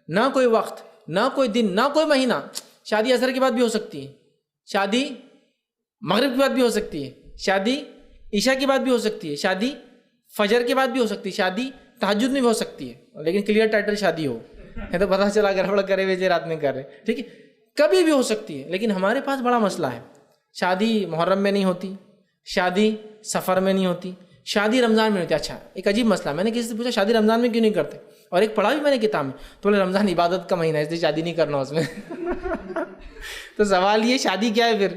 نہ کوئی وقت، نہ کوئی دن، نہ کوئی مہینہ۔ شادی عصر کے بعد بھی ہو سکتی ہے، شادی مغرب کے بعد بھی ہو سکتی ہے، شادی عشاء کے بعد بھی ہو سکتی ہے، شادی فجر کے بعد بھی ہو سکتی ہے، شادی تہجد میں بھی ہو سکتی ہے، لیکن کلیئر ٹائٹل شادی ہو ہے تو پتہ چلا گڑبڑ کرے ہوئے رات میں کر رہے، ٹھیک ہے، کبھی بھی ہو سکتی ہے۔ لیکن ہمارے پاس بڑا مسئلہ ہے، شادی محرم میں نہیں ہوتی، شادی سفر میں نہیں ہوتی، شادی رمضان میں نہیں ہوتی۔ اچھا ایک عجیب مسئلہ، میں نے کسی سے پوچھا شادی رمضان میں کیوں نہیں کرتے، اور ایک پڑھا بھی میں نے کتاب میں، تو بولے رمضان عبادت کا مہینہ ہے اس لیے شادی نہیں کرنا اس میں۔ تو سوال یہ شادی کیا ہے پھر؟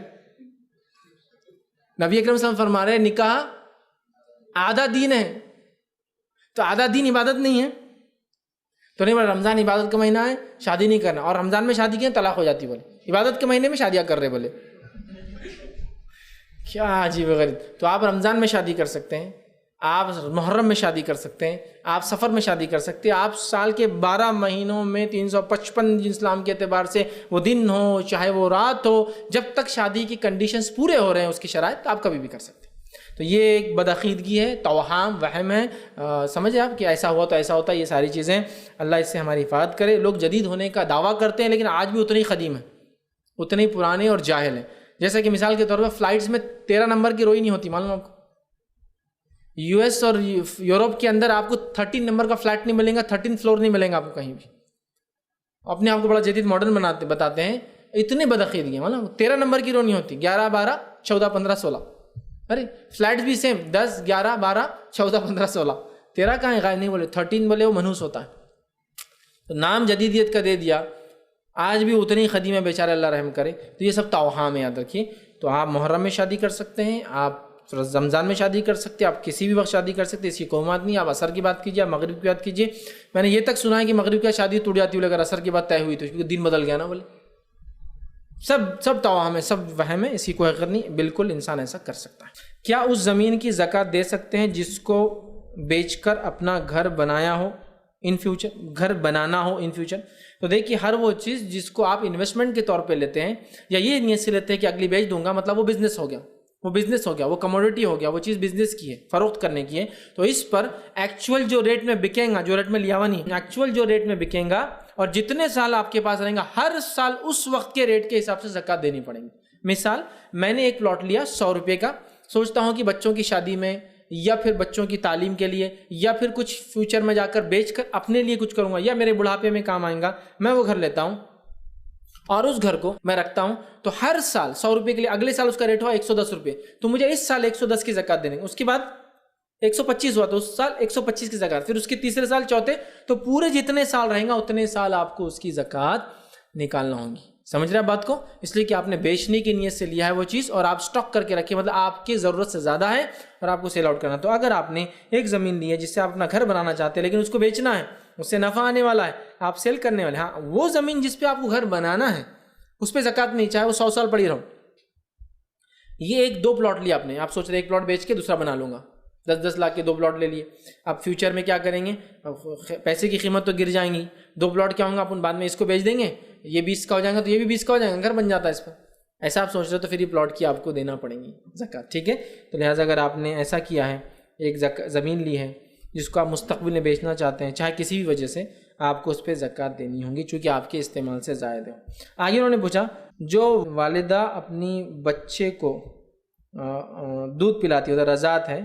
نبی اکرم صلی اللہ علیہ وسلم فرما رہے ہیں نکاح آدھا دین ہے، تو آدھا دین عبادت نہیں ہے، تو نہیں بولے رمضان عبادت کا مہینہ ہے شادی نہیں کرنا, اور رمضان میں شادی کی طلاق ہو جاتی, بولے عبادت کے مہینے میں شادیاں کر رہے, بولے کیا عجیب و غریب. تو آپ رمضان میں شادی کر سکتے ہیں, آپ محرم میں شادی کر سکتے ہیں, آپ سفر میں شادی کر سکتے ہیں, آپ سال کے 12 مہینوں میں 355 اسلام کے اعتبار سے وہ دن ہو چاہے وہ رات ہو, جب تک شادی کی کنڈیشنز پورے ہو رہے ہیں اس کی شرائط, آپ کبھی بھی کر سکتے ہیں. تو یہ ایک بدعقیدگی ہے, توہام, وہم ہے, سمجھے آپ کہ ایسا ہوا تو ایسا ہوتا ہے. یہ ساری چیزیں اللہ اس سے ہماری حفاظت کرے. لوگ جدید ہونے کا دعویٰ کرتے ہیں لیکن آج بھی اتنے ہی قدیم ہیں, اتنے ہی پرانے اور جاہل ہیں. جیسا کہ مثال کے طور پر فلائٹس میں 13 نمبر کی روئی نہیں ہوتی, معلوم آپ کو. یو ایس اور یورپ کے اندر آپ کو 13 نمبر کا فلیٹ نہیں ملے گا, 13 فلور نہیں ملے گا آپ کو کہیں بھی. اپنے آپ کو بڑا جدید ماڈرن بتاتے ہیں, اتنے بدعقیدگی ہیں. معلوم 13 نمبر کی رو نہیں ہوتی, 11 12 14 15 16. ارے فلیٹس بھی سیم 10 11 12 14 15 16. 13 کہاں غائب نہیں بولے, 13 بولے وہ منحوس ہوتا ہے. تو نام جدیدیت کا دے دیا, آج بھی اتنی قدیم ہے, بیچارے اللہ رحم کرے. تو یہ سب توہام ہے, یاد رکھیے. تو آپ محرم میں شادی کر سکتے ہیں, آپ رمضان میں شادی کر سکتے ہیں, آپ کسی بھی وقت شادی کر سکتے ہیں, اس کی کوئی بات نہیں. آپ عصر کی بات کیجیے, آپ مغرب کی بات کیجیے. میں نے یہ تک سنا ہے کہ مغرب کی شادی ٹوٹ جاتی ہے اگر عصر کی بات طے ہوئی تو, کیونکہ دن بدل گیا نا. بولے سب توہم ہے, سب وہم ہے, اس کی کوئی حقیقت نہیں. بالکل انسان ایسا کر سکتا ہے. کیا اس زمین کی زکوٰۃ دے سکتے ہیں جس کو بیچ کر اپنا گھر بنایا ہو ان فیوچر, گھر بنانا ہو ان فیوچر؟ تو دیکھیے ہر وہ چیز جس کو آپ انویسٹمنٹ کے طور پہ لیتے ہیں یا یہ نیت سے لیتے ہیں کہ اگلی بیچ دوں گا, مطلب وہ بزنس ہو گیا, وہ بزنس ہو گیا, وہ کموڈیٹی ہو گیا, وہ چیز بزنس کی ہے, فروخت کرنے کی ہے. تو اس پر ایکچوئل جو ریٹ میں بکیں گا, جو ریٹ میں لیا ہوا نہیں, ایکچوئل جو ریٹ میں بکیں گا اور جتنے سال آپ کے پاس رہیں گا, ہر سال اس وقت کے ریٹ کے حساب سے زکوٰۃ دینی پڑیں گی. مثال, میں نے ایک پلاٹ لیا 100 روپے کا, سوچتا ہوں کہ بچوں کی شادی میں یا پھر بچوں کی تعلیم کے لیے یا پھر کچھ فیوچر میں جا کر بیچ کر اپنے لیے کچھ کروں گا یا میرے بڑھاپے میں کام آئیں گا. میں وہ گھر لیتا ہوں اور اس گھر کو میں رکھتا ہوں, تو ہر سال 100 روپے کے لیے اگلے سال اس کا ریٹ ہوا 110 روپے, تو مجھے اس سال 110 کی زکوٰۃ دینے. اس کے بعد 125 ہوا تو اس سال 125 کی زکوٰۃ, پھر اس کے تیسرے سال چوتھے, تو پورے جتنے سال رہیں گا اتنے سال آپ کو اس کی زکوٰۃ نکالنا ہوگی. سمجھ رہے ہیں بات کو؟ اس لیے کہ آپ نے بیچنے کی نیت سے لیا ہے وہ چیز اور آپ سٹاک کر کے رکھیں, مطلب آپ کی ضرورت سے زیادہ ہے اور آپ کو سیل آؤٹ کرنا. تو اگر آپ نے ایک زمین لی ہے جس سے آپ اپنا گھر بنانا چاہتے ہیں لیکن اس کو بیچنا ہے, اس سے نفع آنے والا ہے, آپ سیل کرنے والے, ہاں وہ زمین جس پہ آپ کو گھر بنانا ہے اس پہ زکوٰۃ نہیں, چاہے وہ 100 سال پڑی رہو. یہ 1-2 پلاٹ لیا آپ نے, آپ سوچ رہے ایک پلاٹ بیچ کے دوسرا بنا لوں گا, 10-10 لاکھ کے 2 پلاٹ لے لیے. اب فیوچر میں کیا کریں گے, پیسے کی قیمت تو گر جائیں گی, 2 پلاٹ کیا ہوں گا, اپن بعد میں اس کو بیچ دیں گے, یہ 20 کا ہو جائے گا تو یہ بھی 20 کا ہو جائے گا, گھر بن جاتا ہے اس پر. ایسا آپ سوچ رہے تو پھر یہ پلاٹ کی آپ کو دینا پڑیں گی زکوٰۃ, ٹھیک ہے. تو لہٰذا اگر آپ نے ایسا کیا ہے, ایک زمین لی ہے جس کو آپ مستقبل میں بیچنا چاہتے ہیں, چاہے کسی بھی وجہ سے, آپ کو اس پہ زکوٰۃ دینی ہوگی چونکہ آپ کے استعمال سے زائد ہے. آگے انہوں نے پوچھا, جو والدہ اپنی بچے کو دودھ پلاتی ہے, رضاعت ہے,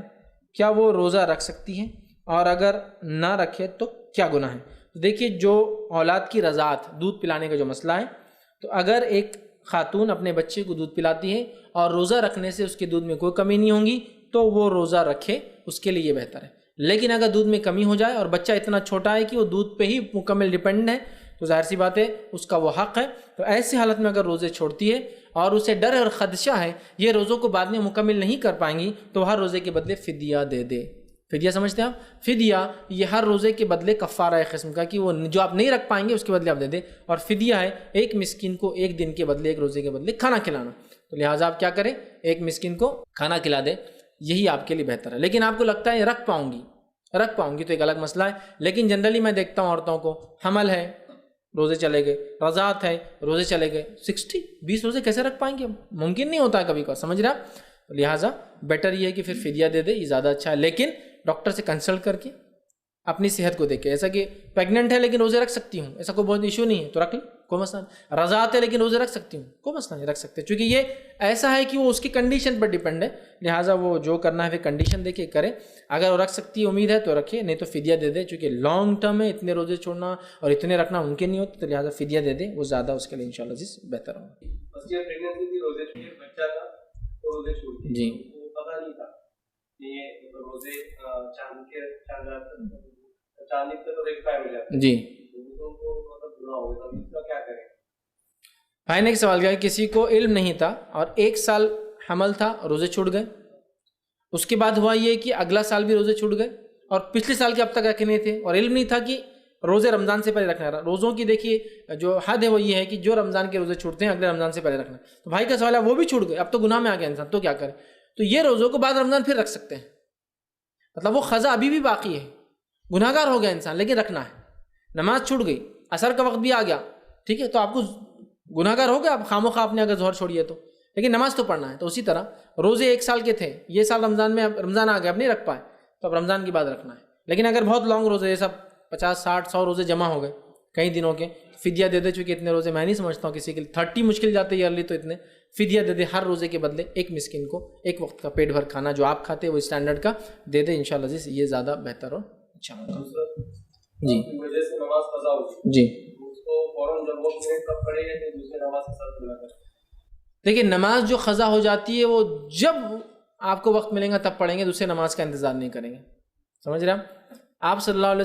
کیا وہ روزہ رکھ سکتی ہے, اور اگر نہ رکھے تو کیا گناہ ہے؟ تو دیکھیے, جو اولاد کی رضاعت, دودھ پلانے کا جو مسئلہ ہے, تو اگر ایک خاتون اپنے بچے کو دودھ پلاتی ہے اور روزہ رکھنے سے اس کے دودھ میں کوئی کمی نہیں ہوگی تو وہ روزہ رکھے, اس کے لیے یہ بہتر ہے. لیکن اگر دودھ میں کمی ہو جائے اور بچہ اتنا چھوٹا ہے کہ وہ دودھ پہ ہی مکمل ڈیپینڈ ہے, تو ظاہر سی بات ہے اس کا وہ حق ہے. تو ایسی حالت میں اگر روزے چھوڑتی ہے اور اسے ڈر اور خدشہ ہے یہ روزوں کو بعد میں مکمل نہیں کر پائیں گی, تو ہر روزے کے بدلے فدیہ دے دے. فدیہ سمجھتے ہیں آپ؟ فدیہ یہ ہر روزے کے بدلے کفارہ ہے قسم کا, کہ وہ جو آپ نہیں رکھ پائیں گے اس کے بدلے آپ دے دیں. اور فدیہ ہے ایک مسکین کو ایک دن کے بدلے, ایک روزے کے بدلے کھانا کھلانا. تو لہٰذا آپ کیا کریں, ایک مسکین کو کھانا کھلا دیں, یہی آپ کے لیے بہتر ہے. لیکن آپ کو لگتا ہے رکھ پاؤں گی تو ایک الگ مسئلہ ہے. لیکن جنرلی میں دیکھتا ہوں عورتوں کو, حمل ہے روزے چلے گئے, رضاعت ہے روزے چلے گئے, 20 روزے کیسے رکھ پائیں گے؟ ممکن نہیں ہوتا ہے کبھی کبھی, سمجھ رہے آپ؟ لہٰذا بیٹر یہ ہے کہ پھر فدیہ دے دے, یہ زیادہ اچھا ہے. لیکن ڈاکٹر سے کنسلٹ کر کے اپنی صحت کو دیکھے. ایسا کہ پیگننٹ ہے لیکن روزے رکھ سکتی ہوں, ایسا کوئی بہت ایشو نہیں ہے تو رکھ لیں, کوئی مسئلہ نہیں. رضاعت ہے لیکن روزے رکھ سکتی ہوں, کوئی مسئلہ نہیں, رکھ سکتے. چونکہ یہ ایسا ہے کہ وہ اس کی کنڈیشن پر ڈیپینڈ ہے, لہٰذا وہ جو کرنا ہے پھر کنڈیشن دیکھ کے کرے. اگر وہ رکھ سکتی ہے, امید ہے تو رکھے, نہیں تو فدیہ دے دے. چونکہ لانگ ٹرم میں اتنے روزے چھوڑنا اور اتنے رکھنا ممکن نہیں ہوتا, تو لہٰذا فدیہ دے دے, وہ زیادہ اس کے لیے انشاءاللہ عزیز بہتر ہوگا. جی جی بھائی نے ایک سوال کیا کہ کسی کو علم نہیں تھا اور 1 سال حمل تھا, روزے چھوٹ گئے. اس کے بعد ہوا یہ کہ اگلا سال بھی روزے چھوٹ گئے اور پچھلے سال کے اب تک رکھے نہیں تھے, اور علم نہیں تھا کہ روزے رمضان سے پہلے رکھنا ہے. روزوں کی دیکھیے جو حد ہے وہ یہ ہے کہ جو رمضان کے روزے چھوٹتے ہیں اگلے رمضان سے پہلے رکھنا. تو بھائی کا سوال ہے وہ بھی چھوٹ گئے, اب تو گناہ میں آ گیا انسان, تو کیا کرے؟ تو یہ روزوں کو بعد رمضان پھر رکھ سکتے ہیں, مطلب وہ قضا ابھی بھی باقی ہے, گناہ گار ہو گیا انسان لیکن رکھنا ہے. نماز چھوٹ گئی, عصر کا وقت بھی آ گیا, ٹھیک ہے, تو آپ کو گناہ گار ہو گیا, آپ خاموخواہ آپ نے اگر ظہر چھوڑی ہے تو, لیکن نماز تو پڑھنا ہے. تو اسی طرح روزے 1 سال کے تھے, یہ سال رمضان میں رمضان آ گیا, اب نہیں رکھ پائے, تو اب رمضان کے بعد رکھنا ہے. لیکن اگر بہت لانگ روزے, یہ سب 50 60 100 روزے جمع ہو گئے کئی دنوں کے, فدیہ دے دے, چونکہ اتنے روزے میں نہیں سمجھتا ہوں کسی کے لیے, 30 مشکل جاتے ایئرلی, تو اتنے فدیہ دے دے, ہر روزے کے بدلے ایک مسکین کو ایک وقت کا پیٹ بھر کھانا جو آپ کھاتے وہ اسٹینڈرڈ کا دے دے انشاءاللہ عزیز, یہ زیادہ بہتر ہو انشاءاللہ. جی وجہ سے نماز قضا ہوگی جی اس کو فوراً جب وہ کب پڑھے گا کہ دوسری نماز کے ساتھ ملا کر. دیکھیے نماز جو قضا ہو جاتی ہے وہ جب آپ کو وقت ملے گا تب پڑھیں گے, دوسرے نماز کا انتظار نہیں کریں گے, سمجھ رہے ہیں آپ. صلی اللہ علیہ